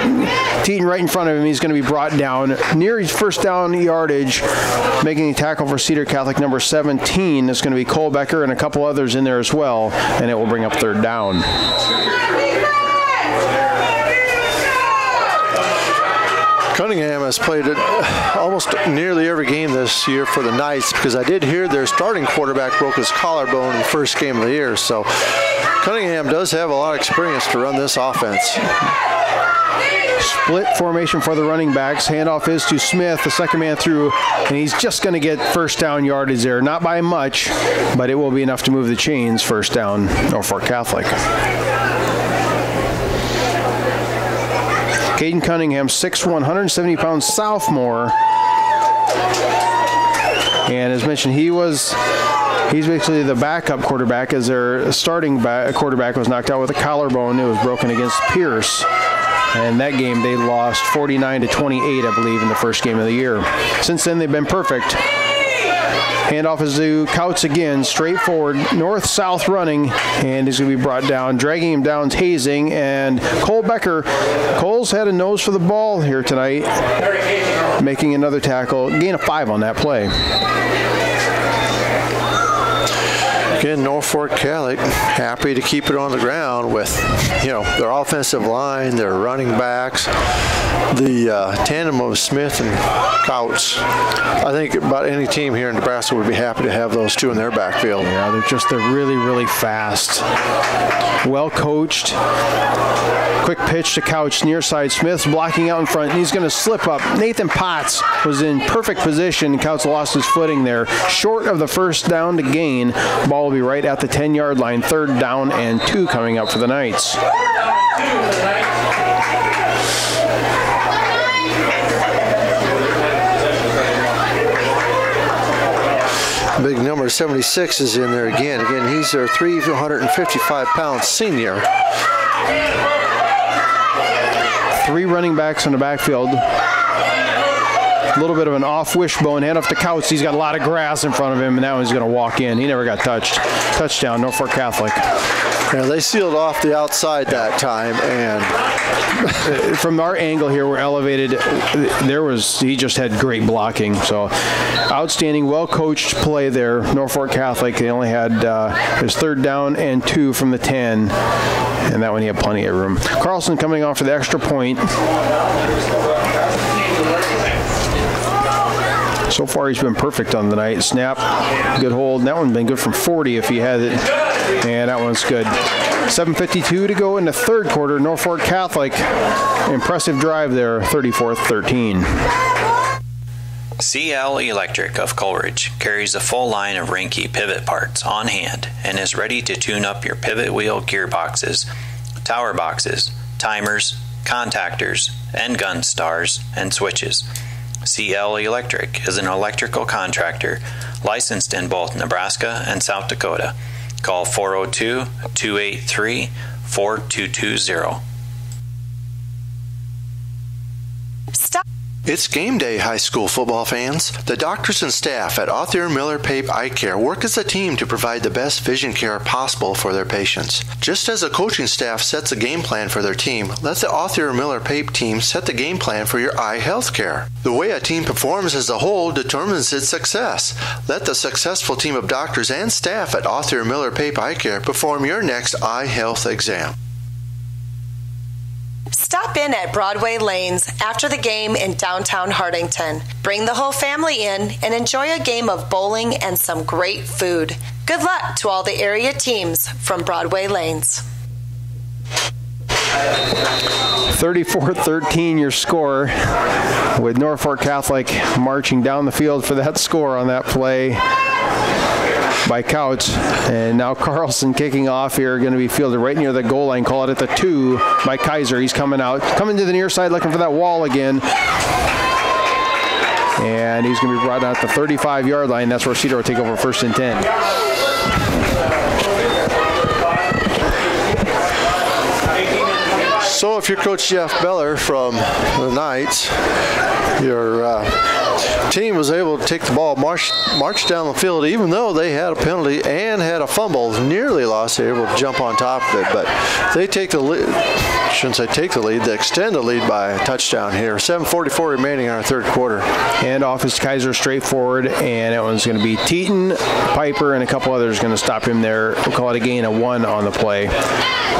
Teton right in front of him. He's going to be brought down near his 1st down yardage. Making a tackle for Cedar Catholic, number 17. It's going to be Cole Becker and a couple others in there as well, and it will bring up 3rd down. Cunningham has played it almost nearly every game this year for the Knights, because I did hear their starting quarterback broke his collarbone in the 1st game of the year. So Cunningham does have a lot of experience to run this offense. Split formation for the running backs. Handoff is to Smith, the 2nd man through, and he's just going to get 1st down yardage there. Not by much, but it will be enough to move the chains. 1st down, Norfolk Catholic. Caden Cunningham, 6'1", 170-pound sophomore. And as mentioned, he's basically the backup quarterback, as their starting quarterback was knocked out with a collarbone. It was broken against Pierce. And that game they lost 49-28, I believe, in the 1st game of the year. Since then, they've been perfect. Handoff is to Couts again, straightforward, north-south running, and he's going to be brought down. Dragging him down, tasing, and Cole Becker. Cole's had a nose for the ball here tonight, making another tackle. Gain of 5 on that play. Again, Norfolk Catholic happy to keep it on the ground with, their offensive line, their running backs, the tandem of Smith and Couts. I think about any team here in Nebraska would be happy to have those 2 in their backfield. Yeah, they're really, really fast. Well coached. Quick pitch to Couch, near side. Smith's blocking out in front, and he's going to slip up. Nathan Potts was in perfect position. Couch lost his footing there. Short of the 1st down to gain. Ball will be right at the 10-yard line. 3rd down and 2 coming up for the Knights. Big number 76 is in there again. Again, he's their 355-pound senior. 3 running backs in the backfield. A little bit of an off wishbone. Hand off to Couts. He's got a lot of grass in front of him, and now he's going to walk in. He never got touched. Touchdown, Norfolk Catholic. Yeah, they sealed off the outside that time, and from our angle here, we're elevated. He just had great blocking. So, outstanding, well-coached play there. Norfolk Catholic. They only had his 3rd down and 2 from the 10, and that one he had plenty of room. Carlson coming off for the extra point. So far, he's been perfect on the night. Snap, good hold. And that one's been good from 40 if he had it. And that one's good. 7:52 to go in the 3rd quarter. Norfolk Catholic, impressive drive there, 34-13. CL Electric of Coleridge carries a full line of Rinke pivot parts on hand and is ready to tune up your pivot wheel gearboxes, tower boxes, timers, contactors, end gun stars, and switches. CL Electric is an electrical contractor licensed in both Nebraska and South Dakota. Call 402-283-4220. It's game day, high school football fans. The doctors and staff at Othniel Miller Pape Eye Care work as a team to provide the best vision care possible for their patients. Just as a coaching staff sets a game plan for their team, let the Othniel Miller Pape team set the game plan for your eye health care. The way a team performs as a whole determines its success. Let the successful team of doctors and staff at Othniel Miller Pape Eye Care perform your next eye health exam. Stop in at Broadway Lanes after the game in downtown Hardington. Bring the whole family in and enjoy a game of bowling and some great food. Good luck to all the area teams from Broadway Lanes. 34-13 your score, with Norfolk Catholic marching down the field for that score on that play by Couch. And now Carlson kicking off here, going to be fielded right near the goal line. Call it at the 2 by Kaiser. He's coming out, coming to the near side, looking for that wall again. And he's going to be brought out the 35-yard line. That's where Cedar will take over 1st and 10. So if you're Coach Jeff Beller from the Knights, your team was able to take the ball, march down the field, even though they had a penalty and had a fumble, nearly lost. They were able to jump on top of it, but they take the lead. Shouldn't say take the lead, they extend the lead by a touchdown here. 7:44 remaining in our third quarter. And off is Kaiser straight forward, and that one's going to be Teton, Piper, and a couple others going to stop him there. We'll call it a gain of 1 on the play.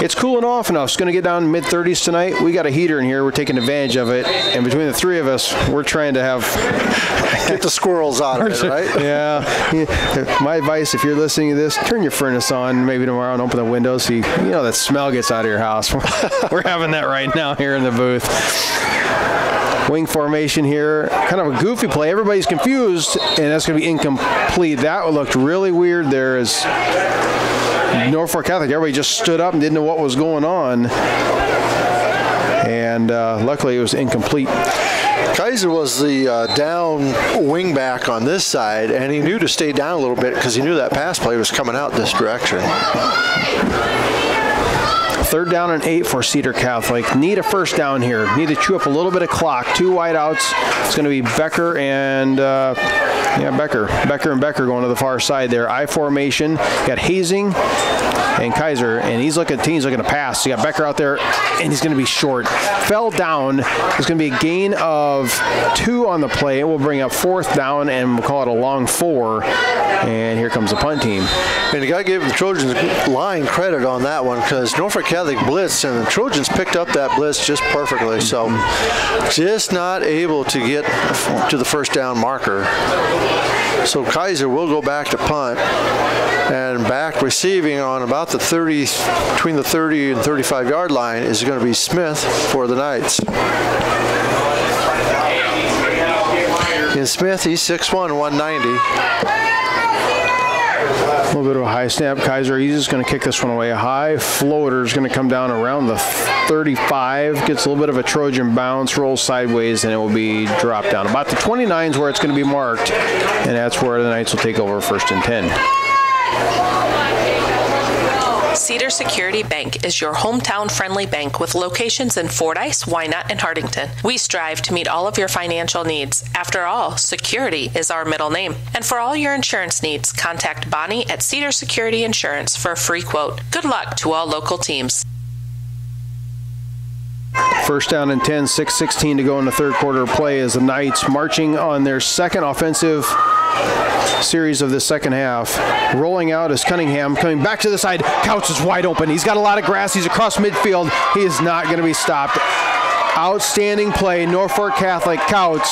It's cooling off enough. It's going to get down mid-30s tonight. We got a heater in here. We're taking advantage of it, and between the three of us, we're trying to get the squirrels out of it, right? Yeah. My advice, if you're listening to this, turn your furnace on maybe tomorrow and open the windows so you know that smell gets out of your house. We're having that right now here in the booth. Wing formation here, kind of a goofy play. Everybody's confused, and that's going to be incomplete. That looked really weird there as Norfolk Catholic, everybody just stood up and didn't know what was going on. And luckily it was incomplete. Kaiser was the down wing back on this side, and he knew to stay down a little bit because he knew that pass play was coming out this direction. 3rd down and 8 for Cedar Catholic. Need a first down here. Need to chew up a little bit of clock. 2 wideouts. It's going to be Becker and Becker and Becker going to the far side there. I formation. Got Hazing and Kaiser, and he's looking to pass. You got Becker out there, and he's going to be short. Fell down. There's going to be a gain of 2 on the play. It will bring up 4th down, and we'll call it a long 4. And here comes the punt team. And you got to give the Trojans line credit on that one because Norfolk Catholic blitzed, and the Trojans picked up that blitz just perfectly. So just not able to get to the first down marker. So Kaiser will go back to punt, and back receiving on about the 30, between the 30 and 35-yard line is going to be Smith for the Knights. And Smith, he's 6'1", 190. A little bit of a high snap. Kaiser, he's just going to kick this one away. A high floater is going to come down around the 35. Gets a little bit of a Trojan bounce, rolls sideways, and it will be dropped down. About the 29 is where it's going to be marked, and that's where the Knights will take over 1st and 10. Cedar Security Bank is your hometown-friendly bank with locations in Fordyce, Wynot, and Hardington. We strive to meet all of your financial needs. After all, security is our middle name. And for all your insurance needs, contact Bonnie at Cedar Security Insurance for a free quote. Good luck to all local teams. 1st down and 10, 6:16 to go in the third quarter of play as the Knights marching on their second offensive series of the second half. Rolling out is Cunningham, coming back to the side. Couch is wide open. He's got a lot of grass. He's across midfield. He is not going to be stopped. Outstanding play, Norfolk Catholic. Couch.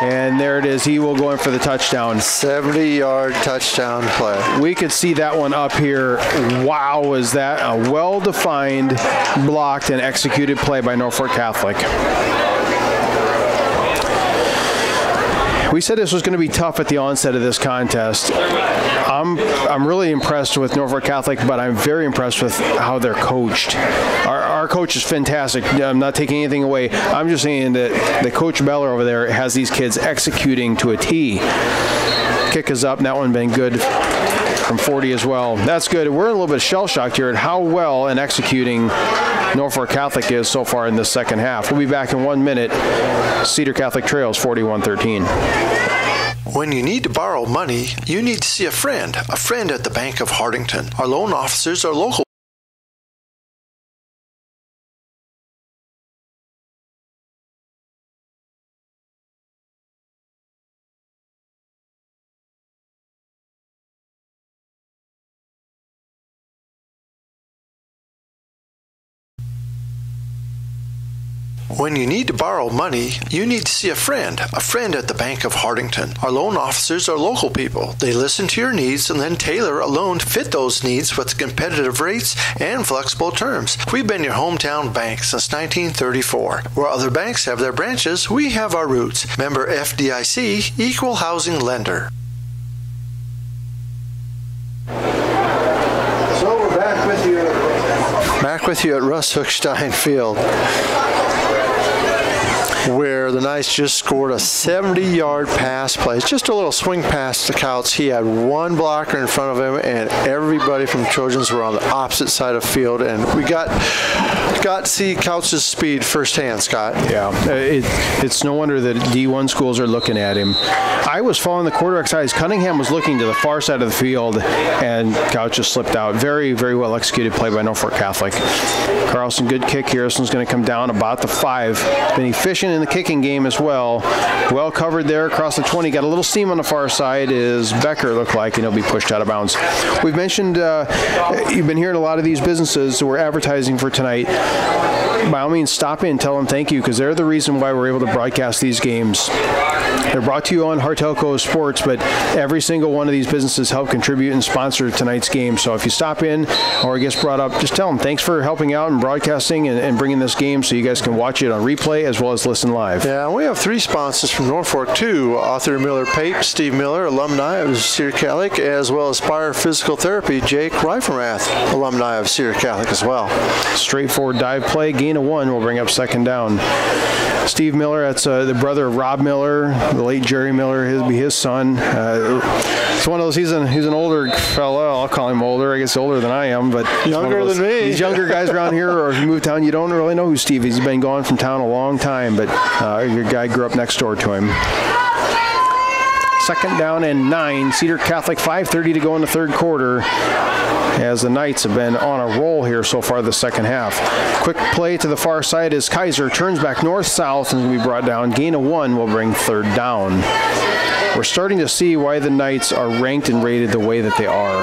And there it is. He will go in for the touchdown. 70-yard touchdown play. We could see that one up here. Wow, was that a well-defined, blocked, and executed play by Norfolk Catholic. We said this was going to be tough at the onset of this contest. I'm really impressed with Norfolk Catholic, but I'm very impressed with how they're coached. Our coach is fantastic. I'm not taking anything away. I'm just saying that the Coach Beller over there has these kids executing to a T. Kick is up, and that one been good from 40 as well. That's good. We're a little bit shell-shocked here at how well and executing Norfolk Catholic is so far in the second half. We'll be back in 1 minute. Cedar Catholic trails 41-13. When you need to borrow money, you need to see a friend at the Bank of Hardington. Our loan officers are local. When you need to borrow money, you need to see a friend at the Bank of Hardington. Our loan officers are local people. They listen to your needs and then tailor a loan to fit those needs with competitive rates and flexible terms. We've been your hometown bank since 1934. Where other banks have their branches, we have our roots. Member FDIC, Equal Housing Lender. So we're back with you at Russ Hookstein Field, where the Knights just scored a 70-yard pass play. It's just a little swing pass to Couts. He had one blocker in front of him, and everybody from Trojans were on the opposite side of the field. And we got to see Couts' speed firsthand, Scott. Yeah, it's no wonder that D1 schools are looking at him. I was following the quarterback size. Cunningham was looking to the far side of the field, and Couts just slipped out. Very, very well executed play by Norfolk Catholic. Carlson, good kick here. This one's going to come down about the 5. Been efficient in the kicking game as well. Well covered there across the 20. Got a little seam on the far side is Becker look like, and he'll be pushed out of bounds. We've mentioned you've been hearing a lot of these businesses who are advertising for tonight. By all means, stop in and tell them thank you, because they're the reason why we're able to broadcast these games. They're brought to you on Hartelco Sports, but every single one of these businesses help contribute and sponsor tonight's game. So if you stop in or it gets brought up, just tell them thanks for helping out and broadcasting and bringing this game so you guys can watch it on replay as well as listen live. Yeah, we have 3 sponsors from Norfolk, too. Arthur Miller Pape, Steve Miller, alumni of Cedar Catholic, as well as Spire Physical Therapy, Jake Reifenrath, alumni of Cedar Catholic as well. Straightforward dive play, gain of 1 will bring up second down. Steve Miller, that's the brother of Rob Miller, the late Jerry Miller, he'll be his son. It's one of those, he's an older fellow. I'll call him older. I guess older than I am, but younger than me. These younger guys around here, or if you move town, you don't really know who Steve is. He's been gone from town a long time, but your guy grew up next door to him. Second down and 9. Cedar Catholic, 5:30 to go in the third quarter, as the Knights have been on a roll here so far the second half. Quick play to the far side as Kaiser turns back north-south and will be brought down. Gain of 1 will bring third down. We're starting to see why the Knights are ranked and rated the way that they are.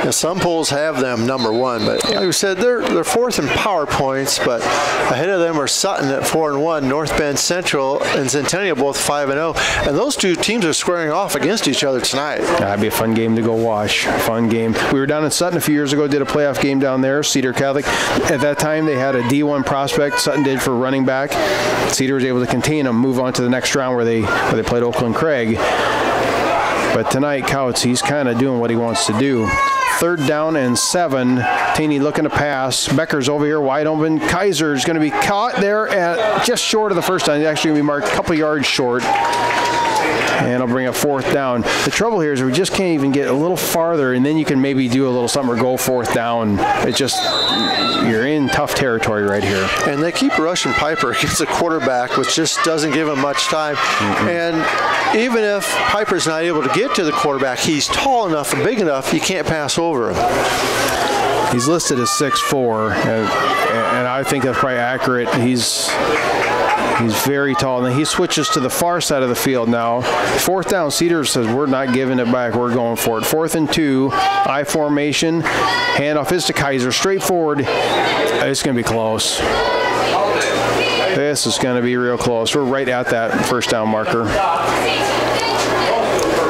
Yeah, some polls have them number 1, but like we said, they're fourth in power points, but ahead of them are Sutton at 4-1, North Bend Central and Centennial both 5-0, and those two teams are squaring off against each other tonight. That'd be a fun game to go watch. Fun game. We were down in Sutton a few years ago, did a playoff game down there, Cedar Catholic. At that time, they had a D1 prospect, Sutton did, for running back. Cedar was able to contain them, move on to the next round where they played Oakland Craig. But tonight, Couts, he's kind of doing what he wants to do. Third down and 7. Taney looking to pass. Becker's over here wide open. Kaiser's going to be caught there at just short of the first down. He's actually going to be marked a couple yards short. And I'll bring up fourth down. The trouble here is we just can't even get a little farther, and then you can maybe do a little something or go fourth down. It's just, you're in tough territory right here. And they keep rushing Piper against the quarterback, which just doesn't give him much time. Mm-hmm. And even if Piper's not able to get to the quarterback, he's tall enough and big enough, you can't pass over him. He's listed as 6'4", and I think that's probably accurate. He's very tall. And he switches to the far side of the field now. Fourth down, Cedar says, we're not giving it back. We're going for it. 4th and 2, I formation. Handoff is to Kaiser. Straight forward. It's going to be close. This is going to be real close. We're right at that first down marker.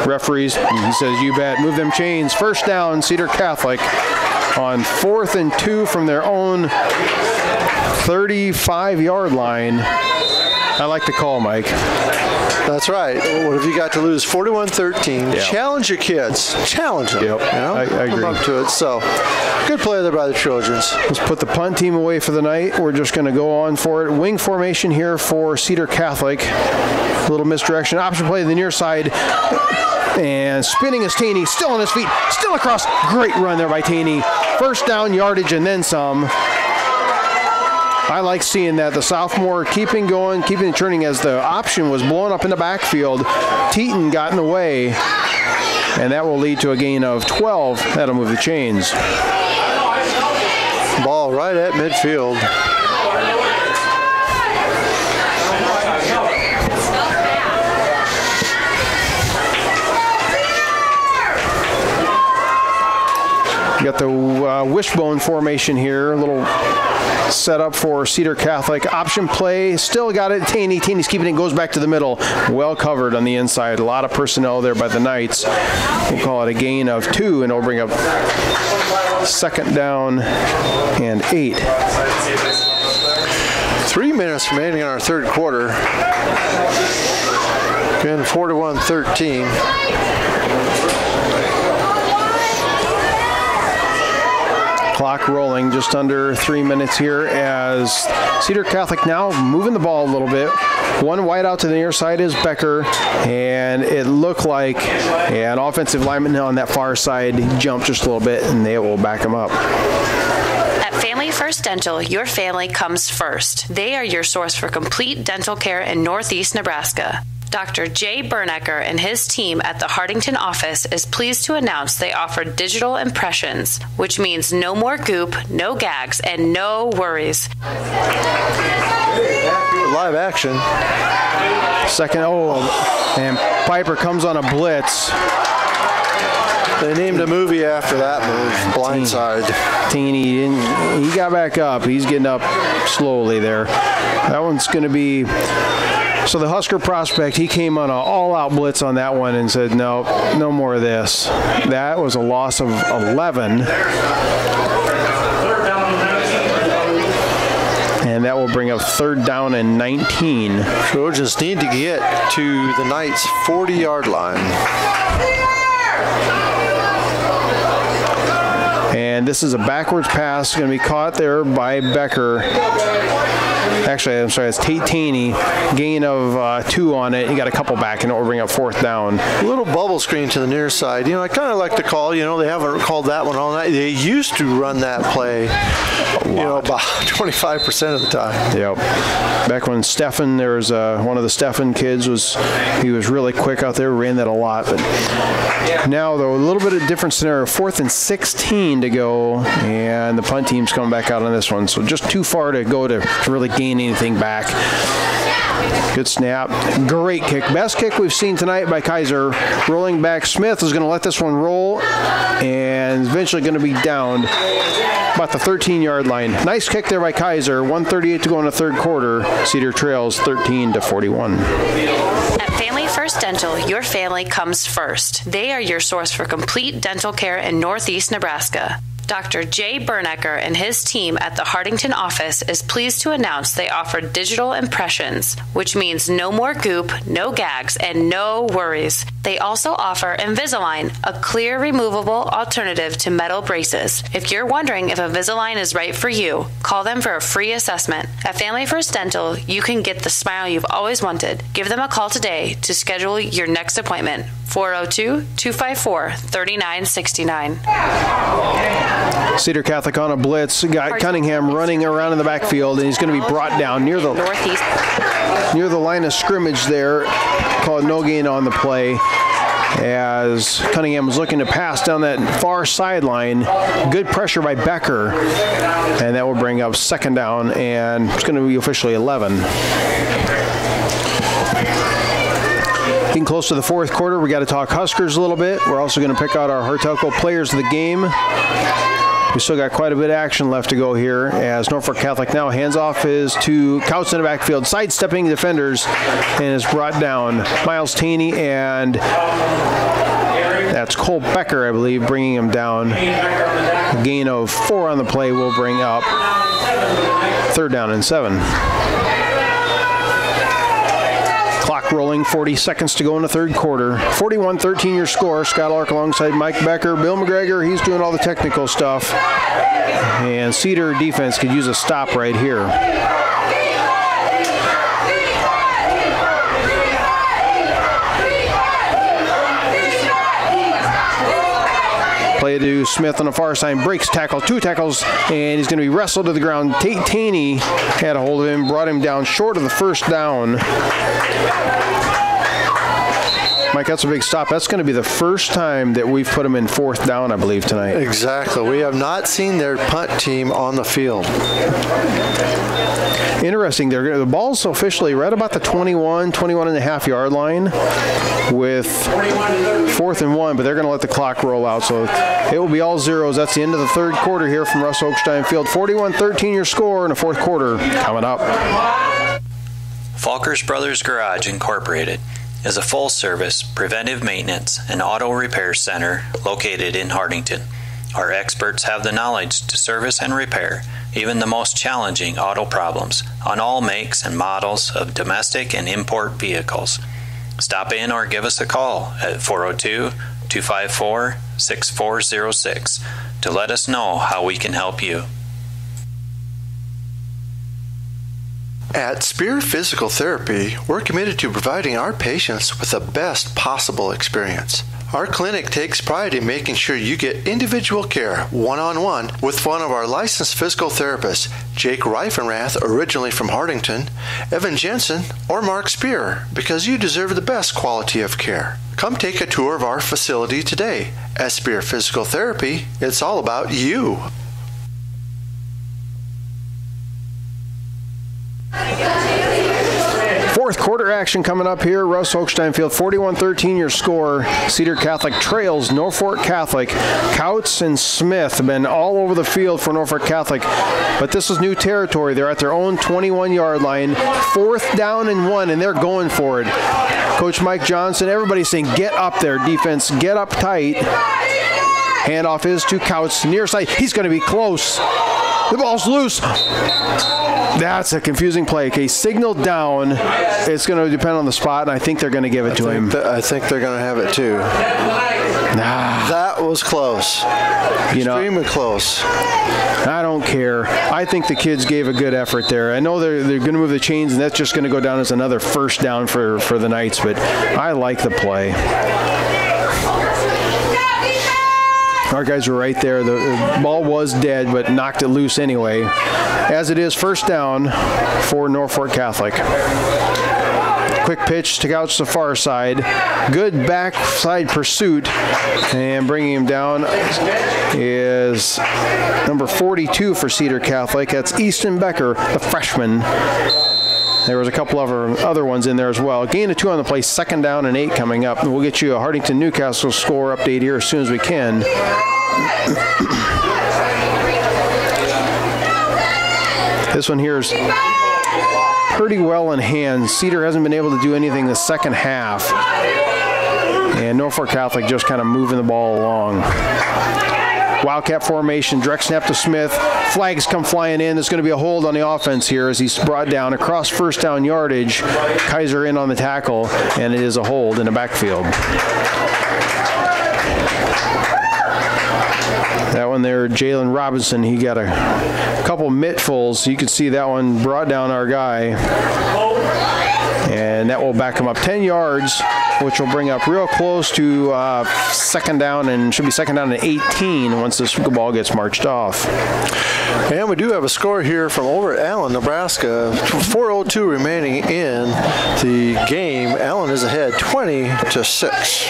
Referees, he says, you bet. Move them chains. First down, Cedar Catholic on 4th and 2 from their own 35-yard line. I like the call, Mike. That's right. What have you got to lose? 41-13. Yep. Challenge your kids. Challenge them. Yep. You know? I agree. Come up to it. So, good play there by the Trojans. Let's put the punt team away for the night. We're just going to go on for it. Wing formation here for Cedar Catholic. A little misdirection. Option play to the near side. And spinning is Taney. Still on his feet. Still across. Great run there by Taney. First down, yardage, and then some. I like seeing that. The sophomore keeping going, keeping it turning as the option was blown up in the backfield. Teton got in the way, and that will lead to a gain of 12. That'll move the chains. Ball right at midfield. Got the wishbone formation here. A little set up for Cedar Catholic. Option play, still got it. Taney's keeping it, goes back to the middle. Well covered on the inside. A lot of personnel there by the Knights. We'll call it a gain of 2, and it'll bring up second down and 8. 3 minutes remaining in our third quarter. Again, 41-13. Clock rolling, just under 3 minutes here as Cedar Catholic now moving the ball a little bit. One wide out to the near side is Becker, and it looked like an offensive lineman on that far side jumped just a little bit, and they will back him up. At Family First Dental, your family comes first. They are your source for complete dental care in Northeast Nebraska. Dr. Jay Bernecker and his team at the Hardington office is pleased to announce they offer digital impressions, which means no more goop, no gags, and no worries. Live action. Second, and Piper comes on a blitz. They named a movie after that move, Blindside. Taney, he got back up. He's getting up slowly there. That one's going to be... So the Husker prospect, he came on an all-out blitz on that one and said, no more of this. That was a loss of 11. And that will bring up third down and 19. Trojans need to get to the Knights' 40-yard line. And this is a backwards pass, going to be caught there by Becker. Actually, I'm sorry, it's Taney. Gain of 2 on it. He got a couple back, and it will bring up fourth down. A little bubble screen to the near side. You know, I kind of like the call. You know, they haven't called that one all night. They used to run that play, about 25% of the time. Yep. Back when Stefan, there was one of the Stefan kids, he was really quick out there, ran that a lot. But now, though, a little bit of a different scenario. 4th and 16 to go, and the punt team's coming back out on this one. So just too far to go to really gain anything back. Good snap. Great kick. Best kick we've seen tonight by Kaiser. Rolling back. Smith is going to let this one roll and eventually going to be down about the 13-yard line. Nice kick there by Kaiser. 1:38 to go in the third quarter. Cedar trails 13-41. At Family First Dental, your family comes first. They are your source for complete dental care in Northeast Nebraska. Dr. Jay Bernecker and his team at the Hardington office is pleased to announce they offer digital impressions, which means no more goop, no gags, and no worries. They also offer Invisalign, a clear, removable alternative to metal braces. If you're wondering if Invisalign is right for you, call them for a free assessment. At Family First Dental, you can get the smile you've always wanted. Give them a call today to schedule your next appointment. 402-254-3969. Cedar Catholic on a blitz. Got Cunningham running around in the backfield, and he's going to be brought down near the line of scrimmage there. Called no gain on the play as Cunningham was looking to pass down that far sideline. Good pressure by Becker, and that will bring up second down, and it's going to be officially 11. Getting close to the fourth quarter, we got to talk Huskers a little bit. We're also going to pick out our Hartelco players of the game. We still got quite a bit of action left to go here as Norfolk Catholic now hands off his to Couts in the backfield, sidestepping defenders, and is brought down. Miles Taney and that's Cole Becker, I believe, bringing him down. A gain of 4 on the play will bring up third down and 7. Clock clock rolling, 40 seconds to go in the third quarter. 41-13 your score. Scott Lark alongside Mike Becker. Bill McGregor, he's doing all the technical stuff. And Cedar defense could use a stop right here. Play to Smith on the far side, breaks tackle, 2 tackles, and he's going to be wrestled to the ground. Tate Taney had a hold of him, brought him down short of the first down. Mike, that's a big stop. That's going to be the first time that we've put him in 4th down, I believe, tonight. Exactly. We have not seen their punt team on the field. Interesting. The ball's officially right about the 21 and a half yard line with 4th and 1, but they're going to let the clock roll out. So it will be all zeros. That's the end of the third quarter here from Russ Oakstein Field. 41-13 your score in the fourth quarter coming up. Falkers Brothers Garage Incorporated is a full-service preventive maintenance and auto repair center located in Hartington. Our experts have the knowledge to service and repair even the most challenging auto problems on all makes and models of domestic and import vehicles. Stop in or give us a call at 402-254-6406 to let us know how we can help you. At Spear Physical Therapy, we're committed to providing our patients with the best possible experience. Our clinic takes pride in making sure you get individual care one-on-one with one of our licensed physical therapists, Jake Reifenrath, originally from Hartington, Evan Jensen, or Mark Spear, because you deserve the best quality of care. Come take a tour of our facility today. At Spear Physical Therapy, it's all about you. Fourth quarter action coming up here. Russ Oakstein Field, 41-13 your score. Cedar Catholic trails Norfolk Catholic. Couts and Smith have been all over the field for Norfolk Catholic, but this is new territory. They're at their own 21-yard line, 4th down and 1, and they're going for it. Coach Mike Johnson, everybody's saying, get up there, defense, get up tight. Handoff is to Couts, near side. He's going to be close. The ball's loose. That's a confusing play. Okay, signal down. It's going to depend on the spot, and I think they're going to give it to him. I think they're going to have it too. That was close. Extremely close. I don't care. I think the kids gave a good effort there. I know they're going to move the chains, and that's just going to go down as another first down for the Knights, but I like the play. Our guys were right there. The ball was dead, but knocked it loose anyway. As it is, first down for Norfolk Catholic. Quick pitch to Couch to the far side. Good backside pursuit. And bringing him down is number 42 for Cedar Catholic. That's Easton Becker, the freshman. There was a couple of other ones in there as well. Gain of 2 on the play, 2nd down and 8 coming up. And we'll get you a Hartington-Newcastle score update here as soon as we can. This one here is pretty well in hand. Cedar hasn't been able to do anything the second half. And Norfolk Catholic just kind of moving the ball along. Wildcat formation, direct snap to Smith. Flags come flying in. There's going to be a hold on the offense here as he's brought down across first down yardage. Kaiser in on the tackle, and it is a hold in the backfield. That one there, Jalen Robinson, he got a couple mittfuls. You can see that one brought down our guy. And that will back him up 10 yards, which will bring up real close to 2nd down, and should be 2nd down and 18 once this ball gets marched off. And we do have a score here from over at Allen, Nebraska. 4:02 remaining in the game. Allen is ahead 20-6.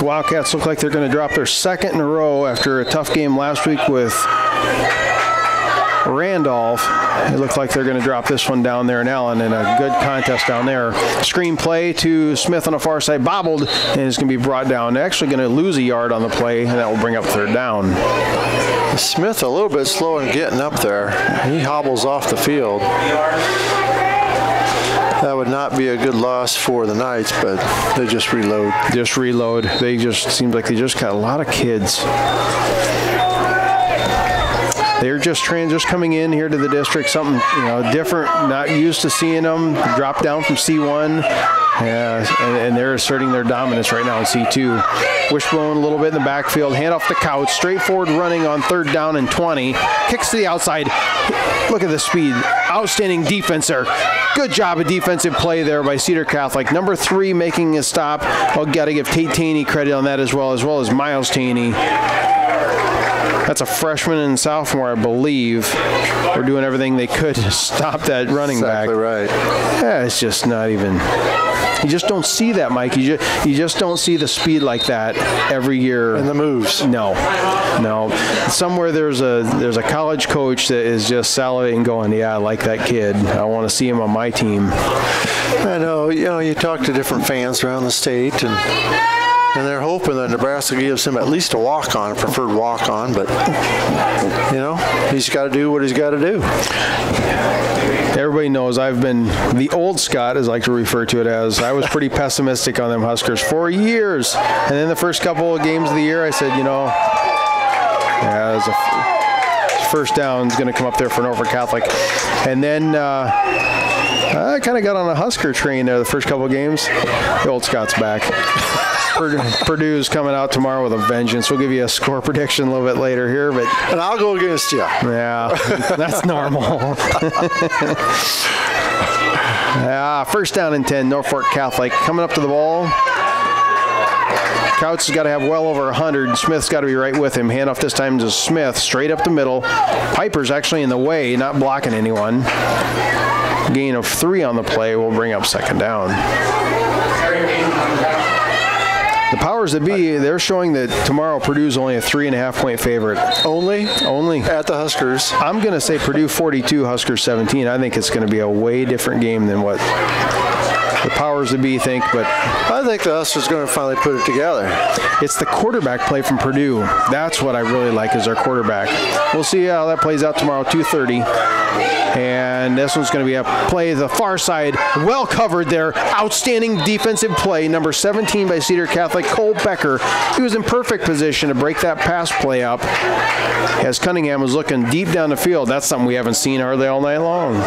Wildcats look like they're going to drop their 2nd in a row after a tough game last week with Randolph. It looks like they're going to drop this one down there in Allen in a good contest down there. Screen play to Smith on the far side, bobbled, and it's going to be brought down. They're actually going to lose a yard on the play, and that will bring up 3rd down. Smith a little bit slow in getting up there. He hobbles off the field. That would not be a good loss for the Knights, but they just reload. They just seems like they just got a lot of kids. they're just coming in here to the district, something different, not used to seeing them drop down from C1. And they're asserting their dominance right now in C2. Wishbone a little bit in the backfield. Handoff to Couch. Straightforward running on 3rd down and 20. Kicks to the outside. Look at the speed. Outstanding defense there. Good job of defensive play there by Cedar Catholic. Number 3 making a stop. I've got to give Tate Taney credit on that as well as Miles Taney. That's a freshman and sophomore, I believe. We're doing everything they could to stop that running back. Exactly right. Yeah, it's just not even. You just don't see that, Mike. You just don't see the speed like that every year. And the moves. No. Somewhere there's a college coach that is just salivating, going, yeah, I like that kid. I want to see him on my team. I know. You talk to different fans around the state, and they're hoping that Nebraska gives him at least a walk-on, a preferred walk-on, but, he's got to do what he's got to do. Everybody knows I've been the old Scott, as I like to refer to it as. I was pretty pessimistic on them Huskers for years. And then the first couple of games of the year, I said, first down is going to come up there for Norfolk Catholic. And then I kind of got on a Husker train there the first couple of games. The old Scott's back. Purdue's coming out tomorrow with a vengeance. We'll give you a score prediction a little bit later here, and I'll go against you. Yeah, that's normal. First down and 10, Norfolk Catholic coming up to the ball. Couch has got to have well over 100. Smith's got to be right with him. Handoff this time to Smith, straight up the middle. Piper's actually in the way, not blocking anyone. Gain of 3 on the play will bring up 2nd down. The powers that be, they're showing that tomorrow Purdue's only a 3.5-point favorite. Only? Only. At the Huskers. I'm going to say Purdue 42, Huskers 17. I think it's going to be a way different game than what the powers that be think, but I think the Huskers are going to finally put it together. It's the quarterback play from Purdue. That's what I really like, is our quarterback. We'll see how that plays out tomorrow, 2:30. And this one's going to be a play the far side, well covered there. Outstanding defensive play, number 17 by Cedar Catholic, Cole Becker. He was in perfect position to break that pass play up as Cunningham was looking deep down the field. That's something we haven't seen hardly all night long.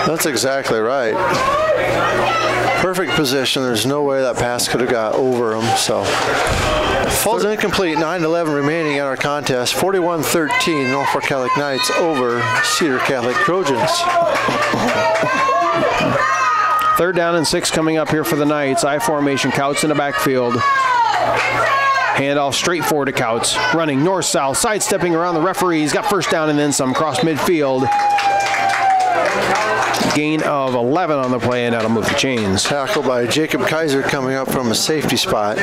That's exactly right. Perfect position. There's no way that pass could have got over him. So falls incomplete. 9:11 remaining in our contest. 41-13. Norfolk Catholic Knights over Cedar Catholic Trojans. 3rd down and 6 coming up here for the Knights. I formation. Couch in the backfield. Handoff straight forward to Couch. Running north-south, sidestepping around the referee. He's got first down and then some. Cross midfield. Gain of 11 on the play, and that'll move the chains. Tackle by Jacob Kaiser coming up from a safety spot.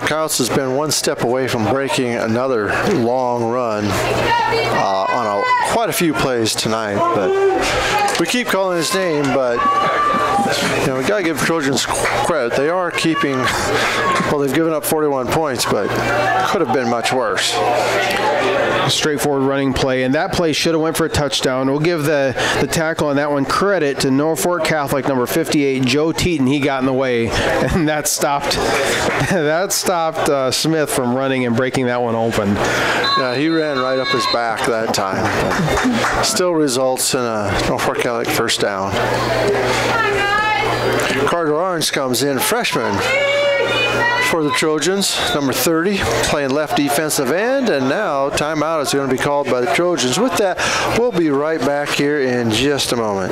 Couch has been one step away from breaking another long run on quite a few plays tonight. But we keep calling his name, but we got to give Trojans credit. They are keeping, they've given up 41 points, but could have been much worse. Straightforward running play, and that play should have went for a touchdown. We'll give the tackle on that one credit to Norfolk Catholic, number 58, Joe Teaton. He got in the way, and that stopped Smith from running and breaking that one open. Yeah, he ran right up his back that time. But still results in a Norfolk Catholic first down. Carter Orange comes in, freshman for the Trojans, number 30, playing left defensive end, and now timeout is going to be called by the Trojans. With that, we'll be right back here in just a moment.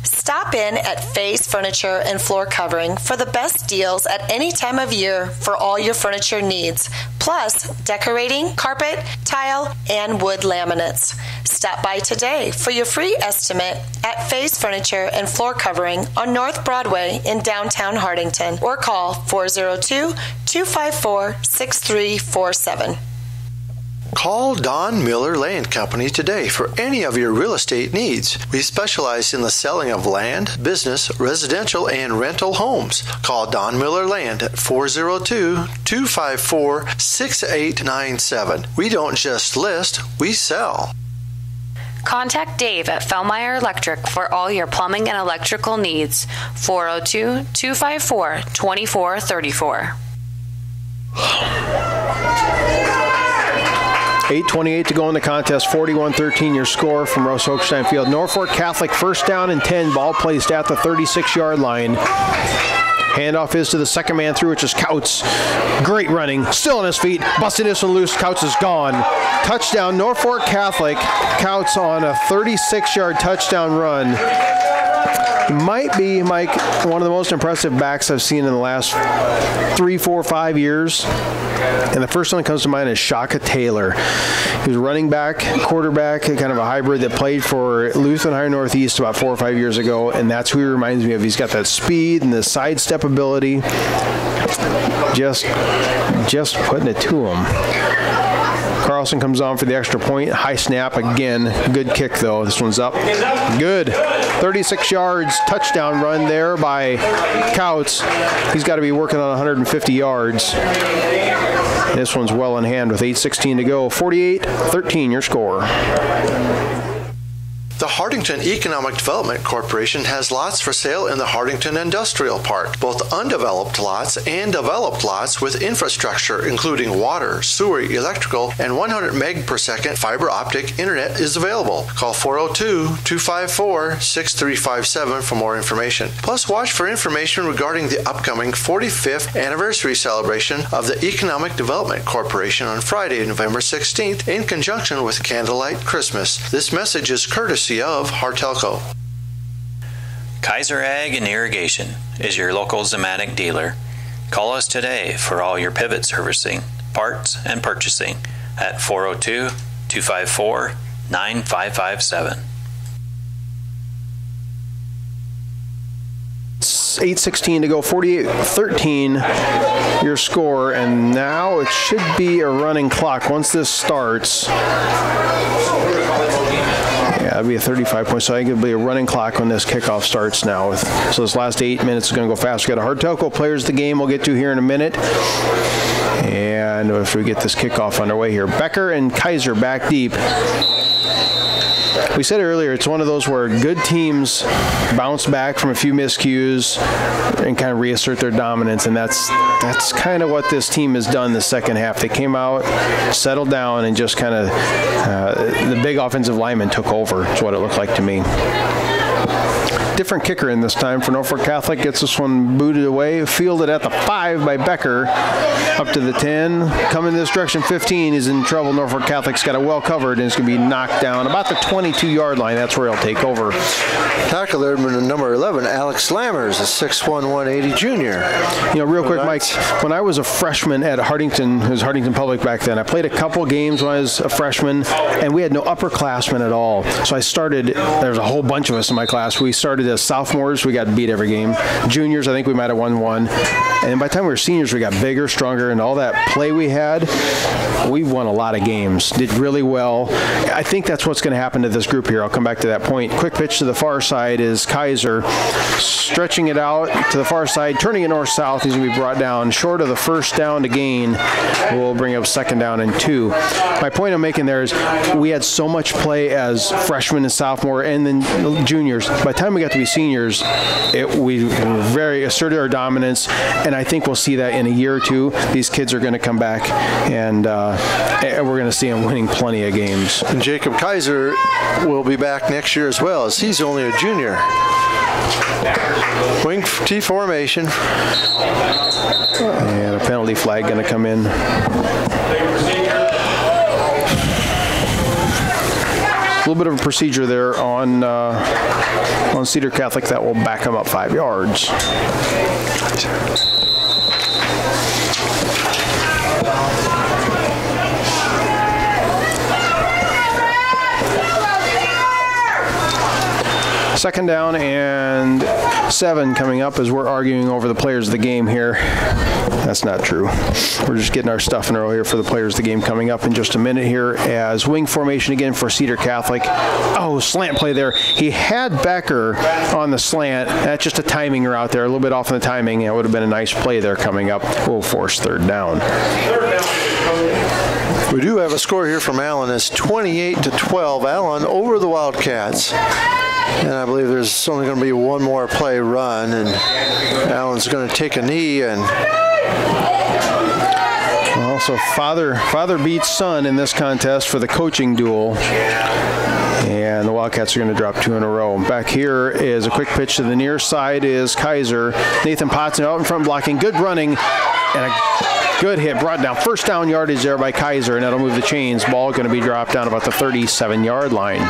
Stop in at Faye's Furniture and Floor Covering for the best deals at any time of year for all your furniture needs, plus decorating, carpet, tile, and wood laminates. Stop by today for your free estimate at Faye's Furniture and Floor Covering on North Broadway in downtown Hardington, or call 402-254-6347. Call Don Miller Land Company today for any of your real estate needs. We specialize in the selling of land, business, residential, and rental homes. Call Don Miller Land at 402-254-6897. We don't just list, we sell. Contact Dave at Fellmeyer Electric for all your plumbing and electrical needs. 402-254-2434. 8:28 to go in the contest. 41-13 your score from Russ Hochstein Field. Norfolk Catholic first down and 10. Ball placed at the 36-yard line. Handoff is to the second man through, which is Couts. Great running. Still on his feet. Busted this one loose. Couts is gone. Touchdown, Norfolk Catholic. Couts on a 36-yard touchdown run. Might be, Mike, one of the most impressive backs I've seen in the last 3, 4, 5 years. And the first one that comes to mind is Shaka Taylor. He was running back, quarterback, kind of a hybrid that played for Lutheran Higher Northeast about 4 or 5 years ago, and that's who he reminds me of. He's got that speed and the sidestep ability. Just putting it to him. Carlson comes on for the extra point. High snap again. Good kick, though. This one's up. Good. 36 yards. Touchdown run there by Couts. He's got to be working on 150 yards. This one's well in hand with 8:16 to go. 48-13 your score. The Hardington Economic Development Corporation has lots for sale in the Hardington Industrial Park. Both undeveloped lots and developed lots with infrastructure including water, sewer, electrical, and 100 meg per second fiber optic internet is available. Call 402-254-6357 for more information. Plus, watch for information regarding the upcoming 45th anniversary celebration of the Economic Development Corporation on Friday, November 16th in conjunction with Candlelight Christmas. This message is courtesy of Hartelco. Kaiser Ag and Irrigation is your local Zematic dealer. Call us today for all your pivot servicing, parts, and purchasing at 402-254-9557. 8:16 to go. 48-13 your score, and now it should be a running clock once this starts. Yeah, it'll be a 35-point, so I think it'll be a running clock when this kickoff starts now. So this last 8 minutes is going to go fast. We've got a Hartelco Players of the Game we'll get to here in a minute. And if we get this kickoff underway here. Becker and Kaiser back deep. We said earlier, it's one of those where good teams bounce back from a few miscues and kind of reassert their dominance, and that's kind of what this team has done the second half. They came out, settled down, and just kind of the big offensive lineman took over, is what it looked like to me. Different kicker in this time for Norfolk Catholic. Gets this one booted away. Fielded at the 5 by Becker. Up to the 10. Coming this direction, 15 is in trouble. Norfolk Catholic's got it well covered, and it's going to be knocked down about the 22-yard line. That's where he'll take over. Tackler number 11, Alex Lammers, a 6'1", 180 junior. You know, real quick, Mike, when I was a freshman at Hardington, it was Hardington Public back then, I played a couple games when I was a freshman, and we had no upperclassmen at all. So I started, there was a whole bunch of us in my class. We started as sophomores. We got beat every game. Juniors, I think we might have won one. And by the time we were seniors, we got bigger, stronger, and all that play we had, we won a lot of games. Did really well. I think that's what's going to happen to this group here. I'll come back to that point. Quick pitch to the far side is Kaiser. Stretching it out to the far side, turning it north-south. He's going to be brought down. Short of the first down to gain, we'll bring up second down and 2. My point I'm making there is we had so much play as freshmen and sophomore and then juniors. By the time we got to be seniors, we very asserted our dominance, and I think we'll see that in a year or two. These kids are going to come back, and we're going to see them winning plenty of games. And Jacob Kaiser will be back next year as well, as he's only a junior. Wing T formation. And a penalty flag going to come in. A little bit of a procedure there on Cedar Catholic that will back them up 5 yards. Second down and 7 coming up as we're arguing over the players of the game here. That's not true. We're just getting our stuff in a row here for the players of the game coming up in just a minute here as wing formation again for Cedar Catholic. Oh, slant play there. He had Becker on the slant. That's just a timing route there, a little bit off in the timing. It would have been a nice play there coming up. We'll force third down. We do have a score here from Allen. It's 28-12. Allen over the Wildcats. And I believe there's only going to be one more play run, and Allen's going to take a knee, and Well, so father beats son in this contest for the coaching duel. And the Wildcats are going to drop 2 in a row. Back here is a quick pitch to the near side is Kaiser. Nathan Potts out in front blocking. Good running and a good hit. Brought down. First down yardage there by Kaiser, and that'll move the chains. Ball going to be dropped down about the 37-yard line.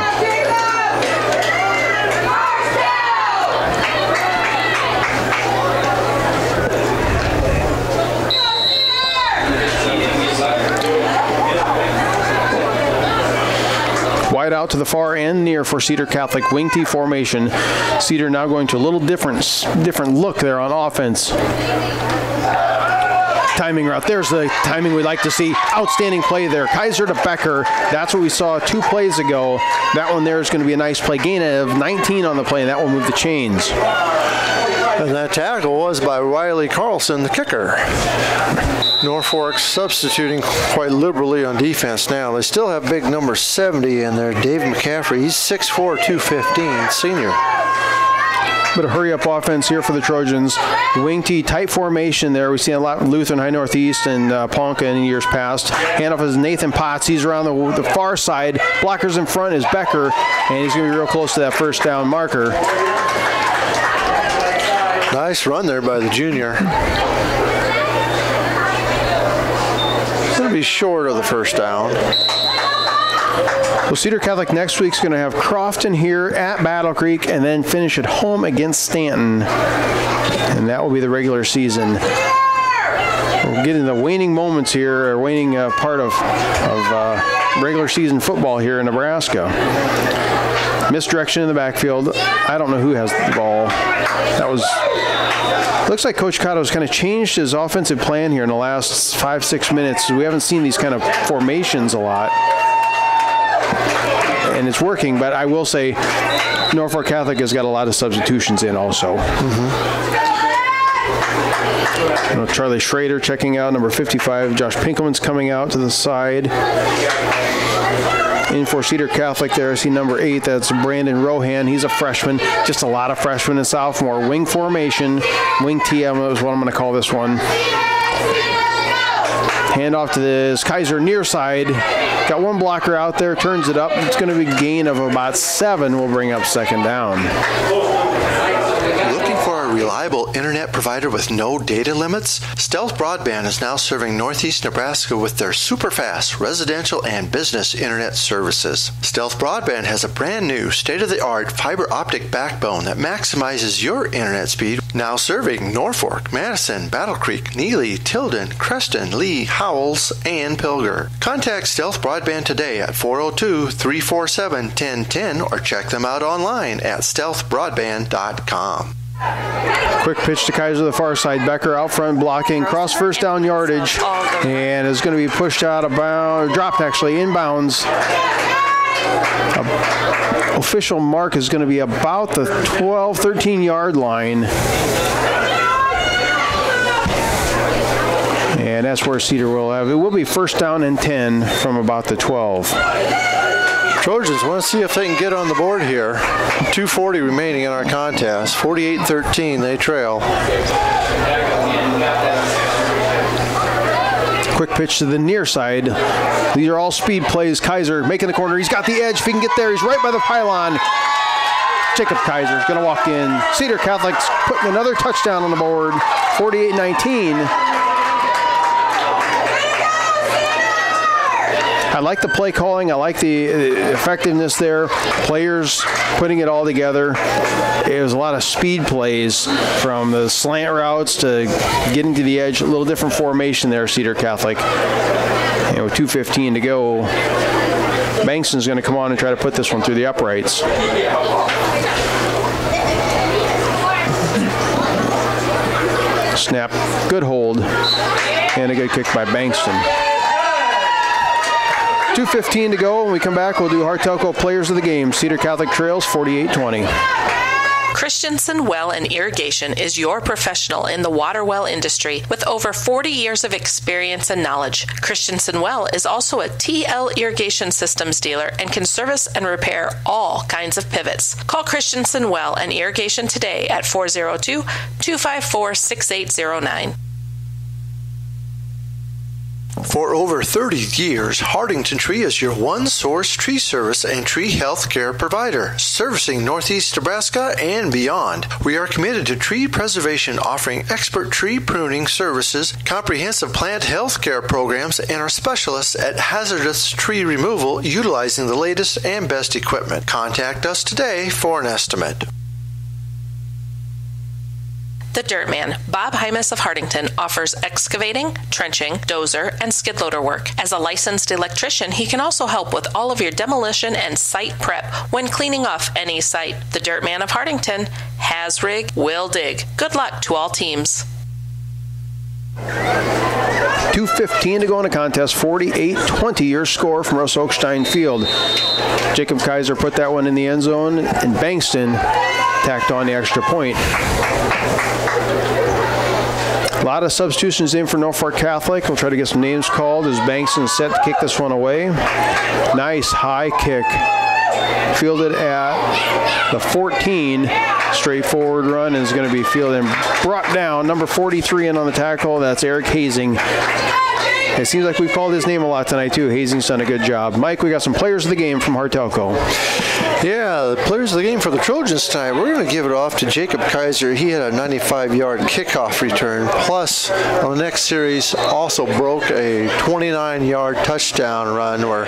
Wide out to the far end near for Cedar Catholic wing T formation. Cedar now going to a little different look there on offense. Timing route. There's the timing we'd like to see. Outstanding play there. Kaiser to Becker. That's what we saw 2 plays ago. That one there is going to be a nice play. Gain of 19 on the play, and that will move the chains. And that tackle was by Riley Carlson, the kicker. Norfolk substituting quite liberally on defense now. They still have big number 70 in there, Dave McCaffrey. He's 6'4", 215, senior. Bit of hurry-up offense here for the Trojans. Wing T, tight formation there. We've seen a lot in Lutheran, High Northeast, and Ponca in years past. Handoff is Nathan Potts. He's around the far side. Blockers in front is Becker, and he's going to be real close to that first down marker. Nice run there by the junior. Going to be short of the first down. So Cedar Catholic next week's going to have Crofton here at Battle Creek and then finish at home against Stanton. And that will be the regular season. We're getting the waning moments here, or waning part of regular season football here in Nebraska. Misdirection in the backfield. I don't know who has the ball. That was... Looks like Coach Cotto's kind of changed his offensive plan here in the last 5-6 minutes. We haven't seen these kind of formations a lot. And it's working, but I will say Norfolk Catholic has got a lot of substitutions in also. Charlie Schrader checking out, number 55. Josh Pinkelman's coming out to the side. In for Cedar Catholic there, I see number 8. That's Brandon Rohan. He's a freshman. Just a lot of freshmen and sophomore. Wing formation. Wing TM is what I'm going to call this one. Handoff to this Kaiser near side. Got one blocker out there. Turns it up. It's going to be a gain of about 7. We'll bring up second down. Looking for a reliable internet provider with no data limits? Stealth Broadband is now serving Northeast Nebraska with their super fast residential and business internet services. Stealth Broadband has a brand new state-of-the-art fiber optic backbone that maximizes your internet speed, now serving Norfolk, Madison, Battle Creek, Neely, Tilden, Creston, Lee, Howells, and Pilger. Contact Stealth Broadband today at 402-347-1010 or check them out online at stealthbroadband.com. Quick pitch to Kaiser to the far side. Becker out front blocking. Cross first down yardage. And is going to be pushed out of bounds. Dropped actually inbounds. Official mark is going to be about the 12, 13-yard line. And that's where Cedar will have. It will be first down and 10 from about the 12. Trojans want to see if they can get on the board here. 2:40 remaining in our contest. 48-13, they trail. Quick pitch to the near side. These are all speed plays. Kaiser making the corner. He's got the edge. If he can get there, he's right by the pylon. Jacob Kaiser is going to walk in. Cedar Catholic's putting another touchdown on the board. 48-19. I like the play calling. I like the effectiveness there. Players putting it all together. It was a lot of speed plays from the slant routes to getting to the edge. A little different formation there, Cedar Catholic. And with 2:15 to go, Bankston's going to come on and try to put this one through the uprights. Snap. Good hold. And a good kick by Bankston. 2:15 to go. When we come back, we'll do Hartelco Players of the Game. Cedar Catholic trails 48-20. Christensen Well and Irrigation is your professional in the water well industry with over 40 years of experience and knowledge. Christensen Well is also a TL irrigation systems dealer and can service and repair all kinds of pivots. Call Christensen Well and Irrigation today at 402-254-6809. For over 30 years, Hardington Tree is your one-source tree service and tree health care provider, servicing Northeast Nebraska and beyond. We are committed to tree preservation, offering expert tree pruning services, comprehensive plant health care programs, and are specialists at hazardous tree removal utilizing the latest and best equipment. Contact us today for an estimate. The Dirt Man, Bob Hymas of Hardington, offers excavating, trenching, dozer, and skid loader work. As a licensed electrician, he can also help with all of your demolition and site prep when cleaning off any site. The Dirt Man of Hardington has rig, will dig. Good luck to all teams. 2:15 to go in the contest, 48-20 your score from Russ Oakstein Field. Jacob Kaiser put that one in the end zone, and Bankston tacked on the extra point. A lot of substitutions in for Norfolk Catholic. We'll try to get some names called as Bankston set to kick this one away. Nice high kick. Fielded at the 14. Straightforward run is going to be fielded and brought down. Number 43 in on the tackle. That's Eric Hazing. It seems like we've called his name a lot tonight, too. Hazing's done a good job. Mike, we got some players of the game from Hartelco. Yeah, the players of the game for the Trojans tonight, we're going to give it off to Jacob Kaiser. He had a 95-yard kickoff return. Plus, on the next series, also broke a 29-yard touchdown run where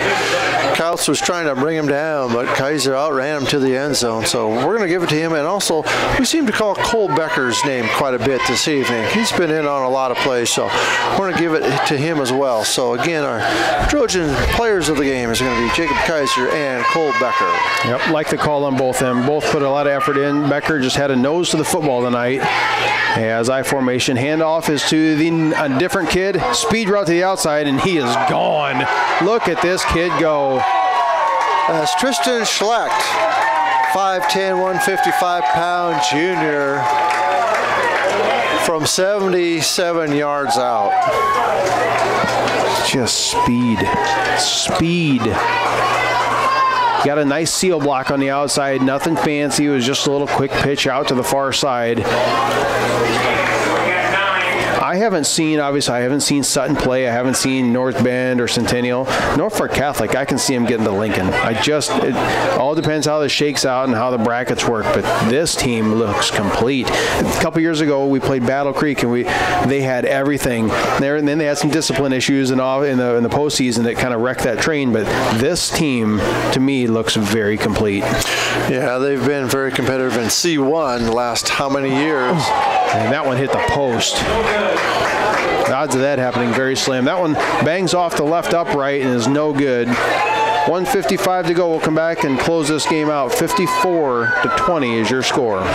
Couts was trying to bring him down, but Kaiser outran him to the end zone. So we're going to give it to him. And also, we seem to call Cole Becker's name quite a bit this evening. He's been in on a lot of plays, so we're going to give it to him as well. So again, our Trojan players of the game is going to be Jacob Kaiser and Cole Becker. Yep, like the call on both of them. Both put a lot of effort in. Becker just had a nose to the football tonight. As I formation, handoff is to a different kid. Speed route to the outside, and he is gone. Look at this kid go. That's Tristan Schlecht, 5'10", 155-pound junior from 77 yards out. Just speed. Got a nice seal block on the outside, nothing fancy. It was just a little quick pitch out to the far side. I haven't seen Sutton play. I haven't seen North Bend or Centennial. Norfolk Catholic, I can see him getting to Lincoln. It all depends how this shakes out and how the brackets work, but this team looks complete. A couple years ago, we played Battle Creek, and they had everything there, and then they had some discipline issues in the postseason that kind of wrecked that train, but this team, to me, looks very complete. Yeah, they've been very competitive in C1 the last how many years? And that one hit the post. The odds of that happening very slim. That one bangs off the left upright and is no good. 1:55 to go. We'll come back and close this game out. 54-20 is your score.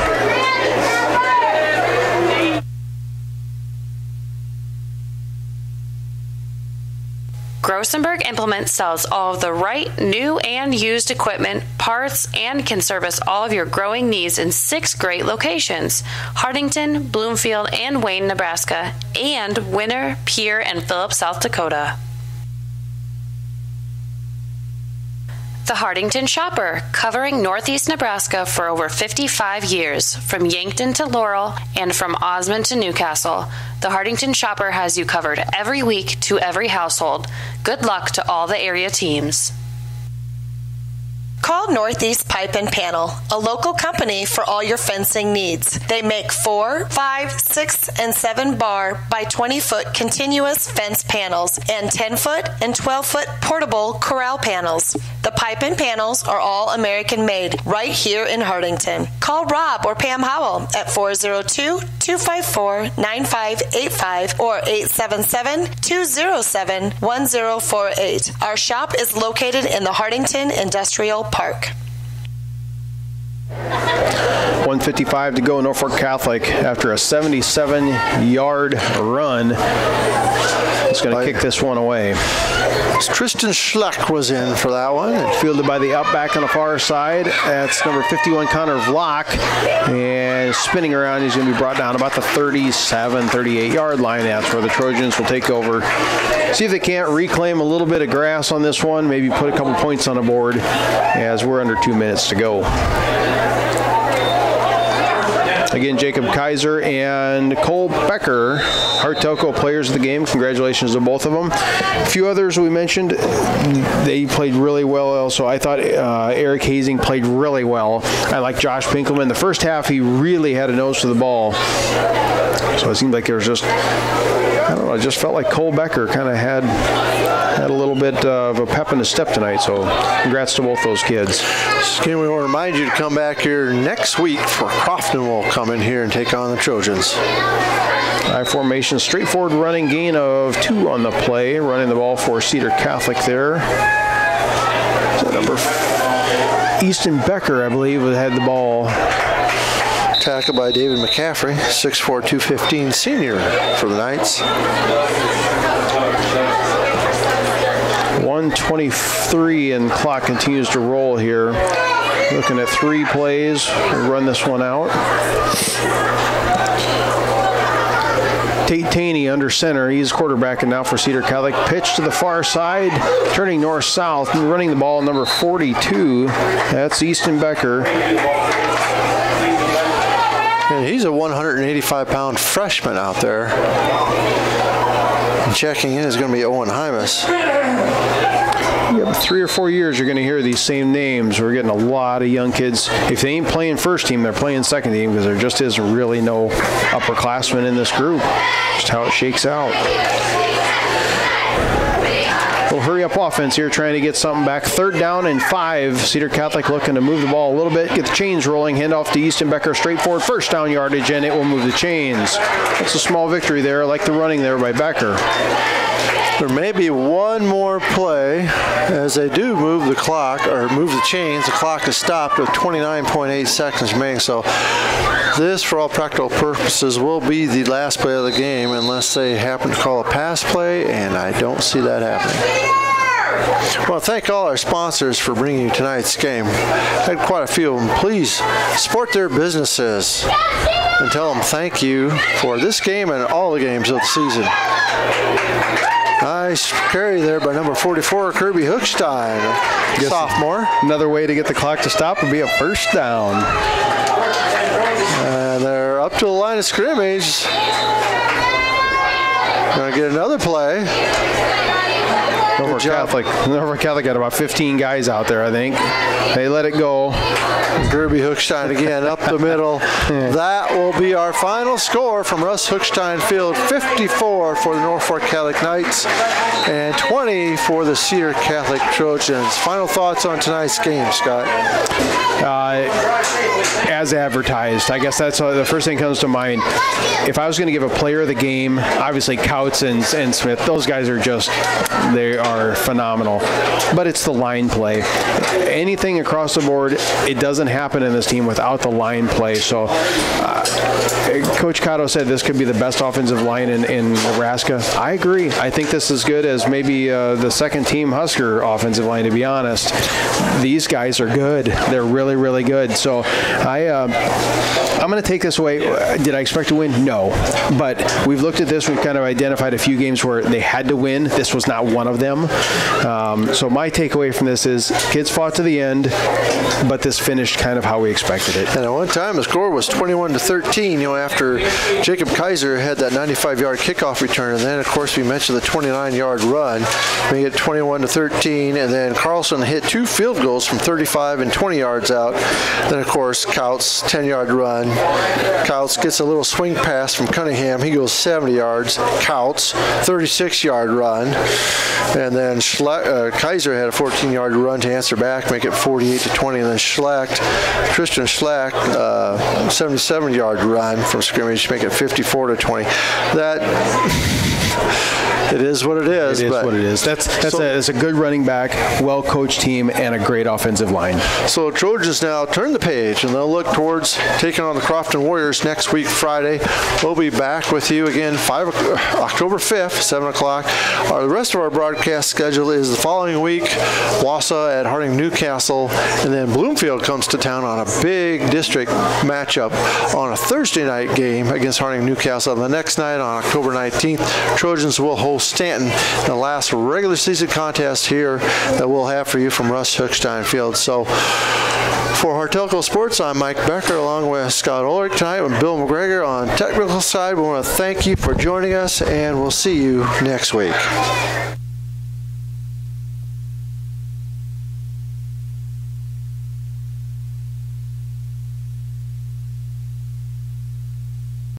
Grossenberg Implement sells all of the right, new, and used equipment, parts, and can service all of your growing needs in 6 great locations: Hardington, Bloomfield, and Wayne, Nebraska, and Winter, Pierre, and Phillips, South Dakota. The Hardington Shopper, covering Northeast Nebraska for over 55 years, from Yankton to Laurel and from Osmond to Newcastle. The Hardington Shopper has you covered every week to every household. Good luck to all the area teams. Call Northeast Pipe and Panel, a local company for all your fencing needs. They make 4, 5, 6, and 7 bar by 20-foot continuous fence panels and 10-foot and 12-foot portable corral panels. The pipe and panels are all American made right here in Hardington. Call Rob or Pam Howell at 402-254-9585 or 877-207-1048. Our shop is located in the Hardington Industrial Park. 1:55 to go. Norfolk Catholic, after a 77-yard run, is going to kick this one away. Tristan Schlecht was in for that one. Fielded by the up back on the far side. That's number 51, Connor Vlock. And spinning around, he's going to be brought down about the 37, 38-yard line. That's where the Trojans will take over. See if they can't reclaim a little bit of grass on this one. Maybe put a couple points on the board as we're under 2 minutes to go. Again, Jacob Kaiser and Cole Becker, Hartelco players of the game. Congratulations to both of them. A few others we mentioned, they played really well also. I thought Eric Hazing played really well. I like Josh Pinkelman. The first half, he really had a nose for the ball. So it seemed like there was just, I don't know, it just felt like Cole Becker kind of had a little bit of a pep in his step tonight. So congrats to both those kids. Again, we want to remind you to come back here next week for Crofton will come in here and take on the Trojans. I formation, straightforward running gain of 2 on the play. Running the ball for Cedar Catholic there. Easton Becker, I believe, had the ball. Tackled by David McCaffrey, 6'4", 215 senior for the Knights. 1:23 and the clock continues to roll here. Looking at 3 plays. We'll run this one out. Tate Taney under center. He's quarterbacking now for Cedar Catholic. Pitch to the far side, turning north-south, and running the ball, number 42. That's Easton Becker. And he's a 185-pound freshman out there. And checking in is going to be Owen Hymas. Yep, 3 or 4 years you're going to hear these same names. We're getting a lot of young kids. If they ain't playing first team, they're playing second team because there just isn't really no upperclassmen in this group. Just how it shakes out. Little hurry-up offense here, trying to get something back. 3rd down and 5. Cedar Catholic looking to move the ball a little bit, get the chains rolling, hand off to Easton Becker, straightforward first down yardage, and it will move the chains. That's a small victory there. I like the running there by Becker. There may be one more play as they do move the clock, or move the chains. The clock is stopped with 29.8 seconds remaining. So this, for all practical purposes, will be the last play of the game unless they happen to call a pass play, and I don't see that happening. Well, thank all our sponsors for bringing you tonight's game. Had quite a few of them. Please support their businesses and tell them thank you for this game and all the games of the season. Nice carry there by number 44, Kirby Hookstein, sophomore. Another way to get the clock to stop would be a first down. And they're up to the line of scrimmage. Going to get another play. Norfolk Catholic had about 15 guys out there, I think. They let it go. Kirby Hookstein again up the middle. That will be our final score from Russ Hookstein Field. 54 for the Norfolk Catholic Knights and 20 for the Cedar Catholic Trojans. Final thoughts on tonight's game, Scott? As advertised. I guess that's the first thing that comes to mind. If I was going to give a player of the game, obviously Couts and Smith, those guys are they are phenomenal. But it's the line play. Anything across the board, it doesn't happen in this team without the line play. So Coach Cotto said this could be the best offensive line in Nebraska. I agree. I think this is good as maybe the second team Husker offensive line, to be honest. These guys are good. They're really, really good. So I'm going to take this away. Did I expect to win? No. But we've looked at this. We've kind of identified a few games where they had to win. This was not one of them. So my takeaway from this is kids fought to the end, but this finished kind of how we expected it. And at one time, the score was 21-13, after Jacob Kaiser had that 95-yard kickoff return. And then, of course, we mentioned the 29-yard run, made it 21-13. And then Carlson hit 2 field goals from 35 and 20 yards out. Then, of course, Couts, 10-yard run. Couts gets a little swing pass from Cunningham. He goes 70 yards. Couts, 36-yard run. And then Kaiser had a 14-yard run to answer back, make it 48-20. And then Tristan Schlack, 77-yard run from scrimmage to make it 54-20. It is what it is. It is what it is. That's a good running back, well-coached team, and a great offensive line. So Trojans now turn the page, and they'll look towards taking on the Crofton Warriors next week, Friday. We'll be back with you again October 5th, 7 o'clock. The rest of our broadcast schedule is the following week, Wausau at Harding Newcastle, and then Bloomfield comes to town on a big district matchup on a Thursday night game against Harding Newcastle. And the next night on October 19th, Trojans will host Stanton, the last regular season contest here that we'll have for you from Russ Hookstein Field. So For Hartelco Sports, I'm Mike Becker along with Scott Ulrich tonight with Bill McGregor on technical side. We want to thank you for joining us, and we'll see you next week.